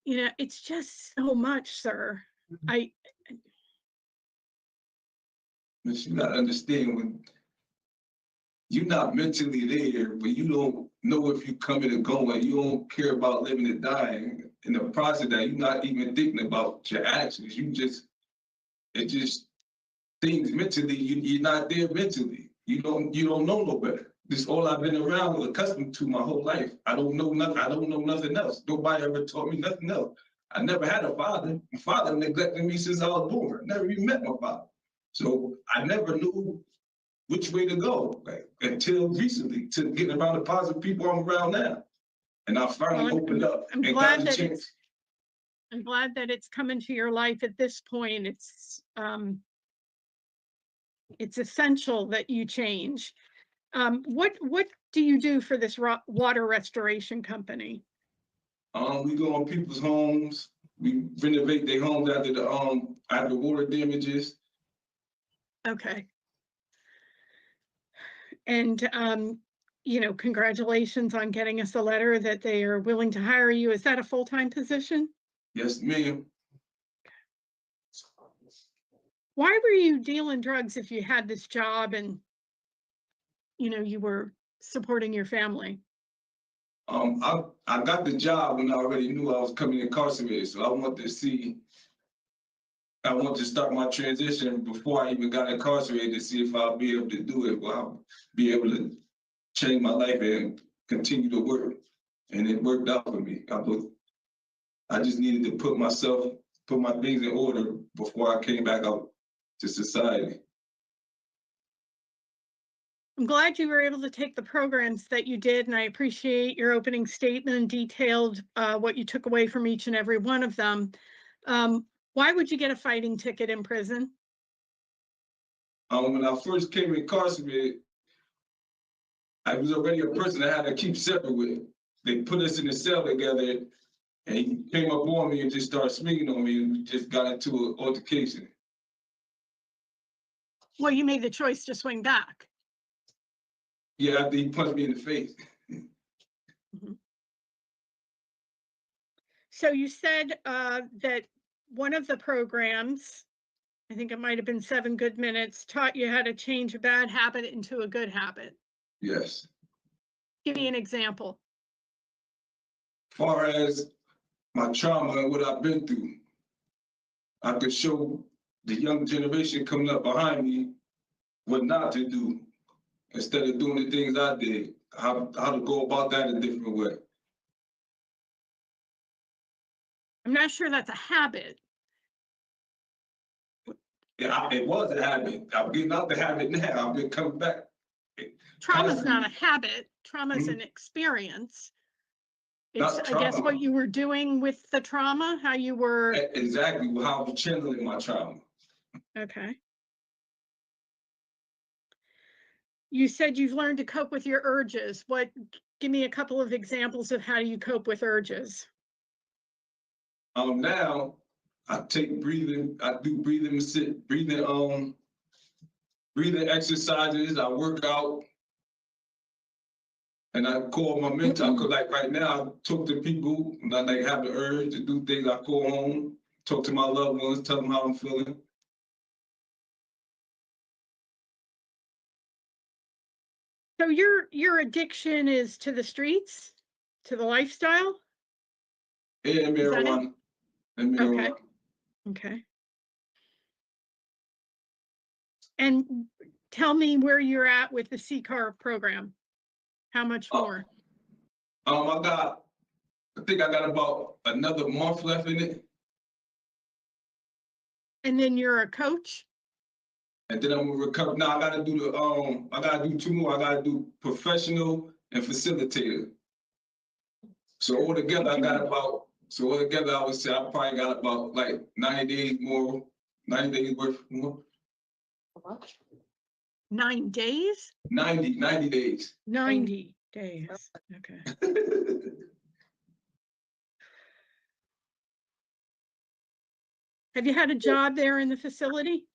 You know, it's just so much, sir. But you gotta understand, when you're not mentally there, but you don't know if you're coming or going, you don't care about living and dying. In the process of that, you're not even thinking about your actions. It just things mentally, you're not there mentally. You don't know no better. This is all I've been around, accustomed to my whole life. I don't know nothing. I don't know nothing else. Nobody ever taught me nothing else. I never had a father. My father neglected me since I was born. I never even met my father. So I never knew which way to go, like, until recently, to get around the positive people I'm around now. And I finally opened up and got a chance. I'm glad that it's come into your life at this point. It's essential that you change. What do you do for this water restoration company? We go on people's homes. We renovate their homes after water damages. Okay. And you know, congratulations on getting us a letter that they are willing to hire you. Is that a full-time position? Yes, ma'am. Why were you dealing drugs if you had this job and, you know, you were supporting your family? I got the job when I already knew I was coming incarcerated, so I wanted to start my transition before I even got incarcerated to see if I'll be able to do it. Well, I'll be able to change my life and continue to work. And it worked out for me. I just needed to put my things in order before I came back out to society. I'm glad you were able to take the programs that you did, and I appreciate your opening statement and detailed what you took away from each and every one of them. Why would you get a fighting ticket in prison? When I first came incarcerated, I was already a person I had to keep separate with. They put us in a cell together, and he came up on me and just started swinging on me, and we just got into an altercation. Well, you made the choice to swing back. Yeah, after he punched me in the face. So you said that one of the programs, I think it might have been 7 Good Minutes, taught you how to change a bad habit into a good habit. Yes. Give me an example. As far as my trauma and what I've been through, I could show the young generation coming up behind me what not to do instead of doing the things I did, how to go about that a different way. I'm not sure that's a habit. Yeah, it was a habit. I'm getting out the habit now. I've been coming back. Trauma's not a habit. Trauma's an experience. It's, I guess, what you were doing with the trauma, how you were. Exactly, how I was channeling my trauma. Okay. You said you've learned to cope with your urges. Give me a couple of examples of how you cope with urges. Now I take breathing, I do breathing exercises, I work out, and I call my mentor, because like right now, I talk to people, and I like have the urge to do things. I call home, talk to my loved ones, tell them how I'm feeling. So your addiction is to the streets, to the lifestyle? Yeah, marijuana. And marijuana. Okay. Okay. And tell me where you're at with the CCAR program. How much more? I think I got about another month left in it. And then you're a coach? And then I'm gonna recover. Now I gotta do I gotta do 2 more. I gotta do professional and facilitator. So altogether, altogether, I would say I probably got about like 90 days more, 90 days worth more. 9 days? 90 days. 90 days. Okay. Have you had a job there in the facility?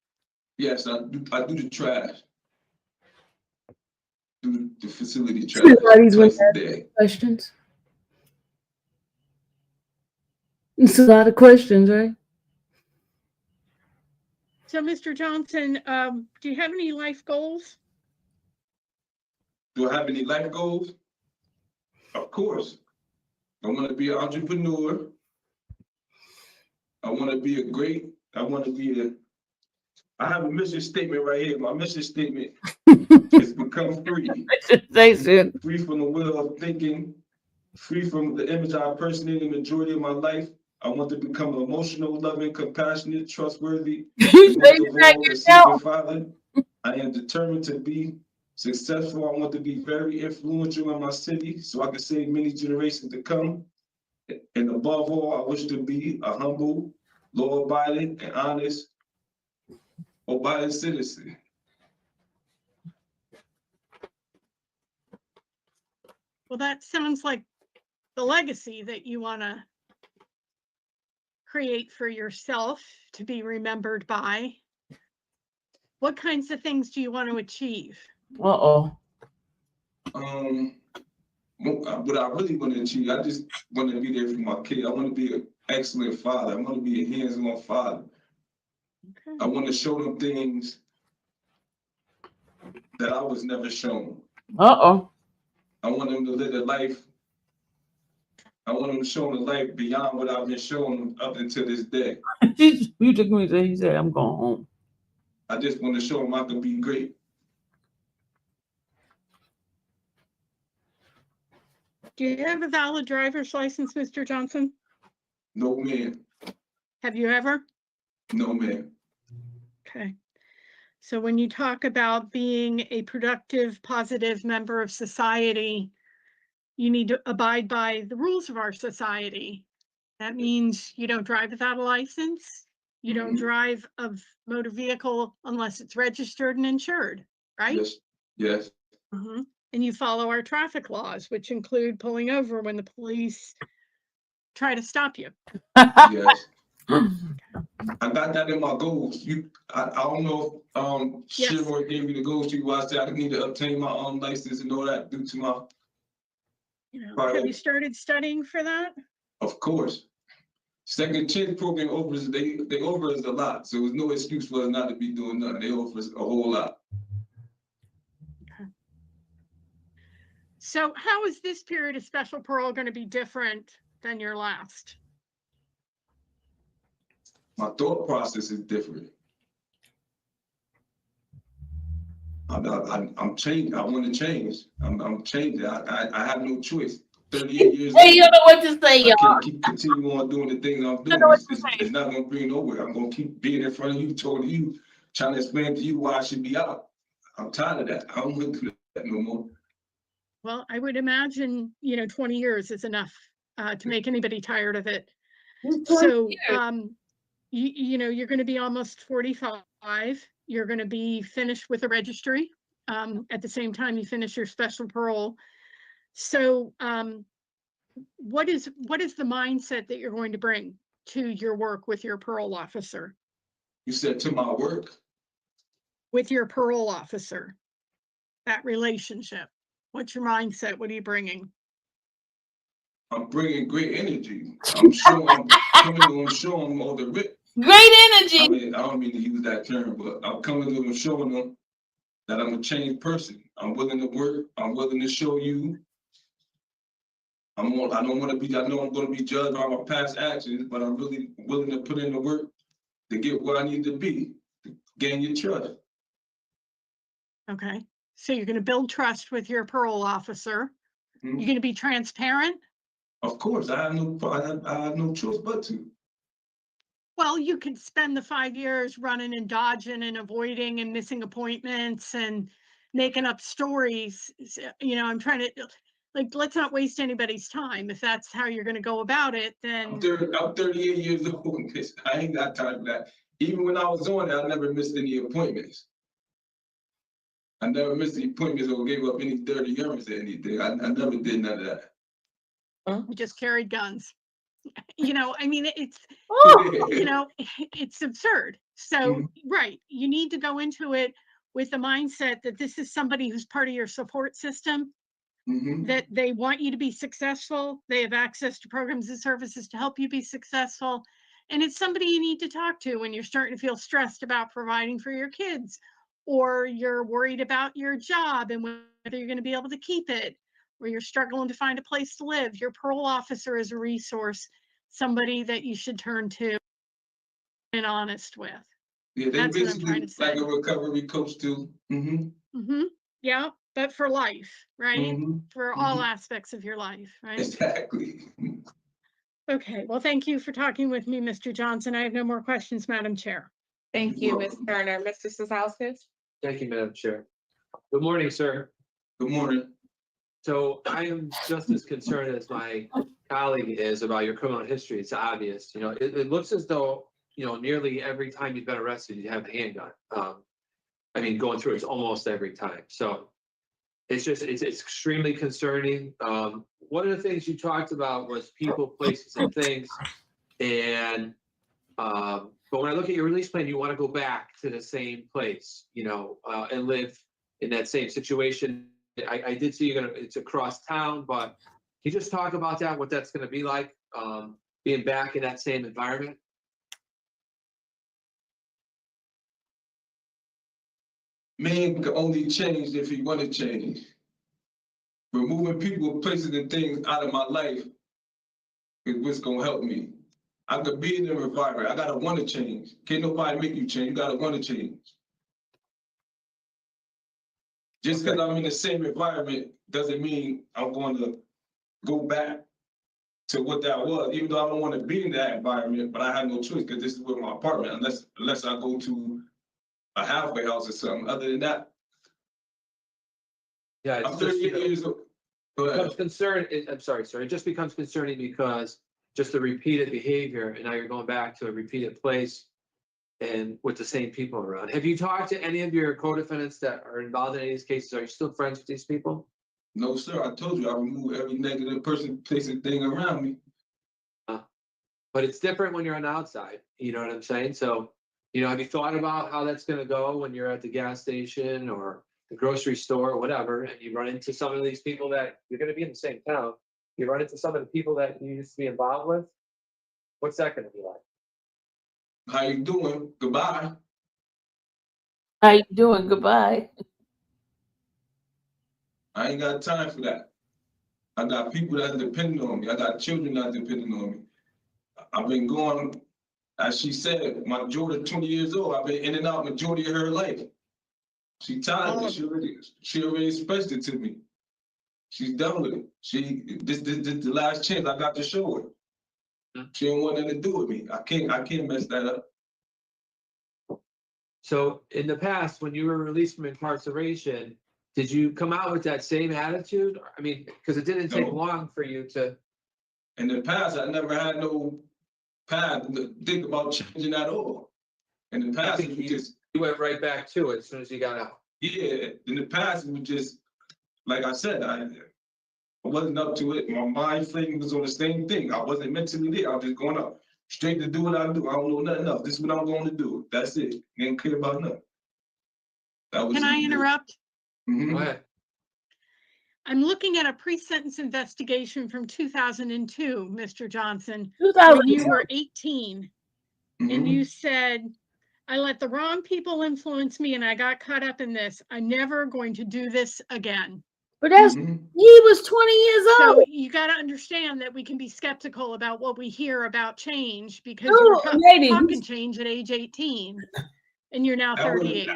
Yes, I do the trash. Do the facility trash. Twice a day. Questions? It's a lot of questions, right? So, Mr. Johnson, do you have any life goals? Do I have any life goals? Of course. I want to be an entrepreneur. I want to be I have a mission statement right here. My mission statement is become free. Free from the will of thinking, free from the image I impersonate the majority of my life. I want to become an emotional, loving, compassionate, trustworthy, and father. I am determined to be successful. I want to be very influential in my city so I can save many generations to come. And above all, I wish to be a humble, law-abiding, and honest, abiding citizen. Well, that sounds like the legacy that you want to create for yourself to be remembered by. What kinds of things do you want to achieve? What I really want to achieve, I just want to be there for my kid. I want to be an excellent father. I want to be a hands-on father. Okay. I want to show them things that I was never shown. I want them to live a life. I want them to show them a life beyond what I've been shown up until this day. You took me to, he said, I'm going home. I just want to show them I can be great. Do you have a valid driver's license, Mr. Johnson? No, ma'am. Have you ever? No, ma'am. Okay. So when you talk about being a productive, positive member of society, you need to abide by the rules of our society. That means you don't drive without a license. You don't drive a motor vehicle unless it's registered and insured, right? Yes, yes. And you follow our traffic laws, which include pulling over when the police try to stop you. Yes. I got that in my goals. I don't know if Shivroy gave me the goals to I said I need to obtain my license and all that due to my Have you started studying for that? Of course. Second chance program offers they offer us a lot. So there's no excuse for us not to be doing nothing. They offer us a whole lot. So how is this period of special parole going to be different than your last? My thought process is different. I'm changing. I want to change. I'm changing. I have no choice. 38 years old. Hey, you don't know what to say, y'all. I can't keep continuing on doing the things I'm doing. It's not going to bring nowhere. I'm going to keep being in front of you, talking to you, trying to explain to you why I should be out. I'm tired of that. I don't want to do that no more. Well, I would imagine, 20 years is enough to make anybody tired of it. So, you're going to be almost 45. You're going to be finished with a registry at the same time you finish your special parole. So, what is the mindset that you're going to bring to your work with your parole officer? You said to my work? With your parole officer, that relationship. What's your mindset? What are you bringing? I'm bringing great energy. I'm coming to show them all the great energy. I mean, I don't mean to use that term, but I'm coming to them and showing them that I'm a changed person. I'm willing to work. I'm willing to show you. I don't want to be, I know I'm going to be judged by my past actions, but I'm really willing to put in the work to get where I need to be, to gain your trust. Okay. So you're going to build trust with your parole officer. You're going to be transparent. Of course, I have no choice but to. Well, you could spend the 5 years running and dodging and avoiding and missing appointments and making up stories. I'm trying to, let's not waste anybody's time. If that's how you're going to go about it, then. I'm 38 years old. I ain't got time for that. Even when I was on it, I never missed any appointments. I never missed the appointments or gave up any dirty urines or anything. I never did none of that. You just carried guns. It's, it's absurd. So, right, you need to go into it with the mindset that this is somebody who's part of your support system, that they want you to be successful. They have access to programs and services to help you be successful. And it's somebody you need to talk to when you're starting to feel stressed about providing for your kids, or you're worried about your job and whether you're going to be able to keep it, or you're struggling to find a place to live. Your parole officer is a resource, somebody that you should turn to and honest with. Yeah, they That's what I'm trying to say. like a recovery coach too. Yeah, but for life, right? For all aspects of your life, right? Exactly. Okay, well, thank you for talking with me, Mr. Johnson. I have no more questions, Madam Chair. Thank you, Ms. Turner. Mr. Sosowskis? Thank you, Madam Chair. Good morning, sir. Good morning. So I am just as concerned as my colleague is about your criminal history. It's obvious. It looks as though, nearly every time you've been arrested, you have a handgun. Going through it's almost every time. So it's extremely concerning. One of the things you talked about was people, places, and things. And but when I look at your release plan, you want to go back to the same place, and live in that same situation. I did see it's across town, but can you just talk about that, what that's going to be like, being back in that same environment? Man can only change if he want to change. Removing people, places, and things out of my life is what's going to help me. I could be in an environment. I got to want to change. Can't nobody make you change. You got to want to change. Just because I'm in the same environment doesn't mean I'm going to go back to what that was, even though I don't want to be in that environment, but I had no choice because this is with my apartment, unless I go to a halfway house or something. Other than that, Yeah, I'm it's just, 38 years old. Go ahead. becomes concern, I'm sorry, sir, it just becomes concerning because just the repeated behavior, and now you're going back to a repeated place and with the same people around. Have you talked to any of your co-defendants that are involved in any of these cases? Are you still friends with these people? No, sir. I told you I remove every negative person, place, and thing around me. But it's different when you're on the outside, you know what I'm saying? So, have you thought about how that's gonna go when you're at the gas station or the grocery store or whatever, and you run into some of these people that you're gonna be in the same town, you run into some of the people that you used to be involved with? What's that gonna be like? How you doing? Goodbye. How you doing? Goodbye. I ain't got time for that. I got people that depend on me. I got children that depend on me. I've been going, as she said, my daughter 20 years old. I've been in and out majority of her life. She tired of it. She already expressed it to me. She's done with it. This the last chance I got to show her. She don't want nothing to do with me. I can't mess that up. So in the past, when you were released from incarceration, did you come out with that same attitude? I mean, because it didn't take long for you to. In the past, I never had no path to think about changing at all. In the past, it was just. You went right back to it as soon as you got out. Yeah, in the past, it was just, like I said, I wasn't up to it. My mind frame was on the same thing. I wasn't mentally there. I was just going up straight to do what I do. I don't know nothing else. This is what I'm going to do. That's it. Ain't care about nothing. That was Can I interrupt? Mm-hmm. Go ahead. I'm looking at a pre-sentence investigation from 2002, Mr. Johnson, 2002. when you were 18, Mm-hmm. and you said, I let the wrong people influence me and I got caught up in this. I'm never going to do this again. But that's he was 20 years old. So you got to understand that we can be skeptical about what we hear about change because you were talking change at age 18 and you're now 38.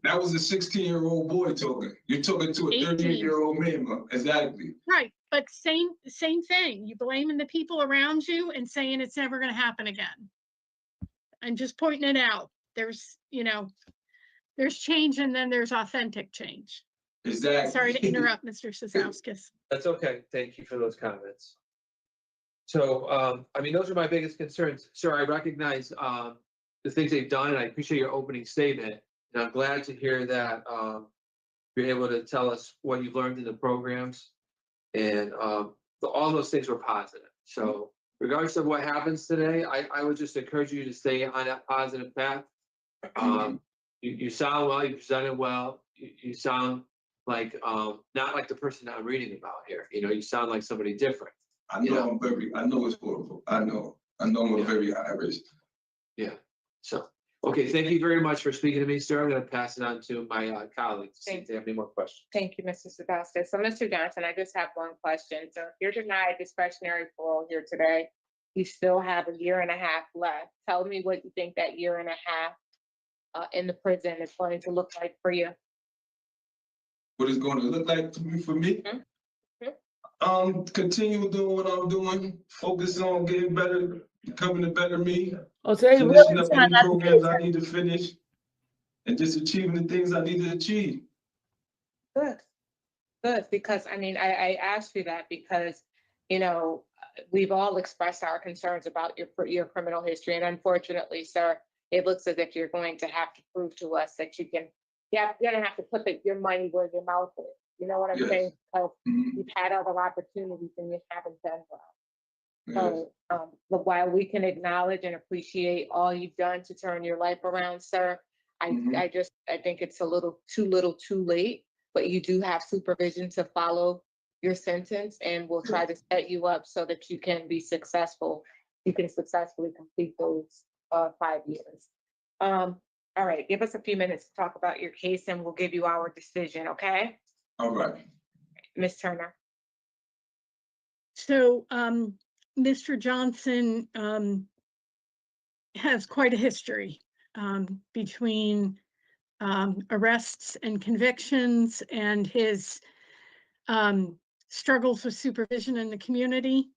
That was a 16-year-old boy talking. You're talking to a 38-year-old man, exactly. Right, but same thing. You blaming the people around you and saying it's never going to happen again. I'm just pointing it out. There's change and then there's authentic change. Exactly. Sorry to interrupt, Mr. Sosowskis. That's okay. Thank you for those comments. So, I mean, those are my biggest concerns. Sir, I recognize the things they've done, and I appreciate your opening statement. And I'm glad to hear that you're able to tell us what you've learned in the programs. And all those things were positive. So regardless of what happens today, I would just encourage you to stay on that positive path. You sound well, you presented well, you sound like not like the person that I'm reading about here. You sound like somebody different. I know I know it's horrible. I know I'm a very high risk. Yeah. So, okay, thank you very much for speaking to me, sir. I'm going to pass it on to my colleagues to see if they have any more questions. Thank you, Mr. Sosowskis. So, Mr. Johnson, I just have one question. So, if you're denied discretionary parole here today, you still have a year and a half left. Tell me what you think that year and a half in the prison is going to look like for you. What it's going to look like for me? Mm-hmm. Continue doing what I'm doing. Focus on getting better, becoming a better me. Finishing up any programs I need to finish, and just achieving the things I need to achieve. Good, because I mean, I asked you that because, we've all expressed our concerns about your criminal history, and unfortunately, sir, it looks as if you're going to have to prove to us that you're gonna have to put your money where your mouth is. You know what I'm saying? Because you've had other opportunities and you haven't done well. So, but while we can acknowledge and appreciate all you've done to turn your life around, sir, I think it's a little too late. But you do have supervision to follow your sentence, and we'll try to set you up so that you can be successful. You can successfully complete those 5 years. All right, give us a few minutes to talk about your case, and we'll give you our decision. Okay. All right. Ms. Turner. So, Mr. Johnson has quite a history between arrests and convictions, and his struggles with supervision in the community,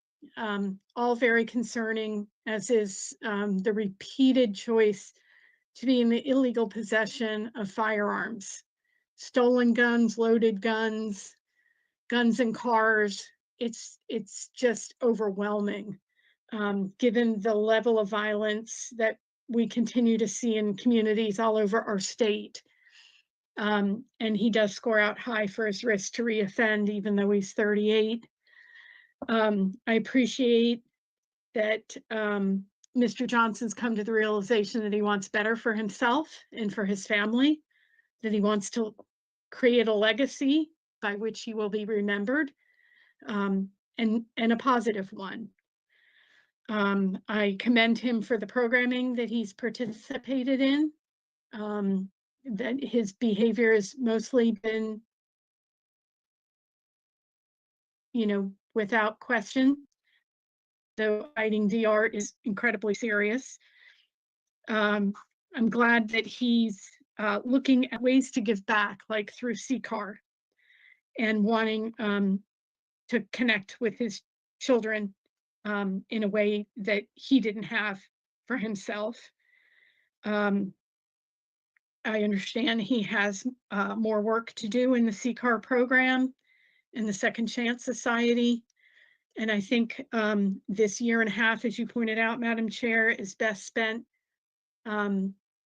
all very concerning, as is the repeated choice to be in the illegal possession of firearms, stolen guns, loaded guns, guns in cars. It's just overwhelming, given the level of violence that we continue to see in communities all over our state. And he does score out high for his risk to reoffend, even though he's 38. I appreciate that Mr. Johnson's come to the realization that he wants better for himself and for his family, that he wants to create a legacy by which he will be remembered, and a positive one. I commend him for the programming that he's participated in, that his behavior has mostly been, without question, though fighting DR is incredibly serious. I'm glad that he's looking at ways to give back, like through CCAR, and wanting to connect with his children in a way that he didn't have for himself. I understand he has more work to do in the CCAR program and the Second Chance Society. And I think this year and a half, as you pointed out, Madam Chair, is best spent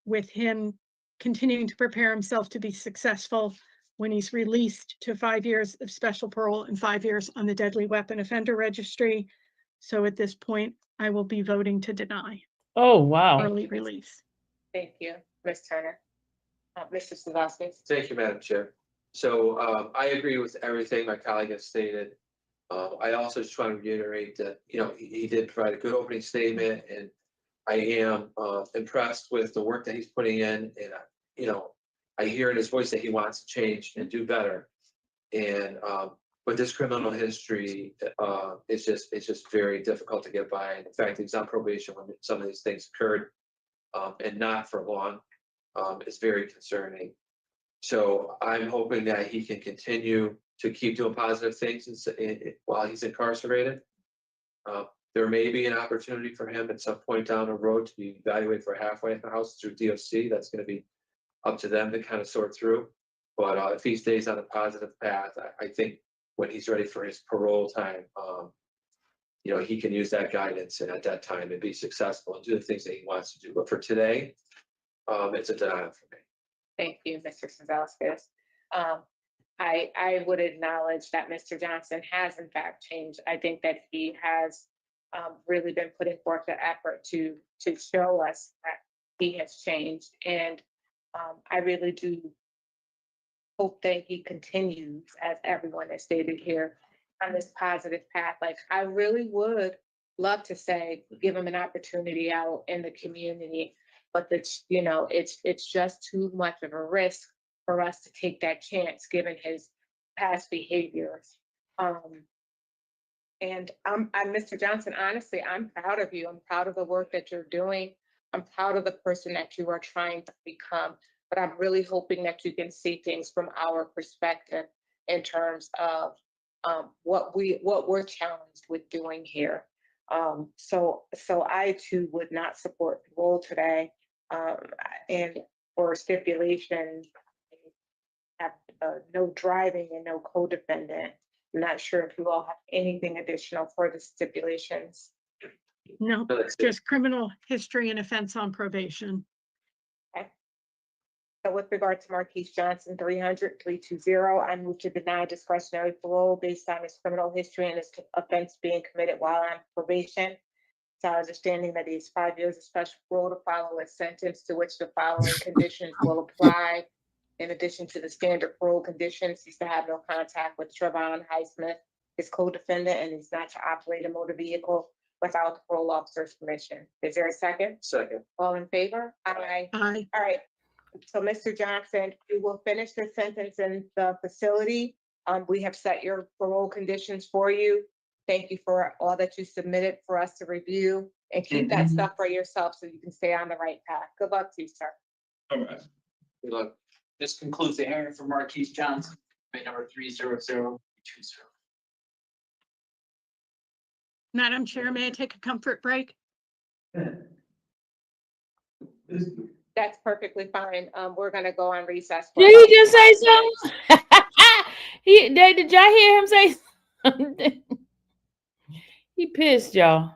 with him continuing to prepare himself to be successful when he's released to 5 years of special parole and 5 years on the deadly weapon offender registry. So at this point, I will be voting to deny. Oh, wow. Early release. Thank you, Ms. Turner. Mr. Sadowski. Thank you, Madam Chair. So I agree with everything my colleague has stated. I also just want to reiterate that, he did provide a good opening statement, and I am impressed with the work that he's putting in. And, I hear in his voice that he wants to change and do better. And with this criminal history, it's just very difficult to get by. And in fact, he's on probation when some of these things occurred, and not for long. It's very concerning. So I'm hoping that he can continue to keep doing positive things while he's incarcerated. There may be an opportunity for him at some point down the road to be evaluated for halfway house through DOC. That's going to be up to them to kind of sort through. But if he stays on a positive path, I think when he's ready for his parole time, he can use that guidance and at that time and be successful and do the things that he wants to do. But for today, it's a denial for me. Thank you, Mr. Sadowski. I would acknowledge that Mr. Johnson has in fact changed. I think that he has really been putting forth the effort to show us that he has changed. And I really do hope that he continues, as everyone has stated here, on this positive path. Like, I really would love to say, give him an opportunity out in the community, but it's just too much of a risk for us to take that chance, given his past behaviors. And I'm Mr. Johnson, honestly, I'm proud of you. I'm proud of the work that you're doing. I'm proud of the person that you are trying to become, but I'm really hoping that you can see things from our perspective in terms of what we're challenged with doing here. So I too would not support parole today, and for stipulation, have no driving and no co-defendant. I'm not sure if you all have anything additional for the stipulations. No, it's just criminal history and offense on probation. Okay. So with regard to Marquise Johnson, 300-320, I move to deny discretionary parole based on his criminal history and his offense being committed while on probation. It's our understanding that he has 5 years of special parole to follow a sentence to which the following conditions will apply. In addition to the standard parole conditions, he's to have no contact with Trevon Highsmith, his co-defendant, and he's not to operate a motor vehicle without the parole officer's permission. Is there a second? Second. All in favor? Aye. Aye. All right. So, Mr. Johnson, you will finish the sentence in the facility. We have set your parole conditions for you. Thank you for all that you submitted for us to review, and keep that stuff for yourself so you can stay on the right path. Good luck to you, sir. All right. Good luck. This concludes the hearing for Marquise Johnson, number 30020. Madam Chair, may I take a comfort break? That's perfectly fine. We're gonna go on recess. Did he just say something? Did y'all hear him say something? He pissed, y'all.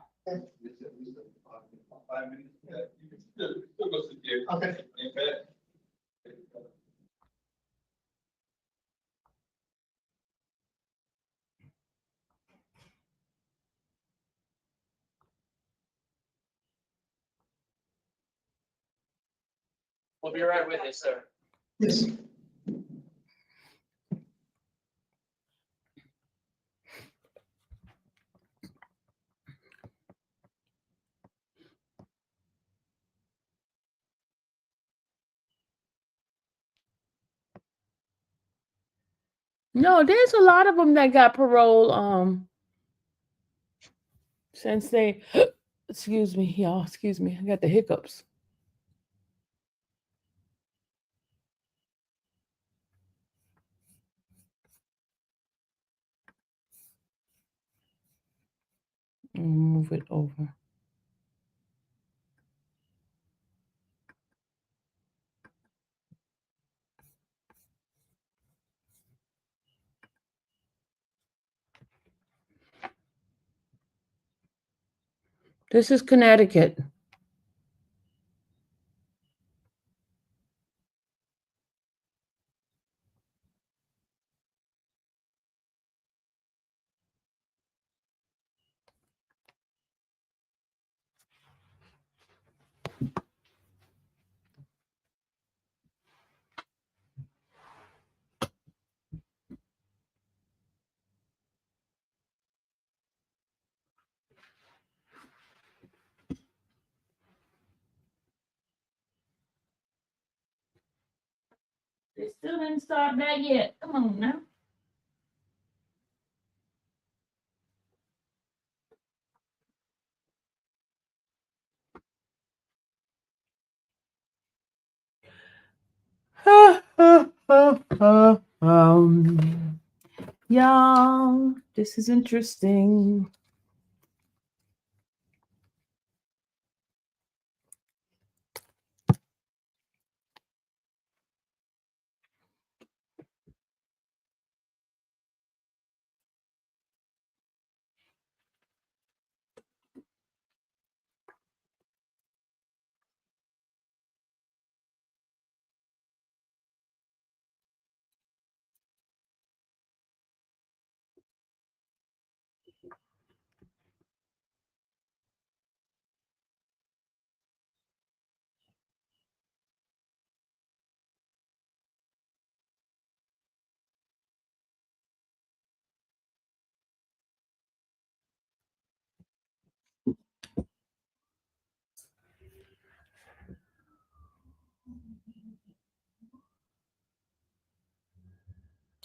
We'll be right with you, sir. Yes. No, there's a lot of them that got parole. Since they, excuse me, y'all, excuse me, I got the hiccups. Move it over. This is Connecticut. They still didn't start that yet. Come on now. Y'all, this is interesting.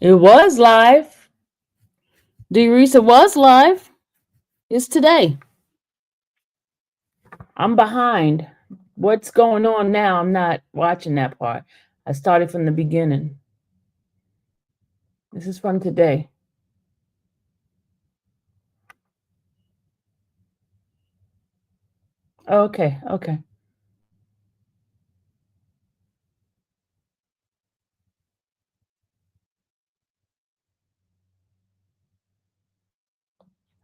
It was live. DeRisa was live. It's today. I'm behind. What's going on now? I'm not watching that part. I started from the beginning. This is from today. Okay, okay.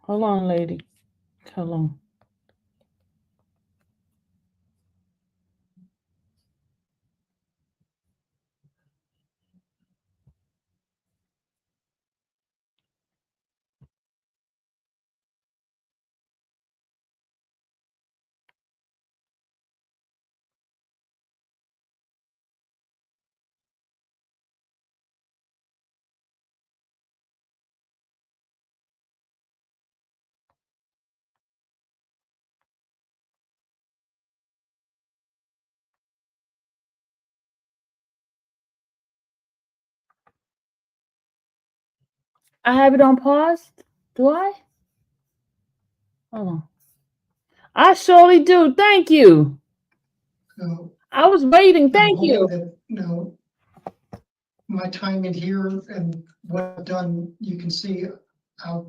Hold on, lady. Hold on. I have it on pause. Do I? Hold on. I surely do. Thank you. So I was waiting. Thank I'm you. hoping that, my time in here and what I've done, you can see I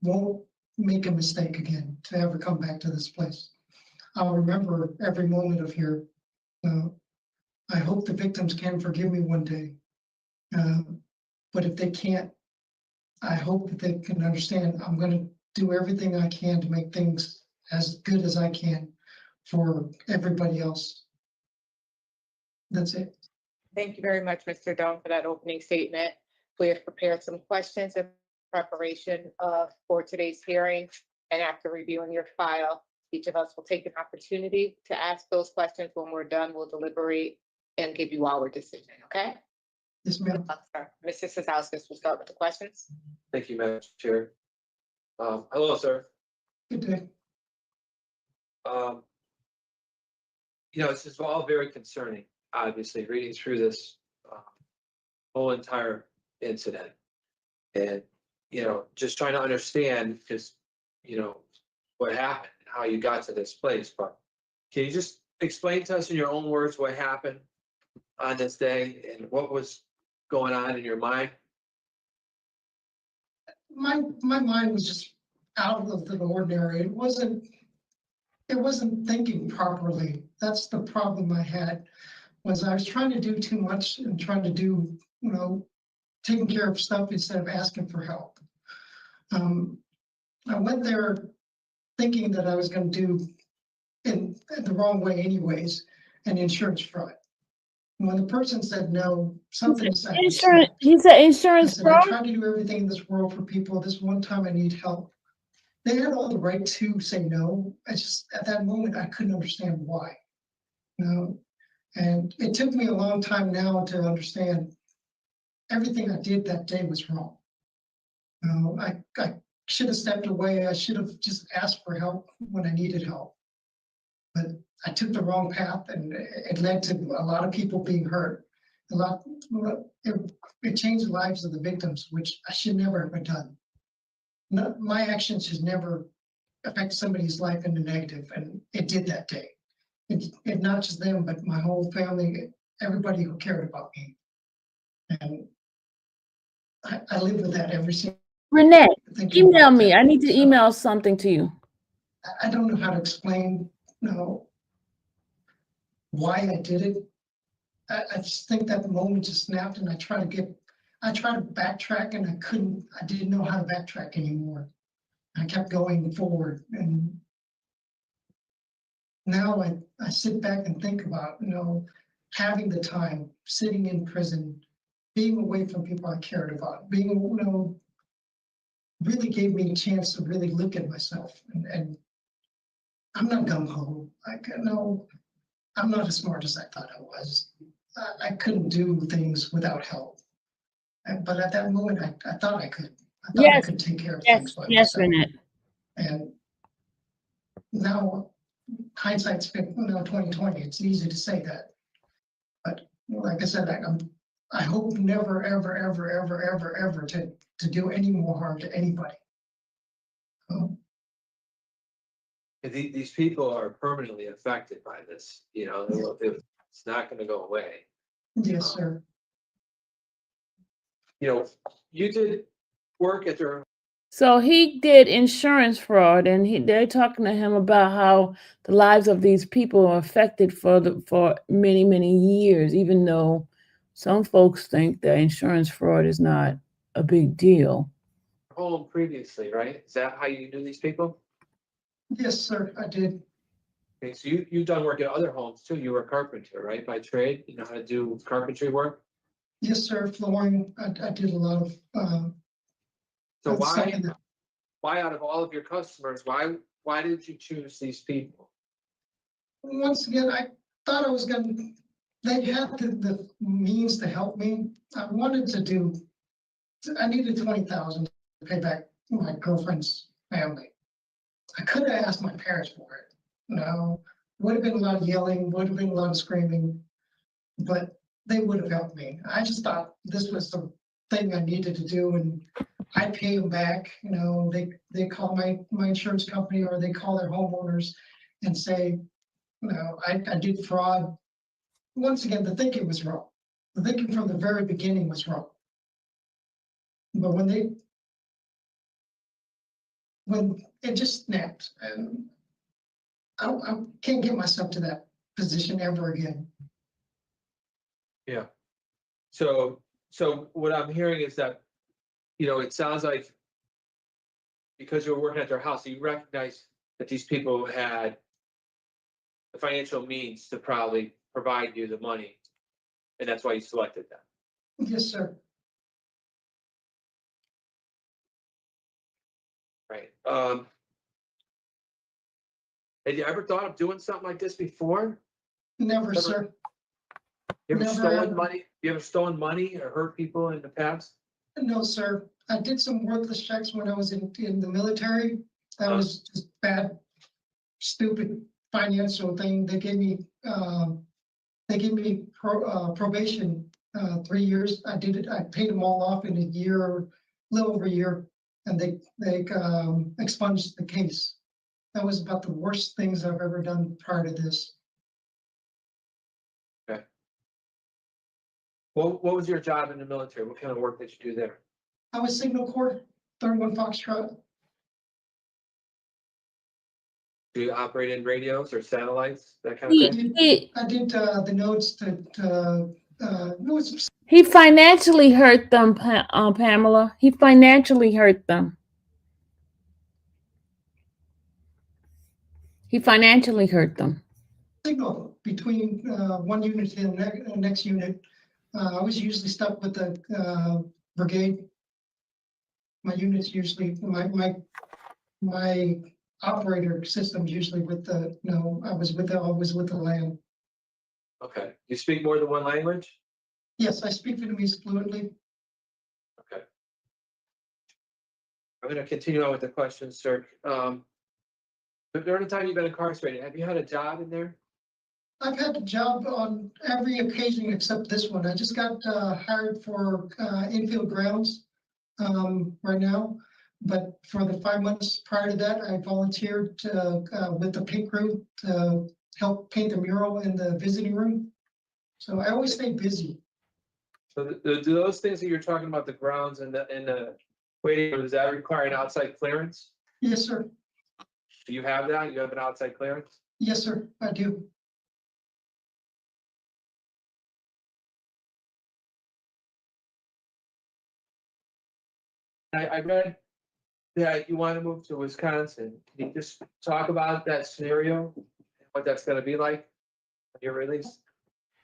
won't make a mistake again, to ever come back to this place. I'll remember every moment of here. I hope the victims can forgive me one day. But if they can't, I hope that they can understand I'm going to do everything I can to make things as good as I can for everybody else. That's it. Thank you very much, Mr. Doan, for that opening statement. We have prepared some questions in preparation for today's hearing. And after reviewing your file, each of us will take an opportunity to ask those questions. When we're done, we'll deliberate and give you our decision, okay? Yes, ma'am. Mr. Sosowskis will start with the questions. Thank you, Madam Chair. Hello, sir. Good day. This is all very concerning, obviously, reading through this whole entire incident. And, just trying to understand because, what happened, how you got to this place. But can you just explain to us in your own words what happened on this day and what was going on in your mind? My mind was just out of the ordinary. It wasn't thinking properly. That's the problem I had, was I was trying to do too much and trying to do, taking care of stuff instead of asking for help. I went there thinking that I was going to do in the wrong way anyways, an insurance fraud. When the person said no, something inside me snapped. He's an insurance I fraud? try to do everything in this world for people. This one time I need help. They had all the right to say no. I just, at that moment, I couldn't understand why. And it took me a long time now to understand everything I did that day was wrong. I should have stepped away. I should have just asked for help when I needed help. But I took the wrong path, and it led to a lot of people being hurt. It changed the lives of the victims, which I should never have done. My actions should never affect somebody's life in the negative, and it did that day. It not just them, but my whole family, everybody who cared about me. And I live with that every single. Renee, email me. I need to email something to you. I don't know how to explain, why I did it. I just think that moment just snapped, and I tried to backtrack, and I didn't know how to backtrack anymore. I kept going forward, and now I sit back and think about, having the time, sitting in prison, being away from people I cared about, being, really gave me a chance to really look at myself. And I'm not gung-ho. I'm not as smart as I thought I was. I couldn't do things without help. But at that moment, I thought I could. I thought I could take care of things by myself. Renee. And now hindsight's 2020. It's easy to say that. But like I said, I hope never, ever, ever, ever, ever, ever to do any more harm to anybody. These people are permanently affected by this. It's not going to go away. Yes, sir. You did work at their. So he did insurance fraud, and they're talking to him about how the lives of these people are affected for many, many years, even though some folks think that insurance fraud is not a big deal. Home previously, right? Is that how you knew these people? Yes, sir, I did. Okay, so you've done work at other homes too. You were a carpenter, right? By trade, you know how to do carpentry work? Yes, sir, flooring. I did a lot of. So why out of all of your customers, why did you choose these people? Once again, I thought I was they had the means to help me. I needed $20,000 to pay back my girlfriend's family. I could have asked my parents for it. Would have been a lot of yelling, would have been a lot of screaming, but they would have helped me. I just thought this was the thing I needed to do, and I pay them back. They call my insurance company, or they call their homeowners and say, I did fraud. Once again, the thinking was wrong. The thinking from the very beginning was wrong. But when it just snapped, and I can't get myself to that position ever again. Yeah. So what I'm hearing is that, it sounds like because you were working at their house, you recognize that these people had the financial means to probably provide you the money, and that's why you selected them. Yes, sir. Right. Had you ever thought of doing something like this before? Never, sir. You ever Never stolen ever. money? You ever stolen money or hurt people in the past? No, sir. I did some worthless checks when I was in the military. That was just bad, stupid financial thing. They gave me probation, 3 years. I did it. I paid them all off in a year, little over a year, and they expunged the case. That was about the worst things I've ever done prior to this. Okay. What was your job in the military? What kind of work did you do there? I was Signal Corps, 31 Foxtrot. Do you operate in radios or satellites, that kind of thing? I did the nodes to nodes. He financially hurt them, Pamela. He financially hurt them. He financially hurt them. Signal between one unit and the next unit. I was usually stuck with the brigade. My units usually, my operator system usually with the, I was with the land. Okay. You speak more than one language? Yes, I speak Vietnamese fluently. Okay. I'm going to continue on with the questions, sir. But during the time you've been incarcerated, have you had a job in there? I've had a job on every occasion except this one. I just got hired for infield grounds right now. But for the 5 months prior to that, I volunteered with the paint crew to help paint the mural in the visiting room. So I always stay busy. So do those things that you're talking about, the grounds and the waiting room, does that require an outside clearance? Yes, sir. Do you have that? You have an outside clearance? Yes, sir, I do. I read that you want to move to Wisconsin. Can you just talk about that scenario, what that's going to be like when you're released?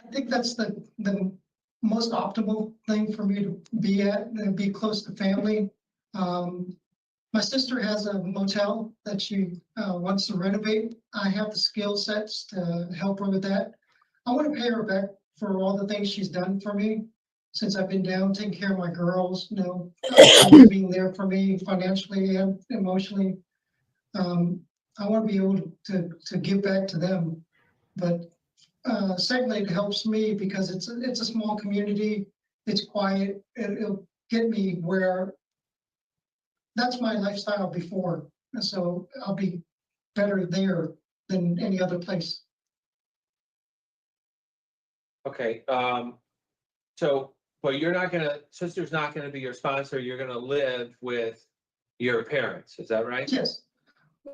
I think that's the most optimal thing for me to be at, be close to family. My sister has a motel that she wants to renovate. I have the skill sets to help her with that. I want to pay her back for all the things she's done for me since I've been down, taking care of my girls, always being there for me financially and emotionally. I want to be able to give back to them. But secondly, it helps me because it's a small community. It's quiet. It'll get me where that's my lifestyle before. So I'll be better there than any other place. Okay. But you're not gonna, sister's not gonna be your sponsor. You're gonna live with your parents. Is that right? Yes.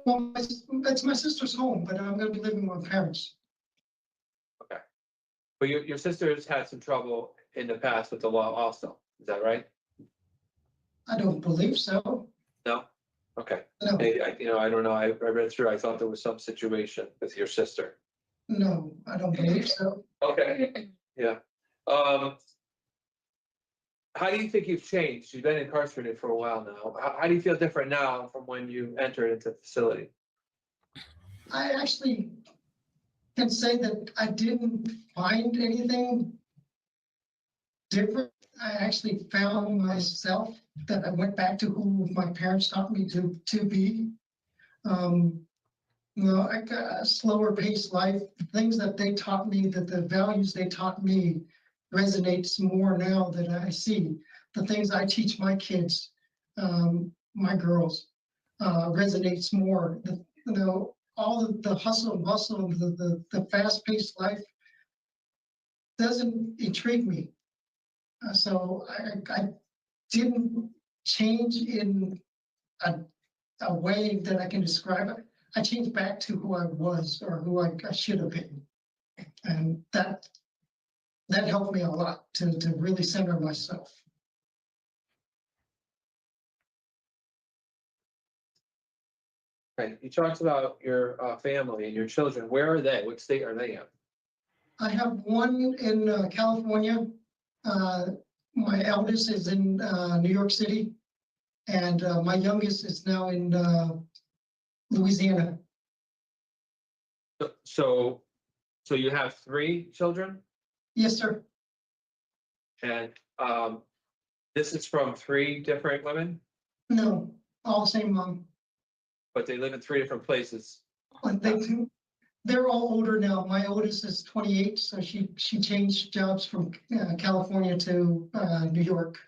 Well, it's my sister's home, but I'm going to be living with my parents. Okay. But your sister's had some trouble in the past with the law also. Is that right? I don't believe so. No? Okay. No. Maybe, I don't know. I read through, I thought there was some situation with your sister. No, I don't believe so. Okay. Yeah. How do you think you've changed? You've been incarcerated for a while now. How do you feel different now from when you entered into the facility? I actually can say that I didn't find anything different. I actually found myself, that I went back to who my parents taught me to be. I got a slower paced life. Things that they taught me, that the values they taught me resonates more now that I see. The things I teach my kids, my girls, resonates more. All of the hustle and bustle, the fast paced life doesn't intrigue me. So I didn't change in a a way that I can describe it. I changed back to who I was or who I should have been. And that helped me a lot to really center myself. Right, you talked about your family and your children. Where are they? What state are they in? I have one in California. My eldest is in New York City, and my youngest is now in Louisiana. So you have 3 children, Yes, sir. and this is from 3 different women, No, all the same mom. but they live in 3 different places. But they're all older now. My oldest is 28, so she changed jobs from California to New York.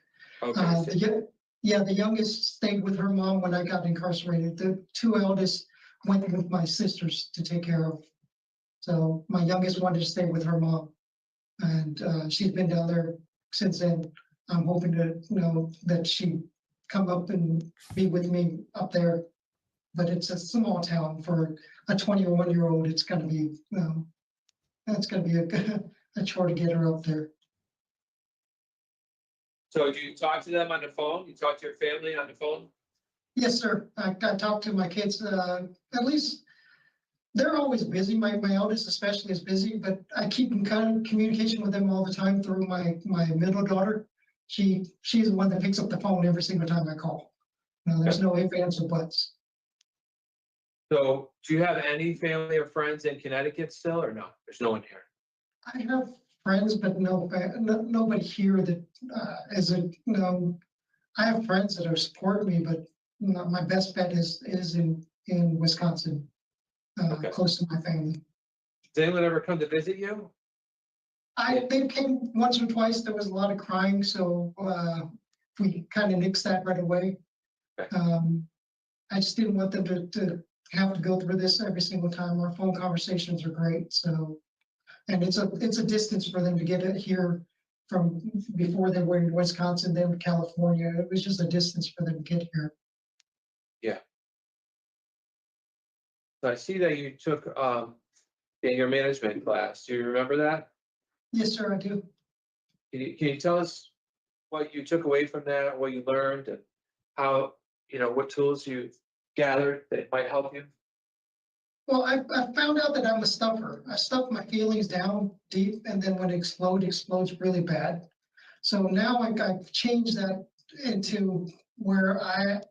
Okay. The youngest stayed with her mom when I got incarcerated. The 2 eldest went with my sisters to take care of. So my youngest wanted to stay with her mom, and she's been down there since then. I'm hoping to that she come up and be with me up there. But it's a small town for a 21-year-old. It's going to be, that's going to be a chore to get her up there. So do you talk to them on the phone? You talk to your family on the phone? Yes, sir. I talk to my kids. At least they're always busy. My eldest especially is busy, but I keep in kind of communication with them all the time through my middle daughter. She's the one that picks up the phone every single time I call. There's no ifs, ands, or buts. So do you have any family or friends in Connecticut still, or no? There's no one here. I have friends, but nobody here that I have friends that are supporting me, but my best bet is in Wisconsin, close to my family. Does anyone ever come to visit you? They came once or twice. There was a lot of crying, so we kind of nixed that right away. I just didn't want them to have to go through this every single time. Our phone conversations are great, so, and it's a distance for them to get it here from before they were in Wisconsin, then California. It was just a distance for them to get here. Yeah. So I see that you took in your management class. Do you remember that? Yes, sir, I do. Can you tell us what you took away from that, what you learned, and how, what tools you gathered that might help you? Well, I found out that I'm a stuffer. I stuff my feelings down deep, and then when it explodes really bad. So now I've changed that into where I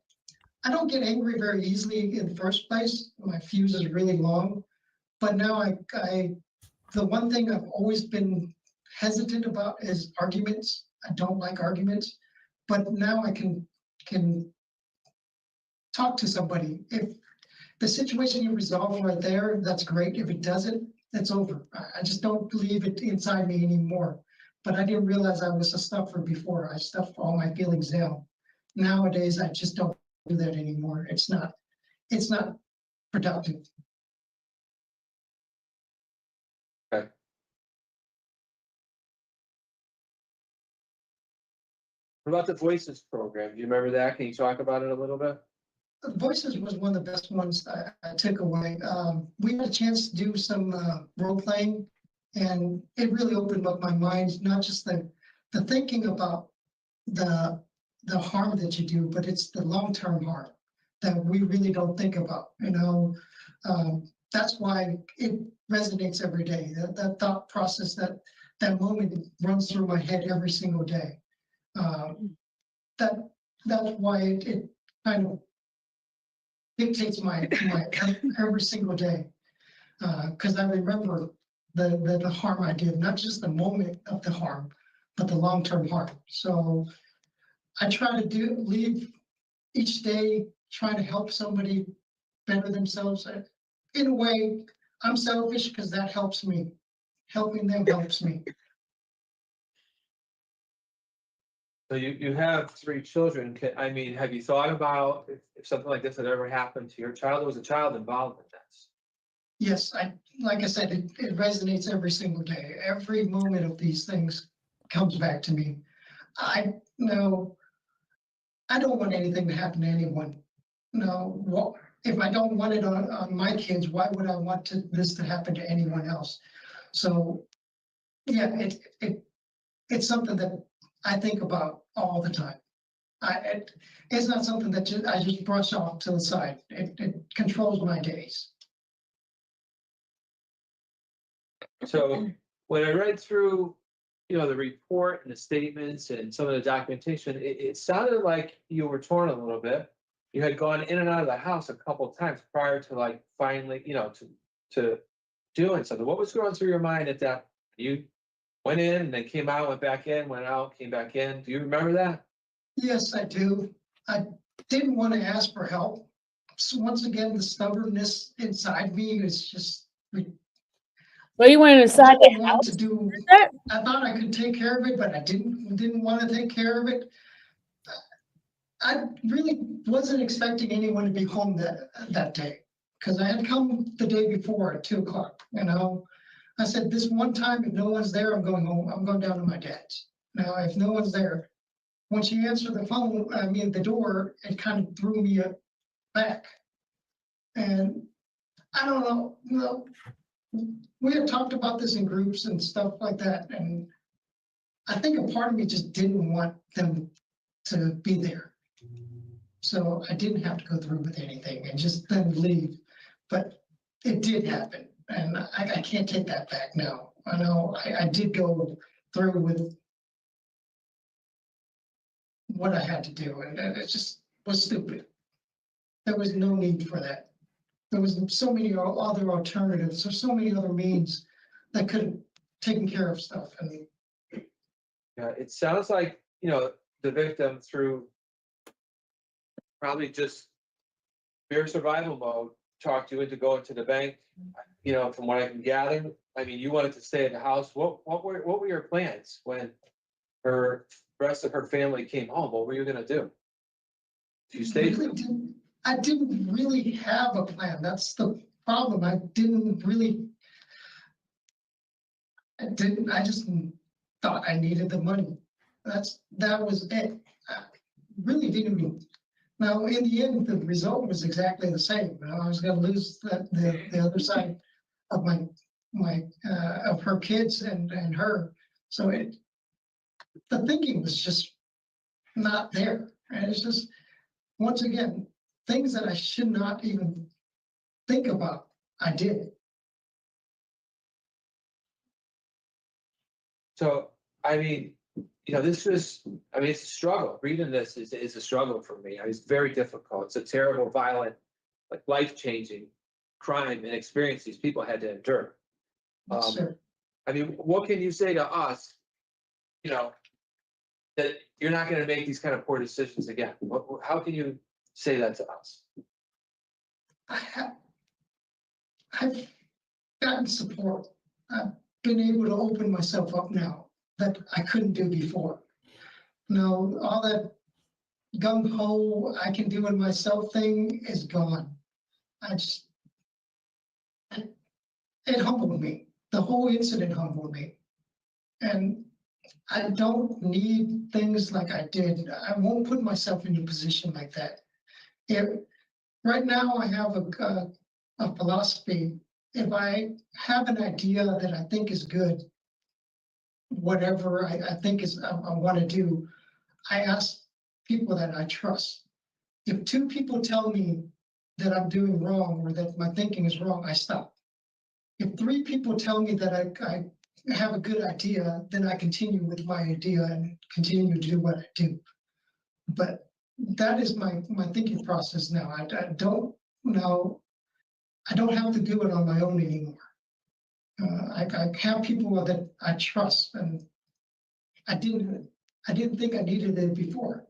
don't get angry very easily in the first place. My fuse is really long, but now the one thing I've always been hesitant about is arguments. I don't like arguments, but now I can talk to somebody. If the situation you resolve right there, that's great. If it doesn't, it's over. I just don't believe it inside me anymore. But I didn't realize I was a stuffer before. I stuffed all my feelings down. Nowadays, I just don't do that anymore. It's not productive. Okay. What about the Voices program? Do you remember that? Can you talk about it a little bit? Voices was one of the best ones I took away. We had a chance to do some role playing, and it really opened up my mind, not just the thinking about the harm that you do, but it's the long-term harm that we really don't think about. That's why it resonates every day. That thought process, that moment runs through my head every single day. That's why it kind of dictates my every single day, because I remember the harm I did, not just the moment of the harm, but the long-term harm. So I try to leave each day trying to help somebody better themselves. In a way, I'm selfish because that helps me. Helping them helps me. So you have 3 children. Have you thought about if something like this had ever happened to your child? There was a child involved in this. Yes, like I said, it resonates every single day. Every moment of these things comes back to me. I don't want anything to happen to anyone. what, if I don't want it on my kids, why would I want this to happen to anyone else? So, yeah, it's something that I think about all the time. It's not something that I just brush off to the side. It controls my days. So when I read through, the report and the statements and some of the documentation, it sounded like you were torn a little bit. You had gone in and out of the house a couple of times prior to like finally, to doing something. What was going through your mind at that? You went in and then came out, went back in, went out, came back in. Do you remember that? Yes, I do. I didn't want to ask for help. So once again, the stubbornness inside me is just. Well, you went inside the house. I thought I could take care of it, but I didn't want to take care of it. I really wasn't expecting anyone to be home that day, because I had come the day before at 2:00. I said, this one time, if no one's there, I'm going home. I'm going down to my dad's. Now, if no one's there, when she answered the door, it kind of threw me back. And I don't know, we had talked about this in groups and stuff like that. And I think a part of me just didn't want them to be there. So I didn't have to go through with anything and just then leave. But it did happen. And I can't take that back now. I know I did go through with what I had to do, and it just was stupid. There was no need for that. There was so many other alternatives, or so many other means that could have taken care of stuff. And Yeah, it sounds like, the victim through probably just fear survival mode talked you into going to the bank. From what I can gather, I mean, you wanted to stay at the house. What were your plans when the rest of her family came home? What were you gonna do? You stayed. I didn't really have a plan. That's the problem. I just thought I needed the money. That was it. I really didn't even. Now, in the end, the result was exactly the same. I was going to lose the other side of of her kids and her. So the thinking was just not there. And it's just, once again, things that I should not even think about, I did. So, I mean, it's a struggle. Reading this is a struggle for me. It's very difficult. It's a terrible, violent, like life-changing crime and experience these people had to endure. Sure. I mean, what can you say to us, that you're not going to make these kind of poor decisions again? How can you say that to us? I've gotten support. I've been able to open myself up now that I couldn't do before. No, all that gung-ho, I can do it myself thing is gone. It humbled me. The whole incident humbled me. And I don't need things like I did. I won't put myself in a position like that. Right now I have a philosophy. If I have an idea that I think is good, whatever I think I want to do, I ask people that I trust. If two people tell me that I'm doing wrong or that my thinking is wrong, I stop. If three people tell me that I have a good idea, then I continue with my idea and continue to do what I do. But that is my thinking process now. I don't know. I don't have to do it on my own anymore. I have people that I trust, and I didn't think I needed it before.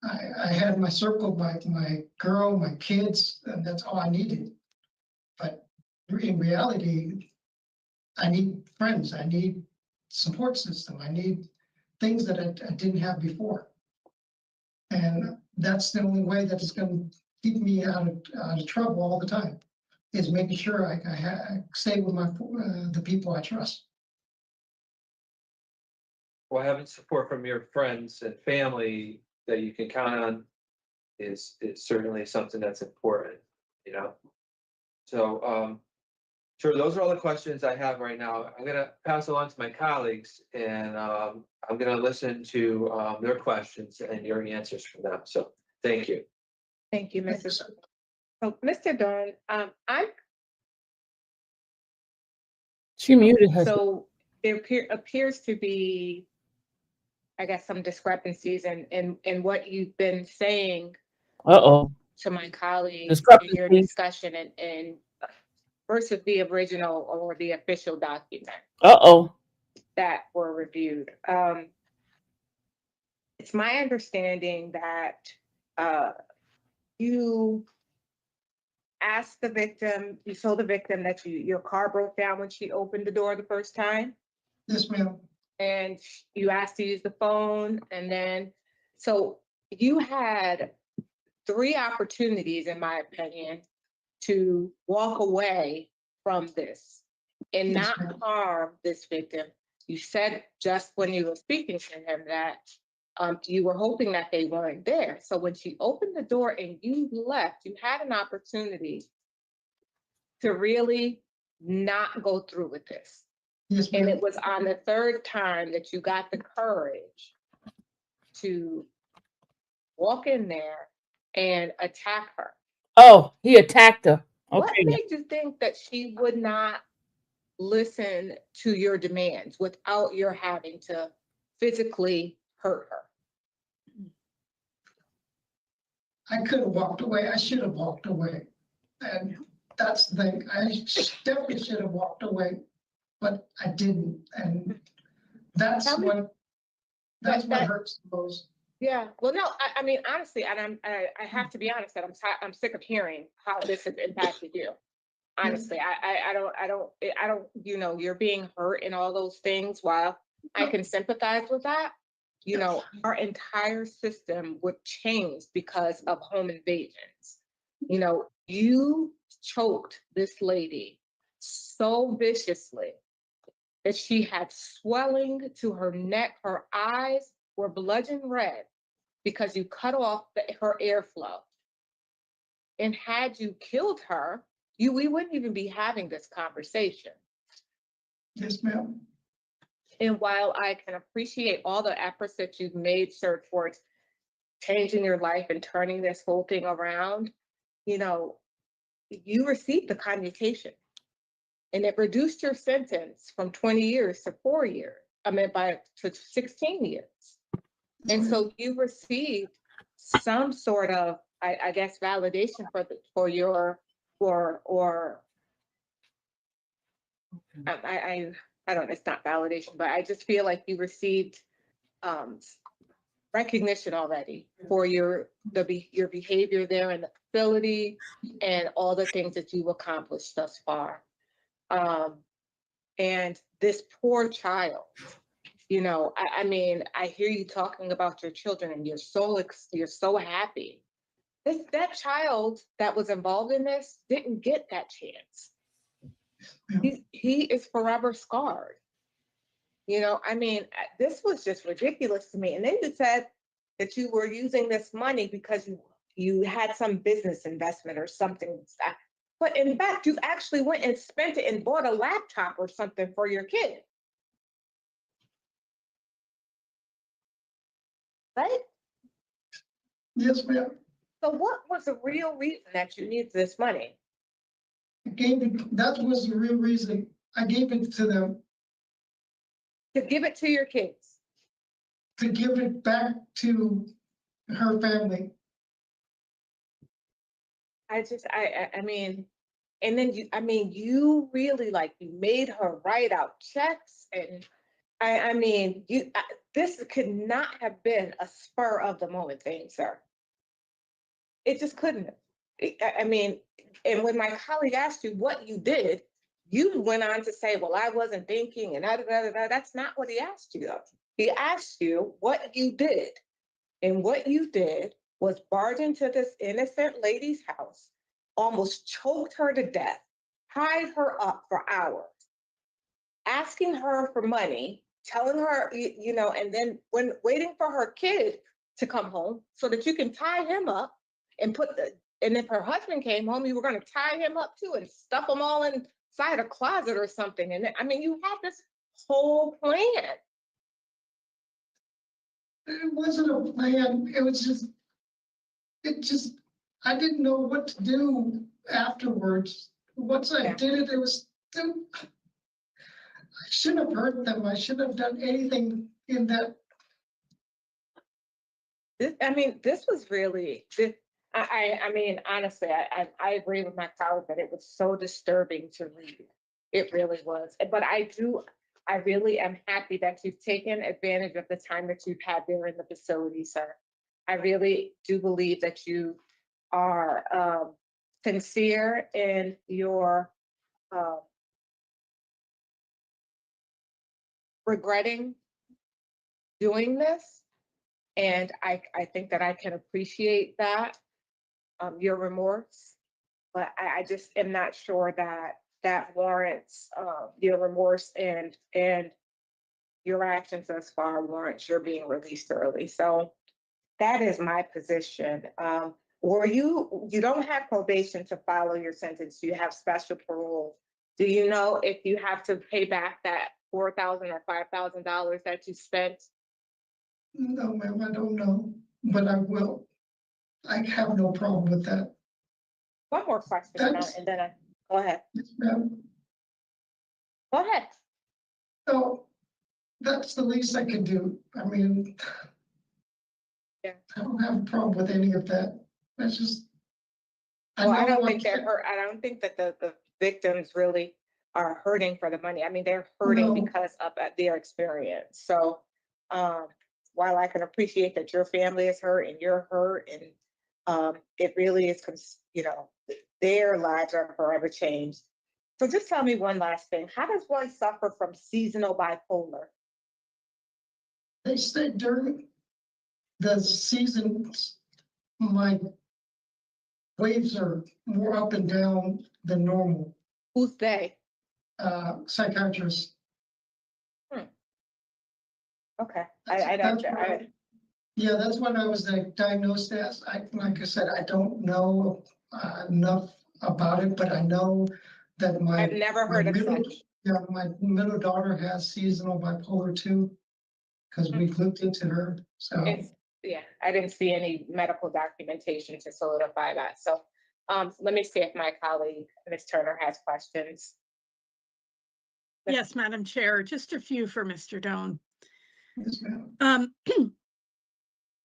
I had my circle, my girl, my kids, and that's all I needed. But in reality, I need friends. I need support system. I need things that I didn't have before. And that's the only way that it's going to keep me out of trouble all the time, is making sure I stay with the people I trust. Well, having support from your friends and family that you can count on, is certainly something that's important, you know? So, sure, those are all the questions I have right now. I'm gonna pass along to my colleagues and, I'm gonna listen to, their questions and your answers from them. So, thank you. Thank you, Mrs. So, Mr. Dunn, She muted herself. so there appears to be, I guess, some discrepancies in what you've been saying Uh-oh. to my colleagues in your Discrepancies. discussion and versus the original or the official document Uh-oh. that were reviewed. It's my understanding that you asked the victim, you told the victim that your car broke down when she opened the door the first time. Yes, ma'am. And you asked to use the phone, and then, so you had 3 opportunities, in my opinion, to walk away from this and Yes, not ma'am. harm this victim. You said just when you were speaking to him that you were hoping that they weren't there. So when she opened the door and you left, you had an opportunity to really not go through with this. Yes, And ma'am. it was on the 3rd time that you got the courage to walk in there and attack her. Oh, he attacked her. What Okay. made you think that she would not listen to your demands without your having to physically hurt her? I could have walked away. I should have walked away. And that's the thing. I definitely should have walked away, but I didn't. And that's Tell me- what that- hurts the most. Yeah, well, no, I mean, honestly, and I have to be honest that I'm sick of hearing how this has impacted you. Honestly, I don't, you know, you're being hurt and all those things. While I can sympathize with that, you know, our entire system would change because of home invasions. You know, you choked this lady so viciously that she had swelling to her neck, her eyes were bloodshot red because you cut off her airflow. And had you killed her, we wouldn't even be having this conversation. Yes, ma'am. And while I can appreciate all the efforts that you've made, sir, towards changing your life and turning this whole thing around, you know, you received the commutation. And it reduced your sentence from 20 years to 4 years. To 16 years. And so you received some sort of, I guess, validation for your, or I don't, it's not validation, but I just feel like you received recognition already for your behavior there in the facility and all the things that you've accomplished thus far. And this poor child, you know, I mean, I hear you talking about your children and you're so happy. That child that was involved in this didn't get that chance. He is forever scarred. You know, I mean, this was just ridiculous to me. And then you said that you were using this money because you had some business investment or something. But in fact, you actually went and spent it and bought a laptop or something for your kid. Right? Yes, ma'am. So what was the real reason that you needed this money? That was the real reason. I gave it to them. To give it to your kids. To give it back to her family. I mean, and then you really you made her write out checks, and I mean, this could not have been a spur of the moment thing, sir. It just couldn't have. I mean, and when my colleague asked you what you did, you went on to say, well, I wasn't thinking, and that's not what he asked you. He asked you what you did. And what you did was barge into this innocent lady's house, almost choked her to death, tied her up for hours, asking her for money, telling her, you know, and then when waiting for her kid to come home so that you can tie him up and and if her husband came home, you were gonna tie him up too and stuff them all inside a closet or something. And I mean, you had this whole plan. It wasn't a plan. I didn't know what to do afterwards. Once I did it, I shouldn't have hurt them. I shouldn't have done anything in that. This was really, I mean, honestly, I agree with my colleague that it was so disturbing to read. It really was. But I really am happy that you've taken advantage of the time that you've had there in the facility, sir. I really do believe that you are sincere in your regretting doing this. And I think that I can appreciate that, your remorse, but I just am not sure that warrants your remorse and your actions thus far warrants your being released early. So that is my position. You don't have probation to follow your sentence. You have special parole. Do you know if you have to pay back that $4,000 or $5,000 that you spent? No, ma'am, I don't know, but I will. I have no problem with that. One more question, and then go ahead. Yes, ma'am. Go ahead. So that's the least I can do. I mean, yeah, I don't have a problem with any of that. That's just. Well, I don't think they're hurt. I don't think that the victims really are hurting for the money. I mean, they're hurting because of their experience. So, while I can appreciate that your family is hurt and you're hurt, and it really is, their lives are forever changed. So just tell me one last thing. How does one suffer from seasonal bipolar? They say during the seasons, my waves are more up and down than normal. Who's they? Psychiatrists. Okay, I don't. Yeah, that's what I was diagnosed as. Like I said, I don't know enough about it, but I know that I've never heard of such. Yeah, my middle daughter has seasonal bipolar too, because we looked into her. So I didn't see any medical documentation to solidify that. So let me see if my colleague, Ms. Turner, has questions. Yes, Madam Chair, just a few for Mr. Doan. Yes, ma'am.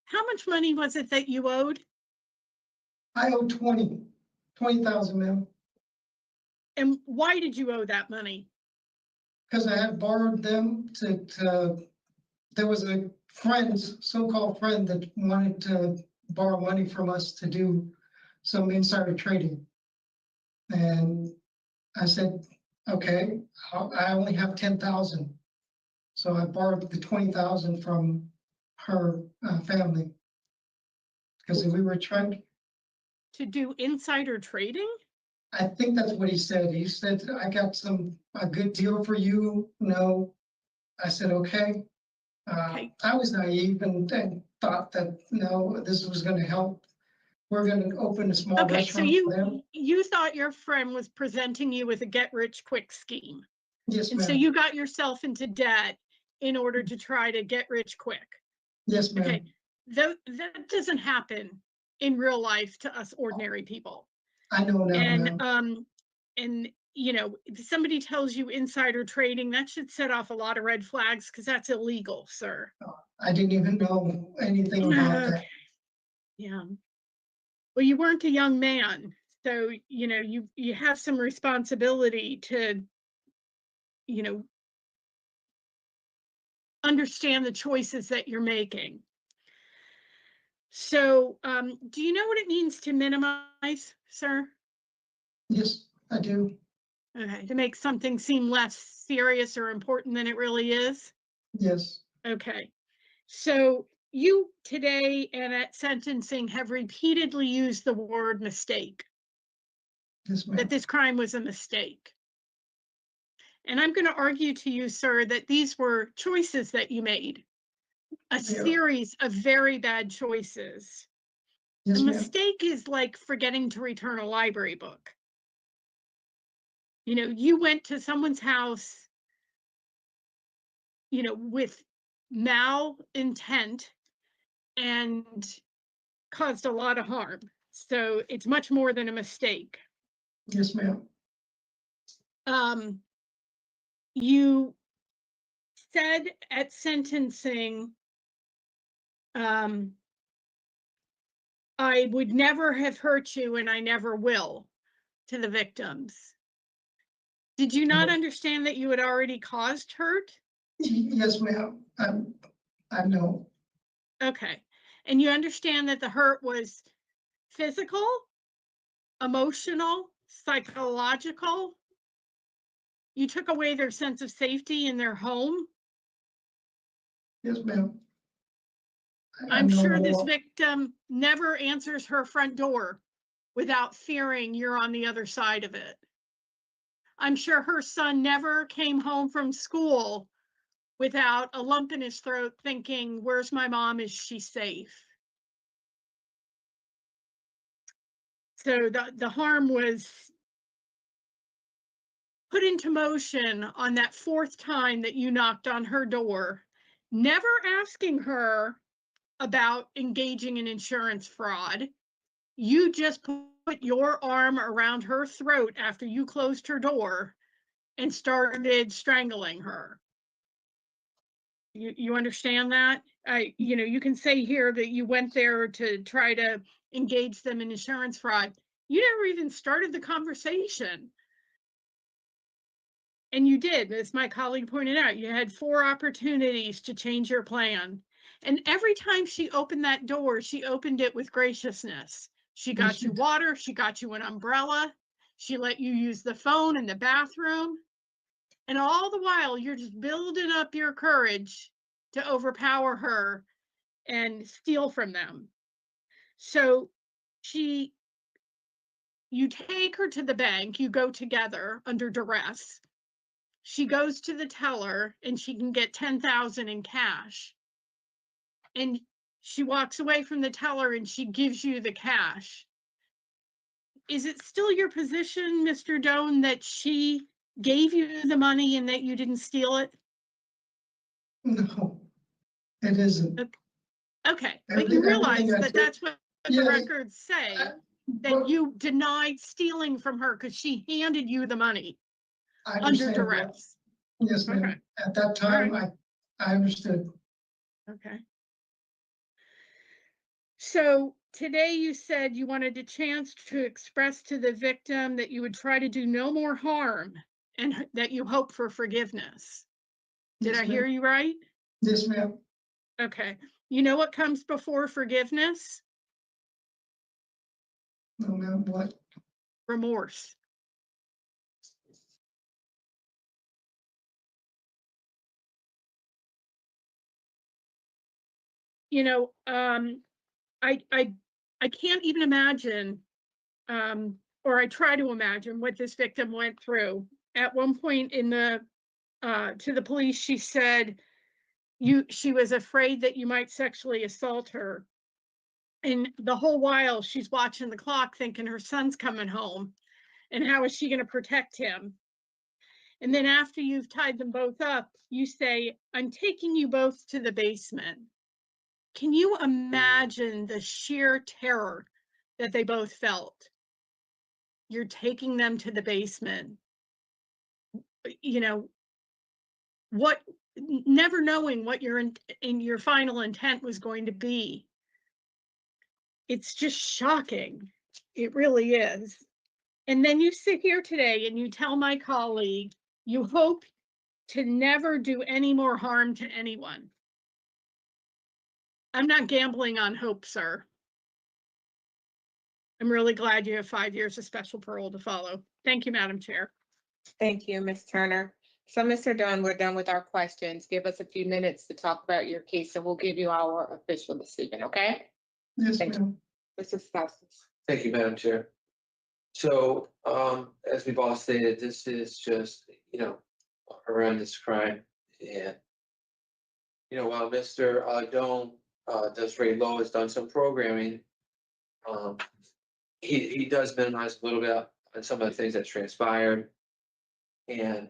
How much money was it that you owed? I owe 20,000, ma'am. And why did you owe that money? Because I had borrowed them there was a so-called friend that wanted to borrow money from us to do some insider trading. And I said, okay, I only have 10,000. So I borrowed the 20,000 from her family because we were trying to do insider trading. I think that's what he said. He said, I got a good deal for you. No, I said, okay. I was naive and thought that, no, this was going to help. We're going to open a small restaurant. So you thought your friend was presenting you with a get rich quick scheme. Yes, and ma'am. so you got yourself into debt in order to try to get rich quick. Yes, ma'am. Okay, that doesn't happen in real life to us ordinary people. I know now. And if somebody tells you insider trading, that should set off a lot of red flags because that's illegal, sir. I didn't even know anything about that. Yeah. Well, you weren't a young man, so you have some responsibility to understand the choices that you're making. So do you know what it means to minimize, sir? Yes, I do. Okay, to make something seem less serious or important than it really is? Yes. Okay, so you today and at sentencing have repeatedly used the word mistake. Yes, ma'am. That this crime was a mistake. And I'm going to argue to you, sir, that these were choices that you made. A series of very bad choices A Yes, ma'am. mistake is like forgetting to return a library book. You know, you went to someone's house, you know, with malintent and caused a lot of harm. So it's much more than a mistake. Yes, ma'am. You said at sentencing, I would never have hurt you and I never will, to the victims. Did you not understand that you had already caused hurt? Yes, ma'am. I know. Okay. And you understand that the hurt was physical, emotional, psychological? You took away their sense of safety in their home? Yes, ma'am. I'm sure this victim never answers her front door without fearing you're on the other side of it. I'm sure her son never came home from school without a lump in his throat thinking, where's my mom? Is she safe? So the harm was put into motion on that fourth time that you knocked on her door, never asking her about engaging in insurance fraud. You just put your arm around her throat after you closed her door and started strangling her. You understand that? You know, you can say here that you went there to try to engage them in insurance fraud. You never even started the conversation. And you did, as my colleague pointed out, you had 4 opportunities to change your plan. And every time she opened that door, she opened it with graciousness. She got you water, she got you an umbrella, she let you use the phone in the bathroom. And all the while, you're just building up your courage to overpower her and steal from them. So you take her to the bank, you go together under duress. She goes to the teller and she can get 10,000 in cash. And she walks away from the teller and she gives you the cash. Is it still your position, Mr. Doan, that she gave you the money and that you didn't steal it? No, it isn't. Okay, but you realize that that's what the records say, that you denied stealing from her because she handed you the money under duress. Yes, ma'am. Okay. At that time, I understood. Okay. So today you said you wanted a chance to express to the victim that you would try to do no more harm and that you hope for forgiveness. Did I hear you right? Yes, ma'am. Okay. You know what comes before forgiveness? No, ma'am, what? Remorse. You know, I can't even imagine, or I try to imagine what this victim went through. At one point in the to the police, she said she was afraid that you might sexually assault her. And the whole while she's watching the clock thinking her son's coming home and how is she going to protect him? And then after you've tied them both up, you say, I'm taking you both to the basement. Can you imagine the sheer terror that they both felt? You're taking them to the basement. You know, never knowing what your final intent was going to be. It's just shocking. It really is. And then you sit here today and you tell my colleague, you hope to never do any more harm to anyone. I'm not gambling on hope, sir. I'm really glad you have 5 years of special parole to follow. Thank you, Madam Chair. Thank you, Ms. Turner. So, Mr. Dunn, we're done with our questions. Give us a few minutes to talk about your case and we'll give you our official decision, okay? Yes, Thank ma'am. Mr. Stauskas. Thank you, Madam Chair. So, as we've all stated, this is just, a horrendous crime. And, while Mr. Doan, Desiree Lowe has done some programming, He does minimize a little bit on some of the things that transpired. And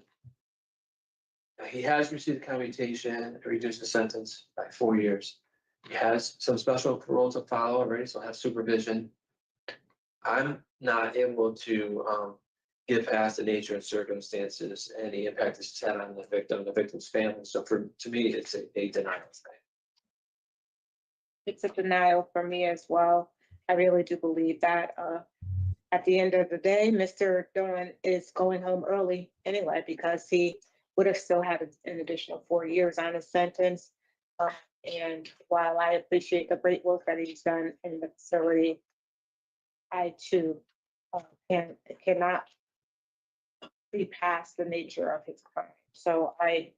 he has received a commutation to reduce the sentence by 4 years. He has some special parole to follow already, so have supervision. I'm not able to get past the nature and circumstances and the impact it's had on the victim's family. So to me, it's a denial. It's a denial for me as well. I really do believe that. At the end of the day, Mr. Dolan is going home early anyway, because he would have still had an additional 4 years on his sentence. And while I appreciate the great work that he's done in the facility, I too cannot be past the nature of his crime. So my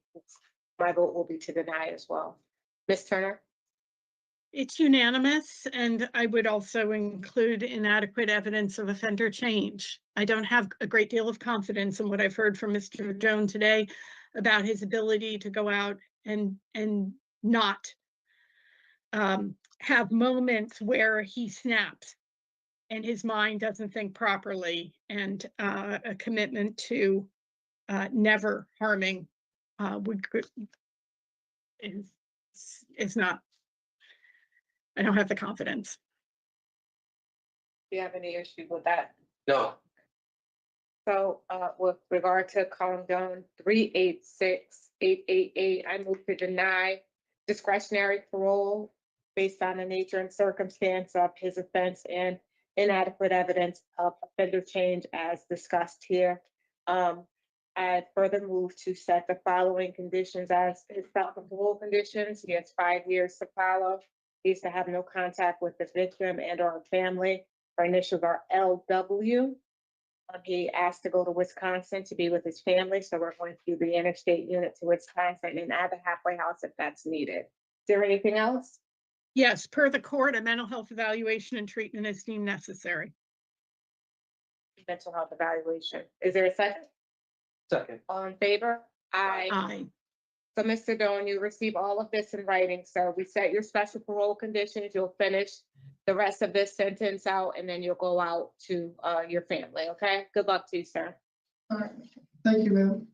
vote will be to deny as well. Ms. Turner? It's unanimous, and I would also include inadequate evidence of offender change. I don't have a great deal of confidence in what I've heard from Mr. Jones today about his ability to go out and not have moments where he snaps and his mind doesn't think properly, and a commitment to never harming is not. I don't have the confidence. Do you have any issue with that? No. So with regard to calling down 386-888, I move to deny discretionary parole based on the nature and circumstance of his offense and inadequate evidence of offender change as discussed here. I further move to set the following conditions as his self-parole conditions. He has 5 years to follow. He is to have no contact with the victim and or family. Our initials are LW. He asked to go to Wisconsin to be with his family, so we're going to do the interstate unit to Wisconsin and add the halfway house if that's needed. Is there anything else? Yes, per the court, a mental health evaluation and treatment is deemed necessary. Mental health evaluation. Is there a second? Second. All in favor? Aye. Aye. So Mr. Doan, you receive all of this in writing. So we set your special parole conditions. You'll finish the rest of this sentence out and then you'll go out to your family, okay? Good luck to you, sir. All right, thank you, ma'am.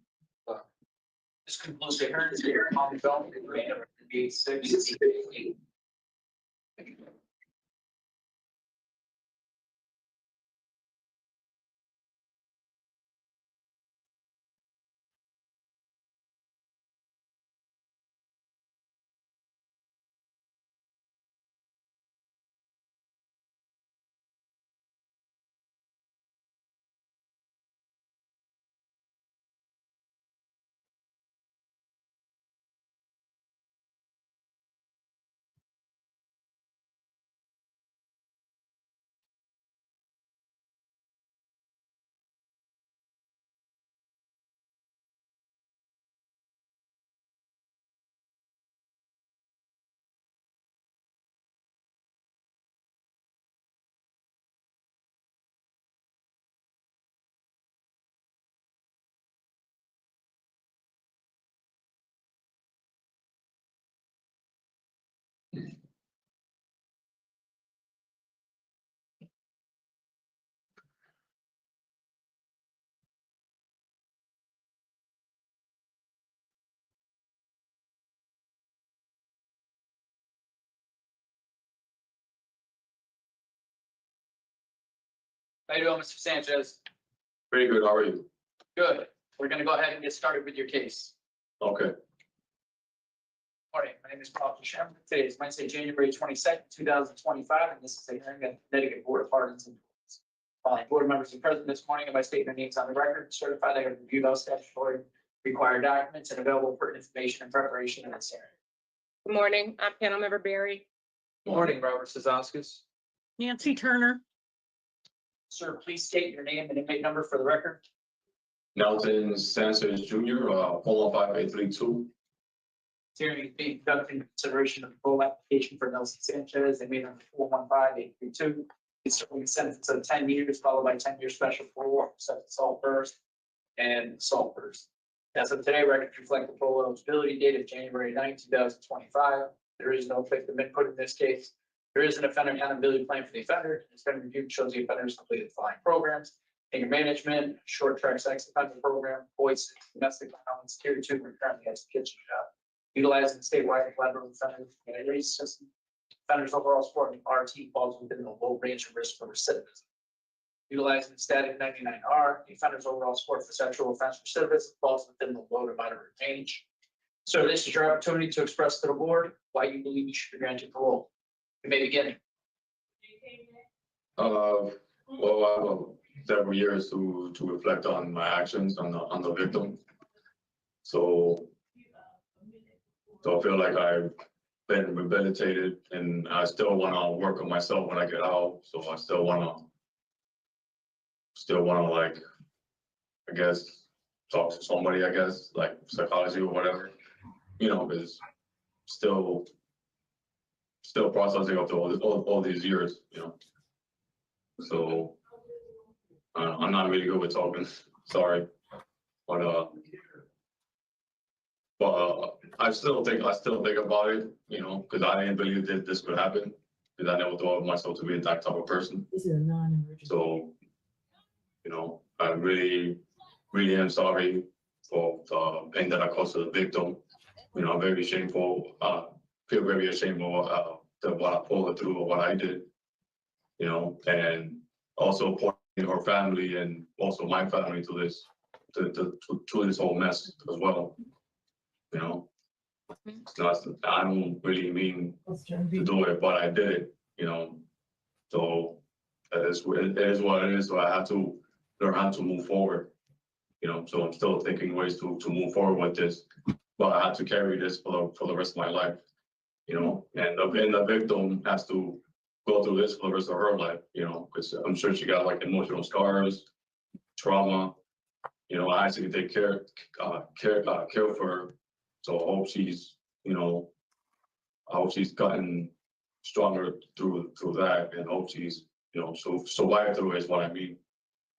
This concludes the hearing on the film. Be 6:8. How you doing, Mr. Sanchez? Pretty good, how are you? Good. We're gonna go ahead and get started with your case. Okay. Morning, my name is Paul Shem. Today is Wednesday, January 22nd, 2025, and this is a hearing of the Connecticut Board of Pardons and Appeals. Following board members are present this morning, and by stating their names on the record, certify they have reviewed all statutory required documents and available for information and preparation in this hearing. Good morning, I'm panel member Barry. Morning, Robert Sazauskas. Nancy Turner. Sir, please state your name and inmate number for the record. Nelson Sanchez Jr., 415-832. Hearing is being conducted in consideration of the full application for Nelson Sanchez, inmate number 415-832. He's serving a sentence of 10 years, followed by 10-year special parole for assault first and assault first. As of today, records reflect the parole eligibility date of January 9, 2025. There is no victim input in this case. There is an offender accountability plan for the offender. It's been reviewed, shows the offenders completed the following programs: anger management, short track sex offender program, voice, domestic violence, tier 2, and currently has a kitchen job. Utilizing statewide collaborative offender community system. Offenders overall score in RT falls within the low range of risk for recidivism. Utilizing static 99R, the offender's overall score for sexual offense recidivism falls within the low to moderate range. So this is your opportunity to express to the board why you believe you should be granted parole. You may begin. Well, I have several years to reflect on my actions on the victim. So I feel like I've been rehabilitated, and I still want to work on myself when I get out. So I still want to like, I guess, talk to somebody, I guess, like psychology or whatever, because still processing after all these years, So I'm not really good with talking, sorry, but I still think about it, because I didn't believe that this could happen, because I never thought of myself to be that type of person. This is a non-emergency. So, I really, really am sorry for the pain that I caused to the victim. I'm very shameful. Feel very ashamed of what I pulled her through or what I did. And also pointing her family and also my family to this whole mess as well. It's not, I don't really mean to do it, but I did it. So it is what it is. So I have to learn how to move forward. So I'm still thinking ways to move forward with this, but I have to carry this for the rest of my life. And the victim has to go through this for the rest of her life, because I'm sure she got like emotional scars, trauma. I actually take care for her. So I hope she's, gotten stronger through that, and hope she's, so survive through it is what I mean.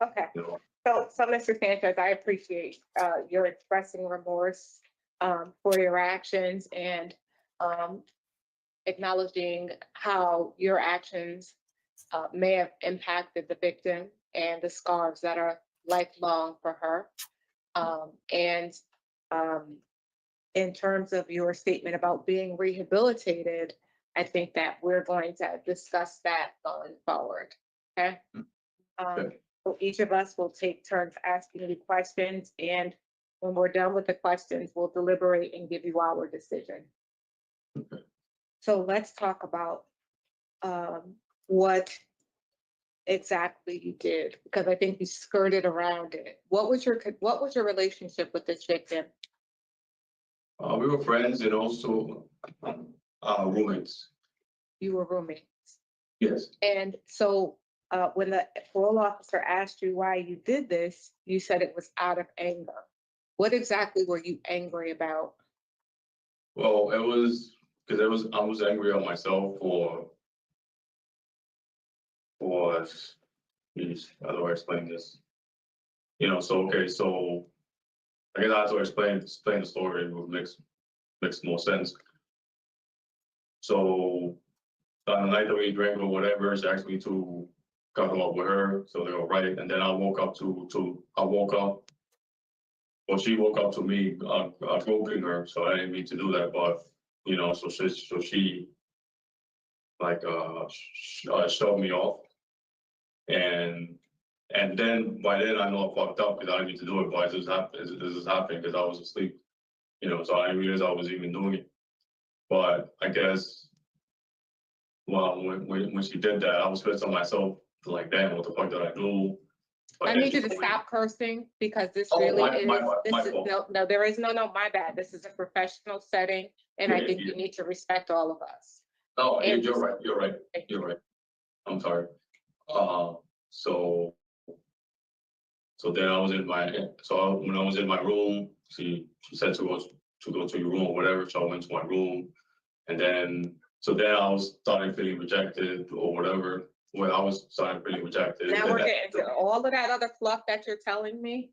Okay. So Mr. Sanchez, I appreciate your expressing remorse for your actions and acknowledging how your actions may have impacted the victim and the scars that are lifelong for her. In terms of your statement about being rehabilitated, I think that we're going to discuss that going forward. Okay. So each of us will take turns asking you questions, and when we're done with the questions, we'll deliberate and give you our decision. So let's talk about what exactly you did, because I think you skirted around it. What was your relationship with this victim? We were friends and also roommates. You were roommates. Yes. And so when the parole officer asked you why you did this, you said it was out of anger. What exactly were you angry about? Well, it was because I was angry at myself for geez, how do I explain this? So I guess I have to explain the story. It makes more sense. So on the night that we drank or whatever, she asked me to cuddle up with her. So they were right, and then I woke up well, she woke up to me groping her. So I didn't mean to do that, but so she like shoved me off, and then by then I know I fucked up because I didn't mean to do it, but this is happening because I was asleep, so I didn't realize I was even doing it. But I guess, well, when she did that, I was pissed on myself, like, damn, what the fuck did I do? I need you to stop cursing, because this really is, no, there is no, my bad. This is a professional setting, and I think you need to respect all of us. No, you're right. I'm sorry. So then when I was in my room, she said to go to your room or whatever. So I went to my room, and then I was starting feeling rejected or whatever. When I was starting feeling rejected. Now we're getting to all of that other fluff that you're telling me.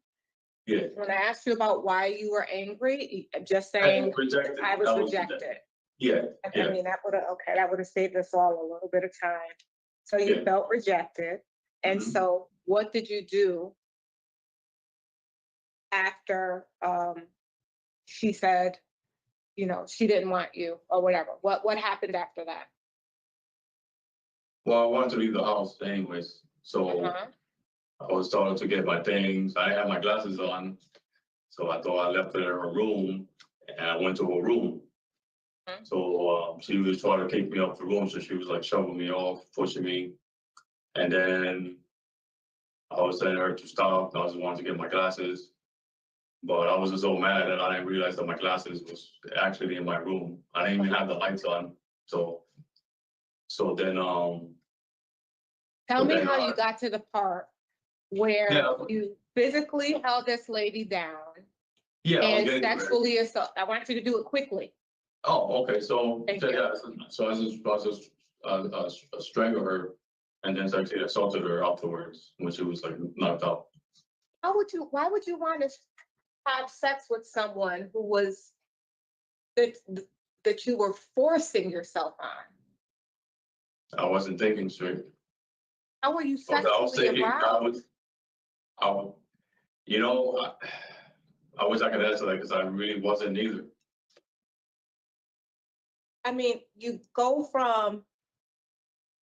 Yeah. When I asked you about why you were angry, just saying I was rejected. Yeah, I yeah, mean, that would have saved us all a little bit of time. So you Yeah. felt rejected. And Mhm. so what did you do after she said, she didn't want you or whatever? What happened after that? Well, I wanted to leave the house anyways, so Uh-huh. I was starting to get my things. I didn't have my glasses on, so I thought I left it in her room, and I went to her room. So she was trying to kick me off the room, so she was like shoving me off, pushing me, and then I was telling her to stop. I just wanted to get my glasses, but I was just so mad that I didn't realize that my glasses was actually in my room. I didn't even have the lights on, so then Tell so me then, how you got to the part where Yeah. you physically held this lady down yeah, I was and getting to it. sexually assault. I want you to do it quickly. Oh, okay, so, Thank so you. yeah, so I just strangled her and then sexually assaulted her afterwards when she was like knocked out. Why would you want to have sex with someone who was that you were forcing yourself on? I wasn't thinking straight. How were you I was sexually thinking, aroused? you know, I wish I could answer that because I really wasn't either. I mean, you go from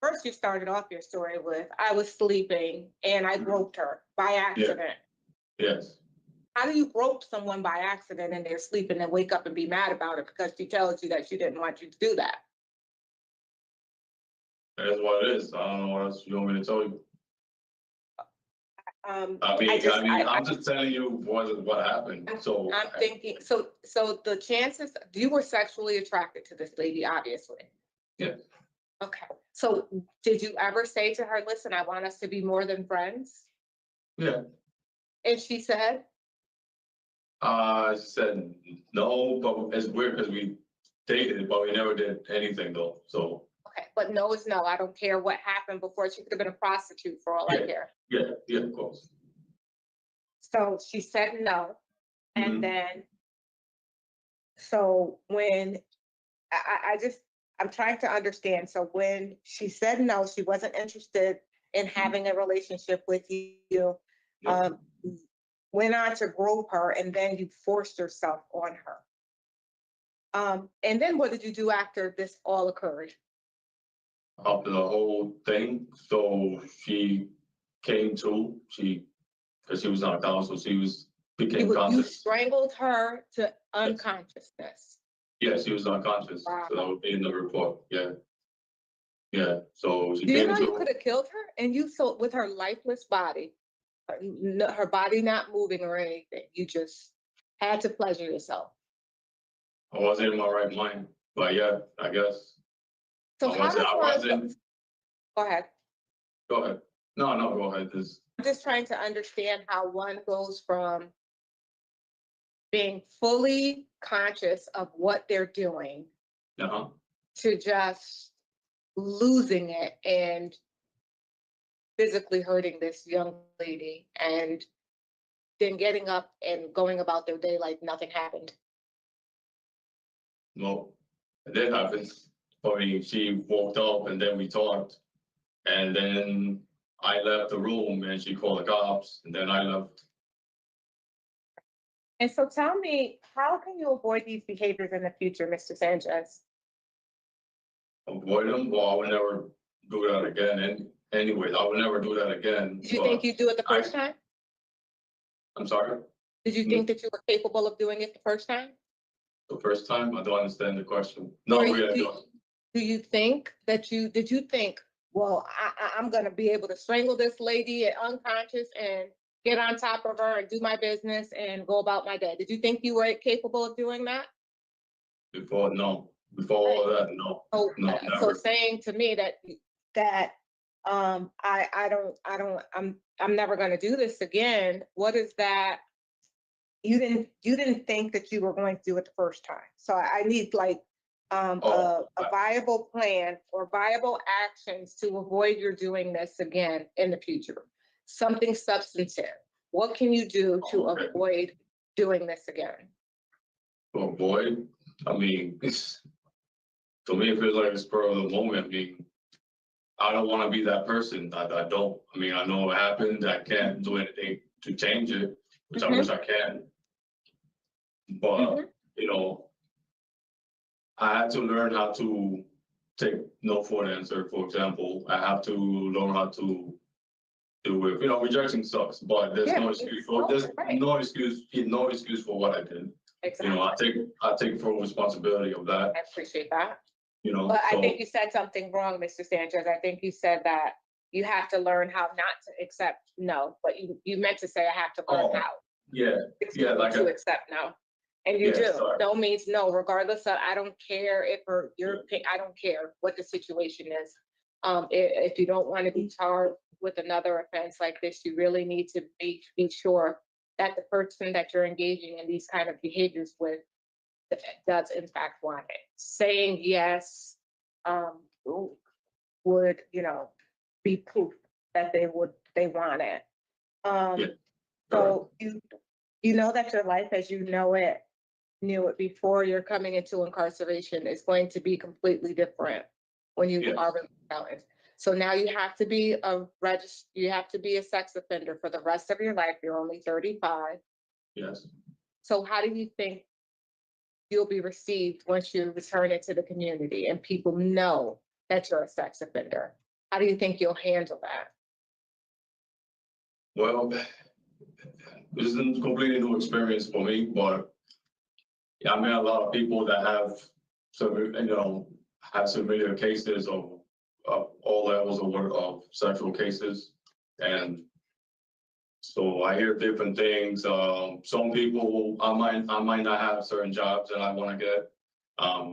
first you started off your story with, I was sleeping and I groped her by accident. Yes, How do you grope someone by accident and they're sleeping and wake up and be mad about it because she tells you that she didn't want you to do that? that's what it is. I don't know what else you want me to tell you. I mean, I'm just telling you what happened. So I'm thinking, so the chances, you were sexually attracted to this lady, obviously. Yeah. Okay, so did you ever say to her, listen, I want us to be more than friends? Yeah. And she said? She said no, but it's weird because we dated, but we never did anything though, so. Okay, but no is no. I don't care what happened before. She could have been a prostitute for all I care. Yeah, of course. So she said no. And then, so when I'm trying to understand. So when she said no, she wasn't interested in having a relationship with you, went on to grope her, and then you forced yourself on her. And then what did you do after this all occurred? After the whole thing, so she came to, because she was knocked out, so she became You conscious. strangled her to unconsciousness. Yeah, she was unconscious, Wow. so that would be in the report, yeah. Yeah, so she Do you came know you to, could have killed her? And you saw with her lifeless body, her body not moving or anything, you just had to pleasure yourself. I wasn't in my right mind, but yeah, I guess. So I how does one, wasn't, go ahead. go ahead. No, go ahead, I'm just trying to understand how one goes from being fully conscious of what they're doing to just losing it and physically hurting this young lady and then getting up and going about their day like nothing happened. No, it did happen. I mean, she walked up and then we talked. And then I left the room and she called the cops and then I left. And so tell me, how can you avoid these behaviors in the future, Mr. Sanchez? Avoid them? Well, I would never do that again. And anyways, I would never do that again. Did you think you'd do it the first time? I'm sorry? Did you think that you were capable of doing it the first time? The first time? I don't understand the question. No, really, I don't. Do you think that did you think, well, I'm gonna be able to strangle this lady at unconscious and get on top of her and do my business and go about my day? Did you think you were capable of doing that? Before, no. Before all of that, no. So, No, so never. saying to me that I'm never gonna do this again, what is that? You didn't think that you were going to do it the first time. So I need like a viable plan or viable actions to avoid your doing this again in the future. Something substantive. What can you do to avoid doing this again? To avoid? I mean, to me, it feels like a spur of the moment. I mean, I don't want to be that person. I don't. I mean, I know it happened. I can't do anything to change it, which I wish I can. But you know, I had to learn how to take no for an answer. For example, I have to learn how to deal with, you know, rejection sucks, but there's no excuse for no excuse for what I did. Exactly. You know, I take full responsibility of that. I appreciate that. You know, But so, I think you said something wrong, Mr. Sanchez. I think you said that you have to learn how not to accept no, but you meant to say I have to learn how. Yeah, like to accept no. And you Yeah, do. sorry. No means no, regardless of, I don't care if I don't care what the situation is. If you don't want to be charged with another offense like this, you really need to be sure that the person that you're engaging in these kind of behaviors with does in fact want it. Saying yes would, you know, be proof that they want it. So you know that your life as you knew it before you're coming into incarceration is going to be completely different when you are released. So now you have to be a sex offender for the rest of your life. You're only 35. Yes. So how do you think you'll be received once you return into the community and people know that you're a sex offender? How do you think you'll handle that? Well, this is a completely new experience for me, but I met a lot of people that have severe cases of all levels of sexual cases, and so I hear different things. Some people I might not have certain jobs that I want to get.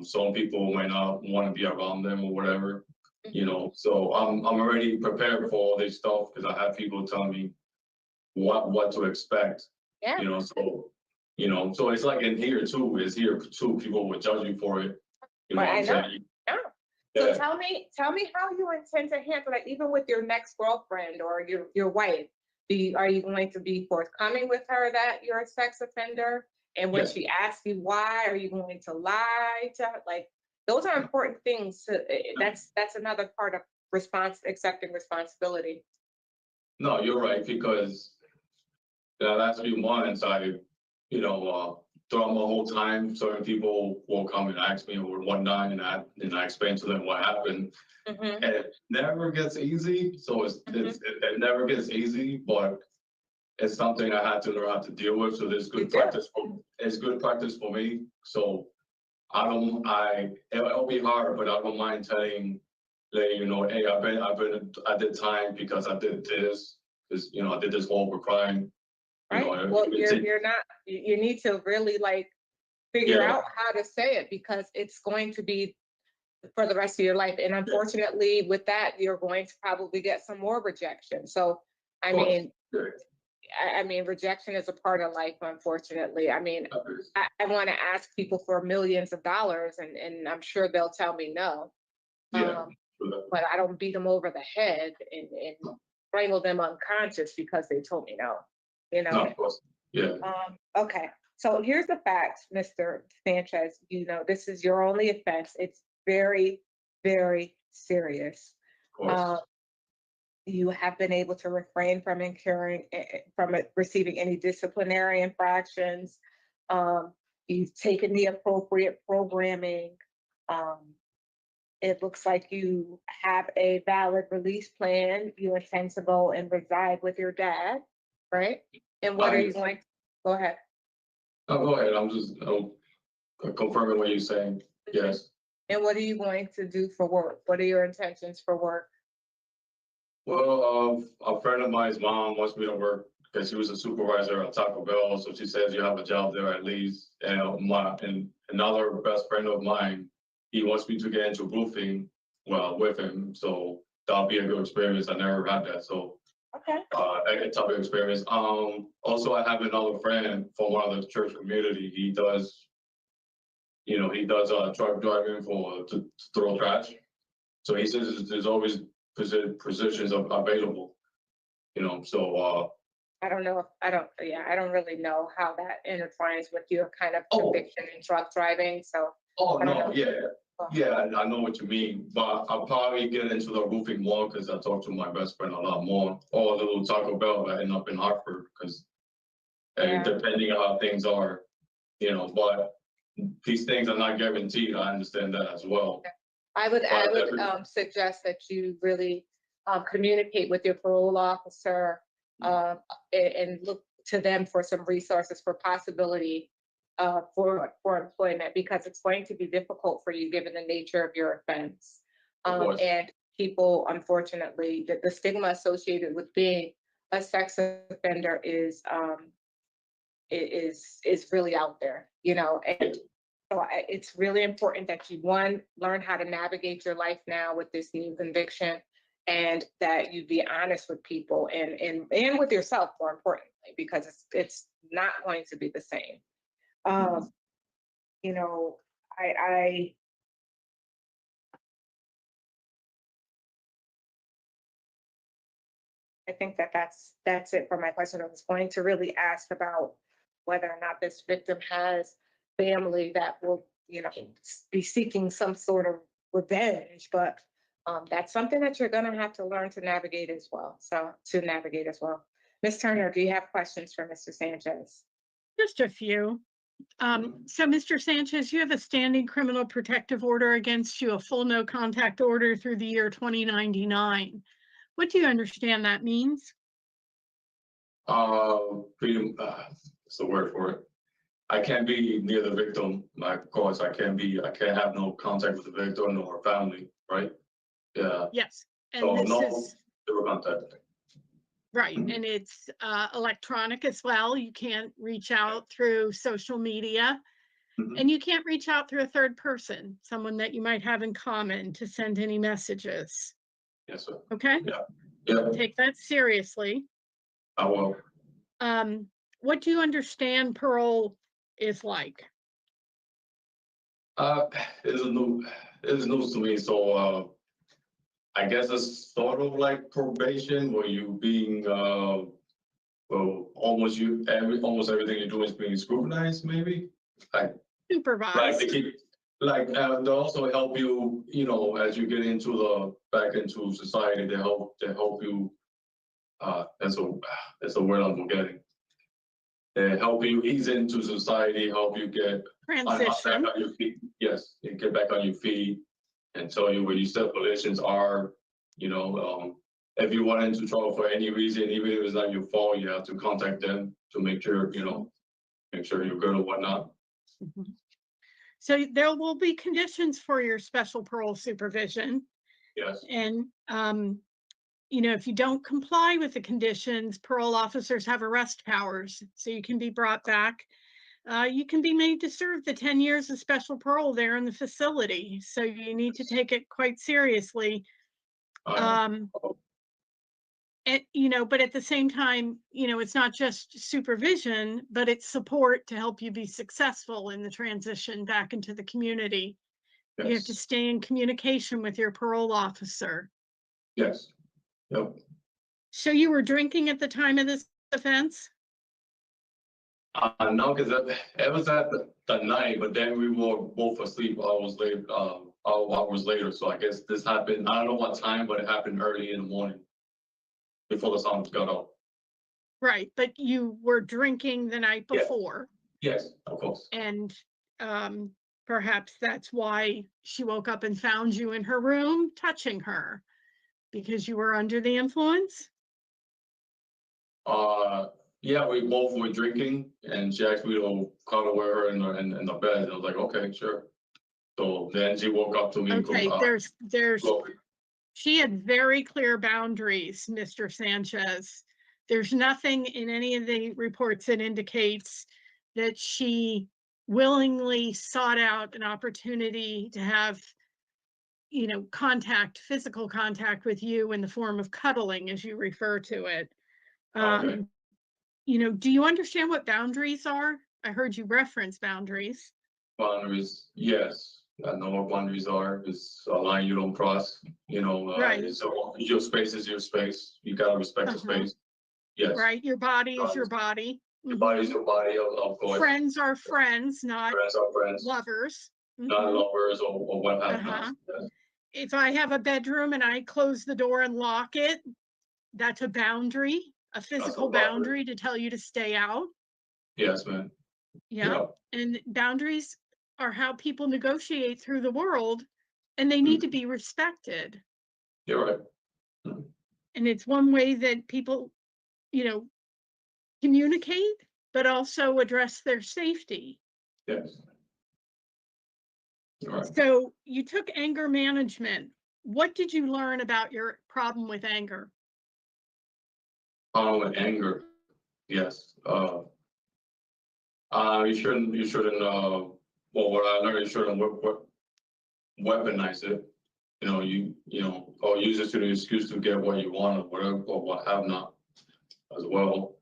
Some people might not want to be around them or whatever, you know. So I'm already prepared for all this stuff because I have people telling me what to expect. Yeah. You know, so it's like in here too. It's here too. People would judge you for it. You know what I'm saying? Yeah. So tell me how you intend to handle that, even with your next girlfriend or your wife. Are you going to be forthcoming with her that you're a sex offender? And when she asks you why, are you going to lie to her? Like, those are important things. That's another part of accepting responsibility. No, you're right, because the last few months throughout my whole time, certain people will come and ask me or whatnot, and I explain to them what happened. And it never gets easy. So it never gets easy, but it's something I had to learn how to deal with. So there's good practice. It's good practice for me. So it'll be hard, but I don't mind letting you know, hey, I did time because I did this, because I did this horrible crime. Right. Well, you need to really figure out how to say it, because it's going to be for the rest of your life. And unfortunately with that, you're going to probably get some more rejection. So, I mean, rejection is a part of life, unfortunately. I mean, I want to ask people for millions of dollars and I'm sure they'll tell me no. But I don't beat them over the head and strangle them unconscious because they told me no. You know? No, of course. Yeah. Okay. So here's the facts, Mr. Sanchez. This is your only offense. It's very, very serious. Of course. You have been able to refrain from receiving any disciplinary infractions. You've taken the appropriate programming. It looks like you have a valid release plan. You intend to go and reside with your dad, right? And what are you going to, go ahead. Oh, go ahead. I'm just confirming what you're saying. Yes. And what are you going to do for work? What are your intentions for work? Well, a friend of mine's mom wants me to work because she was a supervisor at Taco Bell. So she says you have a job there at least. And another best friend of mine, he wants me to get into roofing, with him. So that'll be a good experience. I never had that. So a type of experience. Also, I have another friend from one of the church community. He does truck driving to throw trash. So he says there's always positions available. So I don't know. I don't really know how that intertwines with your kind of conviction in truck driving. So. Oh no, yeah. Yeah, I know what you mean, but I'll probably get into the roofing more because I talk to my best friend a lot more. Or a little Taco Bell that end up in Hartford because depending on how things are, you know, but these things are not guaranteed. I understand that as well. I would suggest that you really communicate with your parole officer and look to them for some resources for possibility for employment, because it's going to be difficult for you given the nature of your offense. And people, unfortunately, the stigma associated with being a sex offender is really out there, you know. And so it's really important that you, one, learn how to navigate your life now with this new conviction, and that you be honest with people and with yourself, more importantly, because it's not going to be the same. You know, I think that's it for my question. I was going to really ask about whether or not this victim has family that will, you know, be seeking some sort of revenge, but that's something that you're going to have to learn to navigate as well. Ms. Turner, do you have questions for Mr. Sanchez? Just a few. So Mr. Sanchez, you have a standing criminal protective order against you, a full no contact order through the year 2099. What do you understand that means? Freedom, what's the word for it? I can't be near the victim. Of course, I can't have no contact with the victim or her family, right? Yeah. Yes. And so this no is zero contact. right. And it's electronic as well. You can't reach out through social media. And you can't reach out through a third person, someone that you might have in common, to send any messages. Yes, sir. Okay? Yeah. Take that seriously. I will. What do you understand parole is like? It's news to me. So I guess it's sort of like probation, where you being well, almost everything you do is being scrutinized, maybe. Like supervised. Like they keep, they also help you, you know, as you get back into society. They help you. That's a word I'm forgetting. They help you ease into society, help you get transition. back on your feet. Yes, and get back on your feet and tell you where your stipulations are. You know, if you run into trouble for any reason, even if it's not your fault, you have to contact them to make sure you're good or whatnot. Mm-hmm. So there will be conditions for your special parole supervision. Yes. And you know, if you don't comply with the conditions, parole officers have arrest powers, so you can be brought back. You can be made to serve the 10 years of special parole there in the facility. So you need to take it quite seriously. You know, but at the same time, you know, it's not just supervision, but it's support to help you be successful in the transition back into the community. Yes. You have to stay in communication with your parole officer. Yes. Yep. So you were drinking at the time of this offense? No, because it was at the night, but then we were both asleep hours later. So I guess this happened, I don't know what time, but it happened early in the morning before the sun got up. Right, but you were drinking the night before. Yes, of course. And perhaps that's why she woke up and found you in her room touching her, because you were under the influence? Yeah, we both were drinking, and she asked me to cuddle with her in the bed. I was like, okay, sure. So then she woke up to me. Okay, she had very clear boundaries, Mr. Sanchez. There's nothing in any of the reports that indicates that she willingly sought out an opportunity to have, you know, physical contact with you in the form of cuddling, as you refer to it. Okay. You know, do you understand what boundaries are? I heard you reference boundaries. Boundaries, yes. I know what boundaries are. It's a line you don't cross. You know, right. Your space is your space. You gotta respect the space. Yes. Right. Your body is your body. Your body is your body, of course. Friends are friends, not friends are friends. lovers. Mhm. lovers or what have not. Uh-huh. Yes. If I have a bedroom and I close the door and lock it, that's a boundary, a physical boundary to tell you to stay out. Yes, man. Yeah. And boundaries are how people negotiate through the world, and they need to be respected. You're right. And it's one way that people, you know, communicate, but also address their safety. Yes. You're right. So you took anger management. What did you learn about your problem with anger? With anger. Yes. You shouldn't, well, what I learned, you shouldn't weaponize it. Or use it to the excuse to get what you want or whatever, or what have not as well.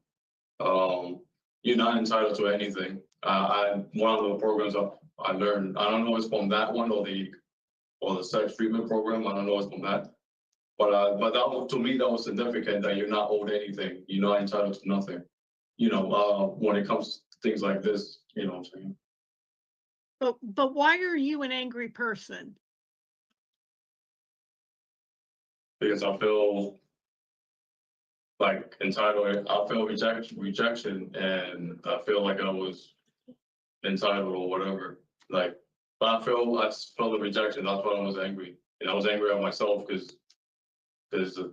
You're not entitled to anything. One of the programs I learned, I don't know if it's from that one or the sex treatment program. I don't know if it's from that. But that was, to me, that was significant that you're not owed anything. You're not entitled to nothing. When it comes to things like this, you know what I'm saying? But why are you an angry person? Because I feel like entitled. I feel rejection, and I feel like I was entitled or whatever. But I just felt the rejection. That's why I was angry, and I was angry at myself because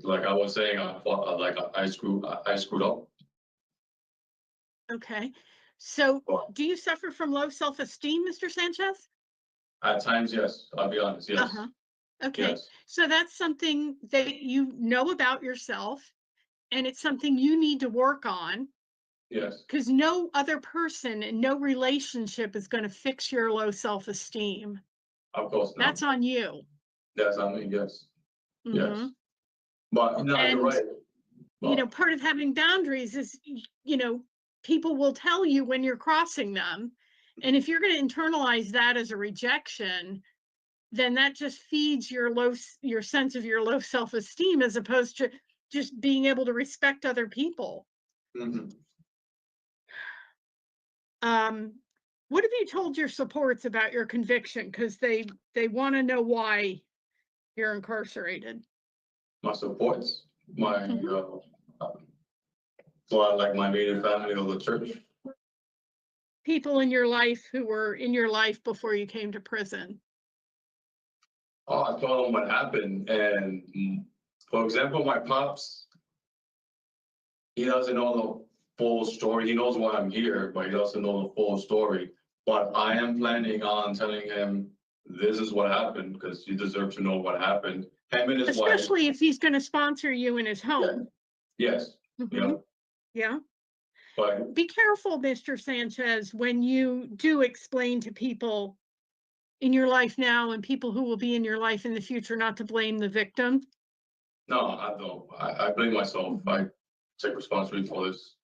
like I was saying, I screwed up. Okay. So do you suffer from low self-esteem, Mr. Sanchez? At times, yes. I'll be honest. Yes. Uh-huh. Okay. Yes. So that's something that you know about yourself, and it's something you need to work on. Yes. Because no other person and no relationship is going to fix your low self-esteem. Of course not. That's on you. Yes, I mean, yes. Yes. Mhm. But no, you're right. Part of having boundaries is, people will tell you when you're crossing them. And if you're going to internalize that as a rejection, then that just feeds your sense of your low self-esteem, as opposed to just being able to respect other people. Mm-hmm. What have you told your supports about your conviction? Because they want to know why you're incarcerated. My supports, my like my immediate family or the church. People in your life who were in your life before you came to prison. Oh, I told them what happened, and for example, my pops, he doesn't know the full story. He knows why I'm here, but he doesn't know the full story. But I am planning on telling him this is what happened because he deserves to know what happened. Him and his wife. Especially if he's going to sponsor you in his home. Yes. Yeah. Yeah. But be careful, Mr. Sanchez, when you do explain to people in your life now and people who will be in your life in the future not to blame the victim. No, I don't. I blame myself. I take responsibility for this.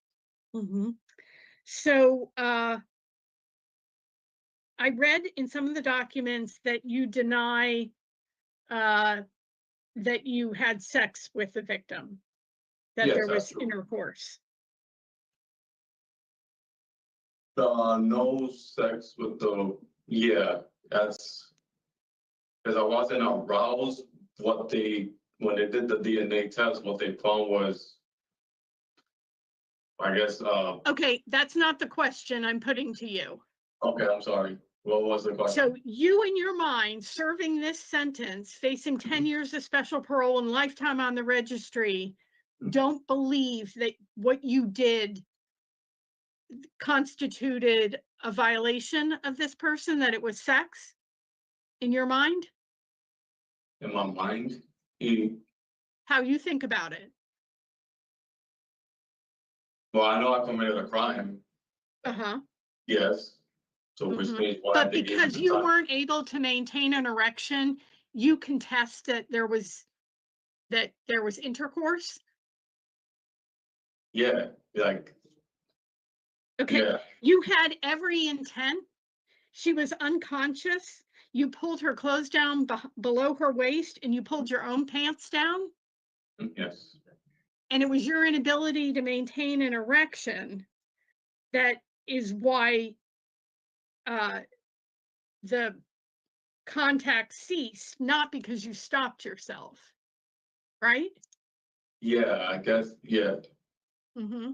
So I read in some of the documents that you deny that you had sex with the victim, that Yes, there was true. intercourse. No sex with that's because I wasn't aroused. When they did the DNA test, what they found was, I guess. Okay, that's not the question I'm putting to you. Okay, I'm sorry. What was the question? So you, in your mind, serving this sentence, facing 10 years of special parole and lifetime on the registry, don't believe that what you did constituted a violation of this person, that it was sex in your mind? In my mind? How you think about it? Well, I know I committed a crime. Uh-huh. Yes. So which means but because you weren't able to maintain an erection, you contest that there was intercourse? Yeah, okay. Yeah. You had every intent. She was unconscious. You pulled her clothes down below her waist, and you pulled your own pants down. Yes. And it was your inability to maintain an erection that is why the contact ceased, not because you stopped yourself, right? Yeah, I guess, yeah. Mm-hmm.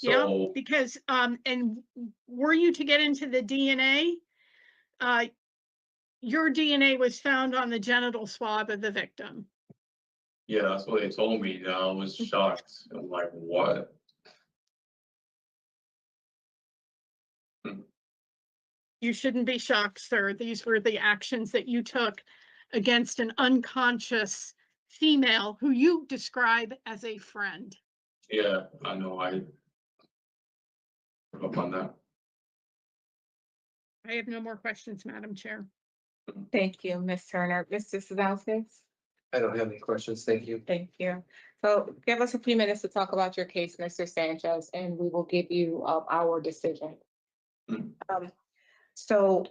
Yeah, So, because, and were you to get into the DNA, your DNA was found on the genital swab of the victim. yeah, that's what they told me. And I was shocked. I'm like, what? You shouldn't be shocked, sir. These were the actions that you took against an unconscious female who you describe as a friend. Yeah, I know. I up on that. I have no more questions, Madam Chair. Thank you, Ms. Turner. Mr. Sadowskis? I don't have any questions. Thank you. Thank you. So give us a few minutes to talk about your case, Mr. Sanchez, and we will give you our decision. So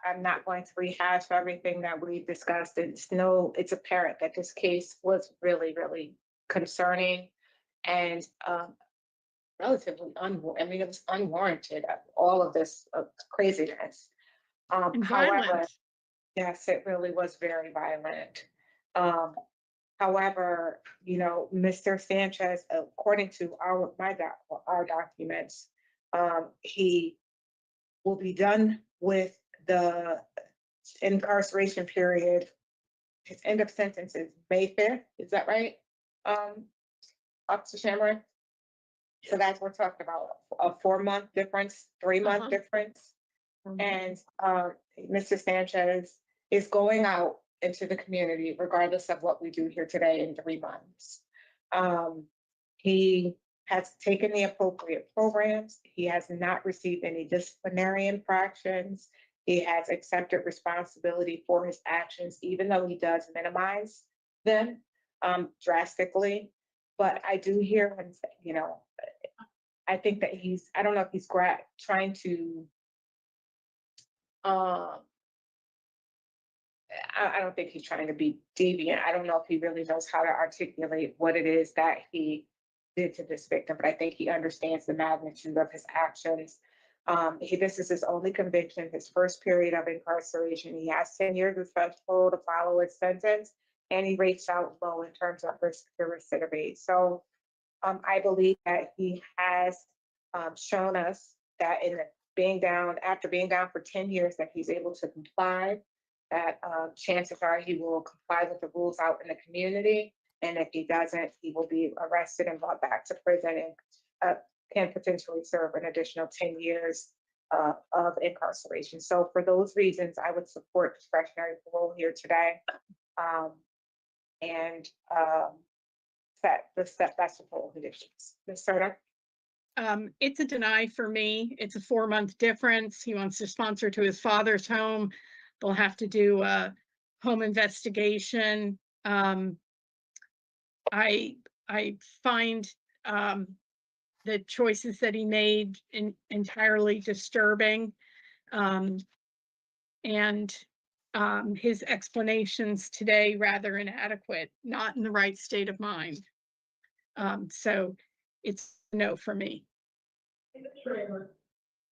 I'm not going to rehash everything that we discussed. It's apparent that this case was really, really concerning and relatively it was unwarranted, all of this craziness. And However, violent. yes, it really was very violent. However, Mr. Sanchez, according to our documents, he will be done with the incarceration period. His end of sentence is May 5th. Is that right? Officer Shamrock? So that's, we're talking about a 4-month difference, 3-month difference. And Mr. Sanchez is going out into the community regardless of what we do here today in 3 months. He has taken the appropriate programs. He has not received any disciplinary infractions. He has accepted responsibility for his actions, even though he does minimize them drastically. But I do hear him say, I think that I don't know if he's trying to, I don't think he's trying to be deviant. I don't know if he really knows how to articulate what it is that he did to this victim, but I think he understands the magnitude of his actions. This is his only conviction, his first period of incarceration. He has 10 years of parole to follow his sentence, and he rates out low in terms of risk to recidivate. So I believe that he has shown us that after being down for 10 years, that he's able to comply, that chances are he will comply with the rules out in the community. And if he doesn't, he will be arrested and brought back to prison and can potentially serve an additional 10 years of incarceration. So for those reasons, I would support discretionary parole here today. That's the parole conditions. Ms. Serta? It's a deny for me. It's a 4-month difference. He wants to sponsor to his father's home. They'll have to do a home investigation. I find the choices that he made entirely disturbing, and his explanations today rather inadequate, not in the right state of mind. So it's a no for me. In the trailer.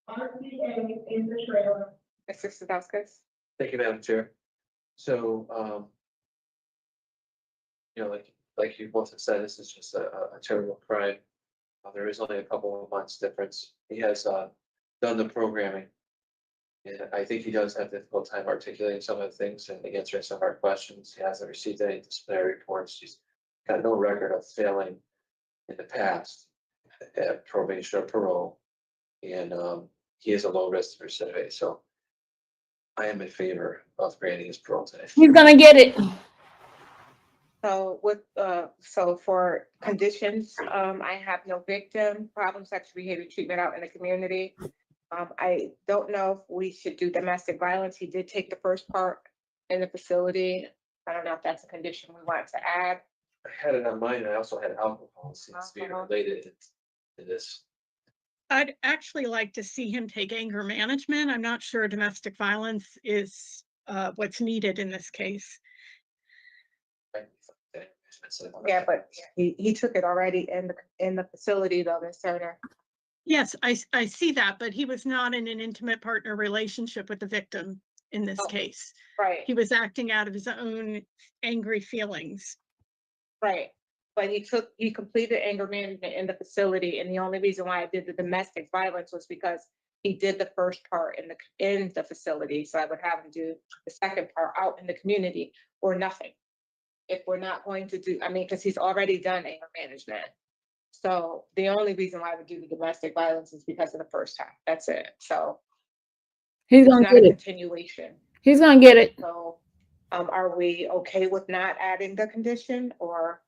RCA in the trailer. Mr. Sadowskis? Thank you, Madam Chair. So, like you both have said, this is just a terrible crime. There is only a couple of months difference. He has done the programming. And I think he does have a difficult time articulating some of the things and answering some of our questions. He hasn't received any disciplinary reports. He's got no record of failing in the past at probation or parole. And he is a low risk to recidivate. So I am in favor of granting his parole today. He's gonna get it. So so for conditions, I have no victim, problem, sexual behavior, treatment out in the community. I don't know if we should do domestic violence. He did take the first part in the facility. I don't know if that's a condition we want to add. I had it on mine. I also had alcohol. Seems to be related to this. I'd actually like to see him take anger management. I'm not sure domestic violence is what's needed in this case. Yeah, but he took it already in the facility though, Ms. Turner. Yes, I see that, but he was not in an intimate partner relationship with the victim in this case. Right. He was acting out of his own angry feelings. Right. But he completed anger management in the facility, and the only reason why I did the domestic violence was because he did the first part in the facility, so I would have him do the second part out in the community or nothing. If we're not going to do, I mean, because he's already done anger management. So the only reason why I would do the domestic violence is because of the first time. That's it. So He's it's gonna not get a it. continuation. He's gonna get it. So are we okay with not adding the condition, or?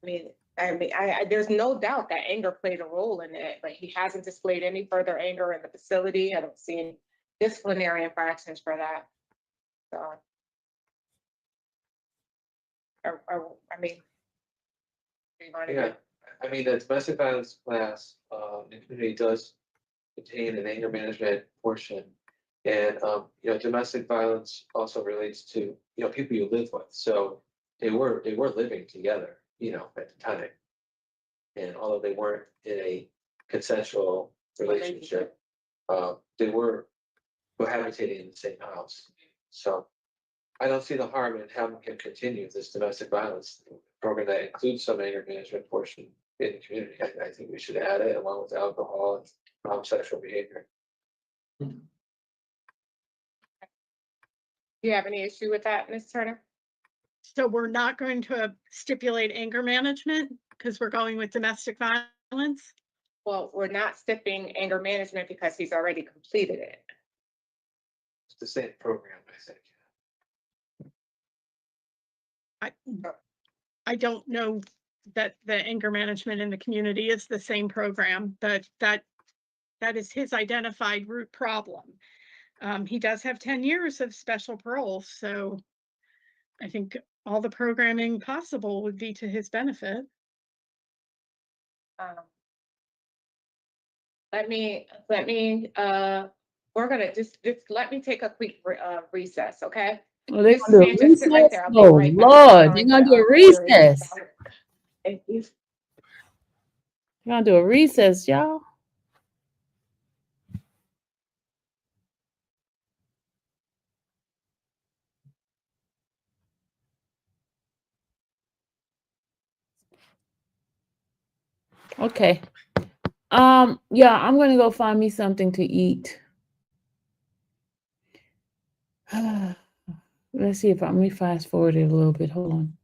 There's no doubt that anger played a role in it, but he hasn't displayed any further anger in the facility. I don't see any disciplinary infractions for that. So, Yeah, I mean, the domestic violence class, in community does contain an anger management portion. And, domestic violence also relates to, people you live with. So they were living together, at the time. And although they weren't in a consensual relationship, they were cohabitating in the same house. So I don't see the harm in having him continue this domestic violence program that includes some anger management portion in the community. I think we should add it along with alcohol and sexual behavior. do you have any issue with that, Ms. Turner? So we're not going to stipulate anger management because we're going with domestic violence? Well, we're not stipulating anger management because he's already completed it. It's the same program, I think. I don't know that the anger management in the community is the same program, but that is his identified root problem. He does have 10 years of special parole, so I think all the programming possible would be to his benefit. We're gonna just let me take a quick recess, okay? Oh, they're Mrs. gonna do a Sanchez, sit right recess? there. I'll be Oh, right back. Lord, they're gonna do a recess. Thank you. They're gonna do a recess, y'all. Okay. Yeah, I'm gonna go find me something to eat. Let's see if let me fast forward it a little bit. Hold on.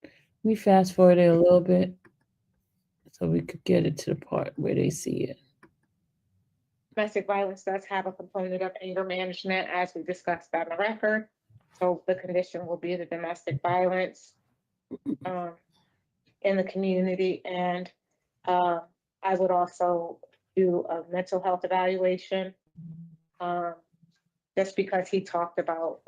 Let me fast forward it a little bit so we could get it to the part where they see it. Domestic violence does have a component of anger management, as we discussed on the record. So the condition will be the domestic violence in the community. And I would also do a mental health evaluation, just because he talked about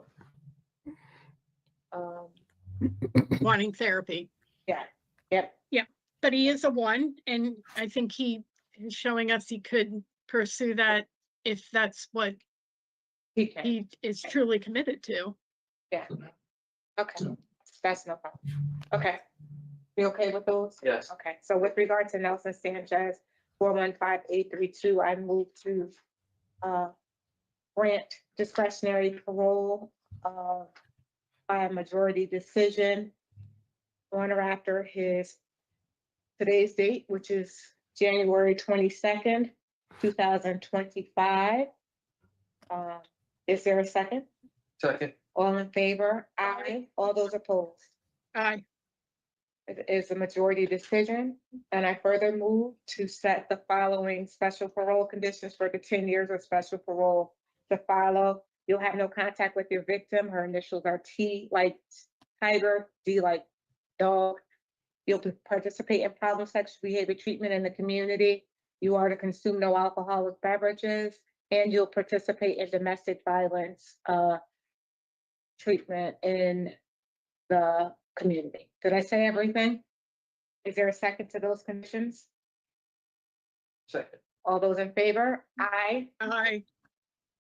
wanting therapy. Yeah. Yep. Yeah. But he is a 1, and I think he is showing us he could pursue that if that's what he is truly committed to. Yeah. Okay. That's no problem. Okay. You okay with those? Yes. Okay. So with regard to Nelson Sanchez, 415832, I move to grant discretionary parole by a majority decision on or after today's date, which is January 22nd, 2025. Is there a second? Second. All in favor? Aye. All those opposed? Aye. It is a majority decision, and I further move to set the following special parole conditions for the 10 years of special parole to follow. You'll have no contact with your victim. Her initials are T like tiger, D like dog. You'll participate in problem sexual behavior treatment in the community. You are to consume no alcoholic beverages, and you'll participate in domestic violence treatment in the community. Did I say everything? Is there a second to those conditions? Second. All those in favor? Aye. Aye.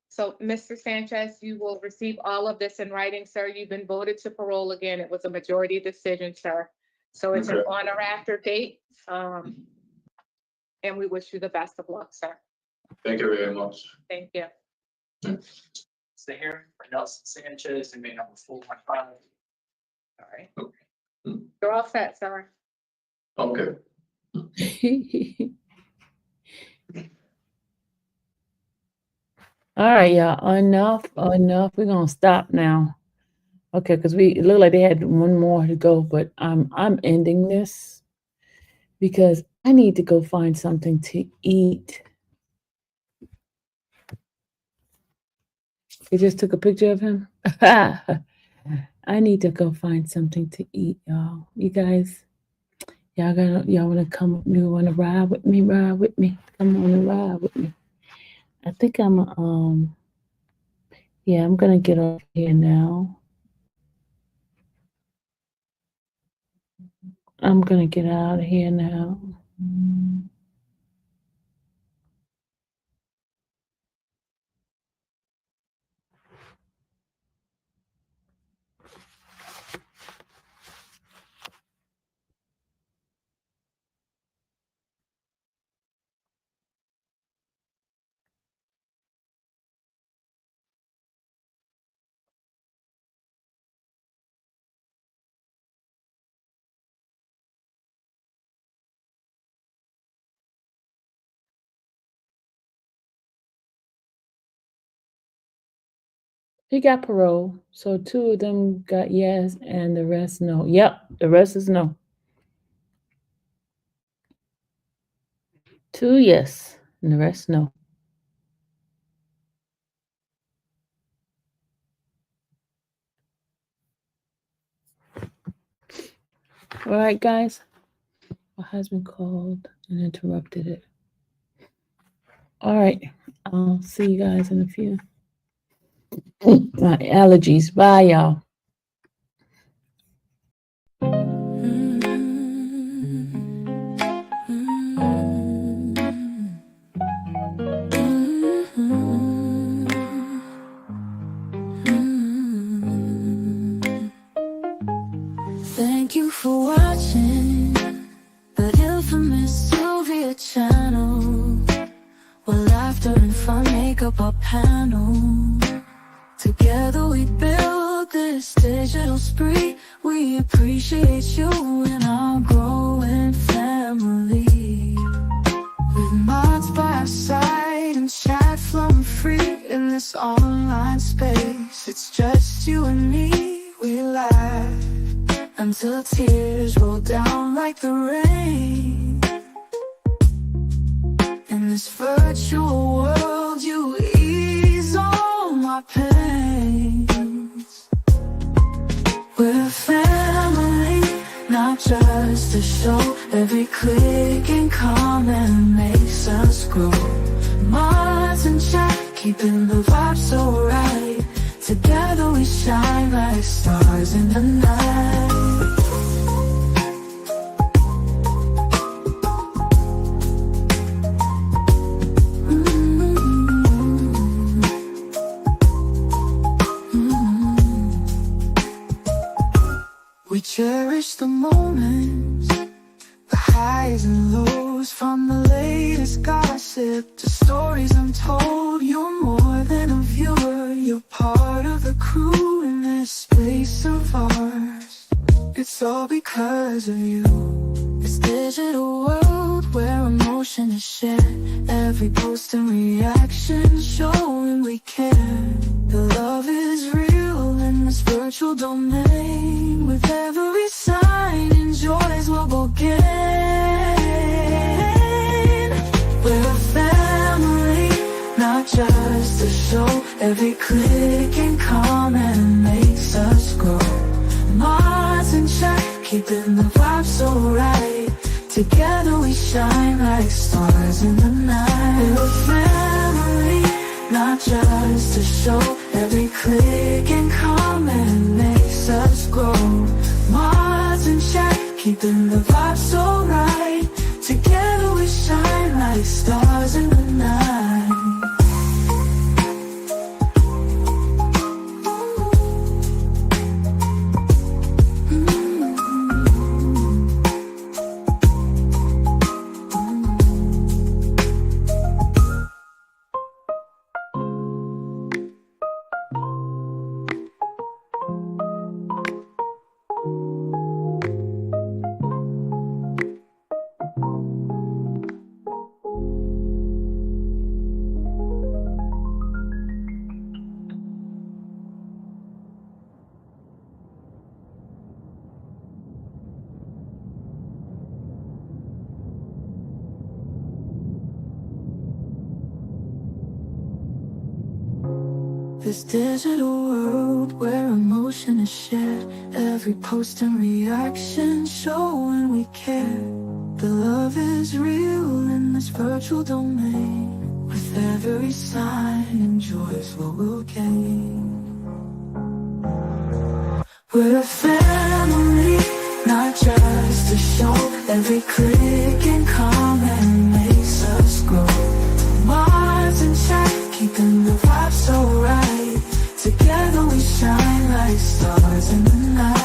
So, Mr. Sanchez, you will receive all of this in writing, sir. You've been voted to parole again. It was a majority decision, sir. So it's an on or after date. And we wish you the best of luck, sir. Thank you very much. Thank you. Stay here for Nelson Sanchez, inmate number 415. All right. You're all set, sir. Okay. All right, y'all. Enough. We're gonna stop now. Okay, because it looked like they had one more to go, but I'm ending this because I need to go find something to eat. They just took a picture of him. I need to go find something to eat, y'all. You guys, y'all wanna come with me? Wanna ride with me? Ride with me. Come on and ride with me. I think I'm yeah, I'm gonna get off here now. I'm gonna get out of here now. He got parole, so 2 of them got yes, and the rest no. Yep, the rest is no. 2 yes, and the rest no. All right, guys. My husband called and interrupted it. All right, I'll see you guys in a few. My allergies. Bye, y'all. Thank you for watching the infamous Sylvia channel, where laughter and fun make up our panel. Together we build this digital spree. We appreciate you and our growing family. With mods by our side and chat flowing free in this online space. It's just you and me, we laugh until tears roll down like the rain. In this virtual world, you ease all my pains. We're a family, not just a show. Every click and comment makes us grow. Mods and chat, keeping the vibe so right. Together we shine like stars in the night. We cherish the moments, the highs and lows, from the latest gossip to stories untold. You're more than a viewer, you're part of the crew in this space of ours. It's all because of you. This digital world where emotion is shared, every post and reaction showing we care. The love is real in this virtual domain. With every sign, enjoys what we'll gain. We're a family, not just a show. Every click and comment makes us grow. Mods and chat, keeping the vibe so right. Together we shine like stars in the night. We're a family, not just a show. Every click and comment makes us grow. Mods and chat, keeping the vibe so right. Together we shine like stars in the night. This digital world where emotion is shared, every post and reaction showing we care. The love is real in this virtual domain. With every sign, enjoys what we'll gain. We're a family, not just a show. Every click and comment makes us grow. Minds in check, keeping the vibe so right. Together we shine like stars in the night.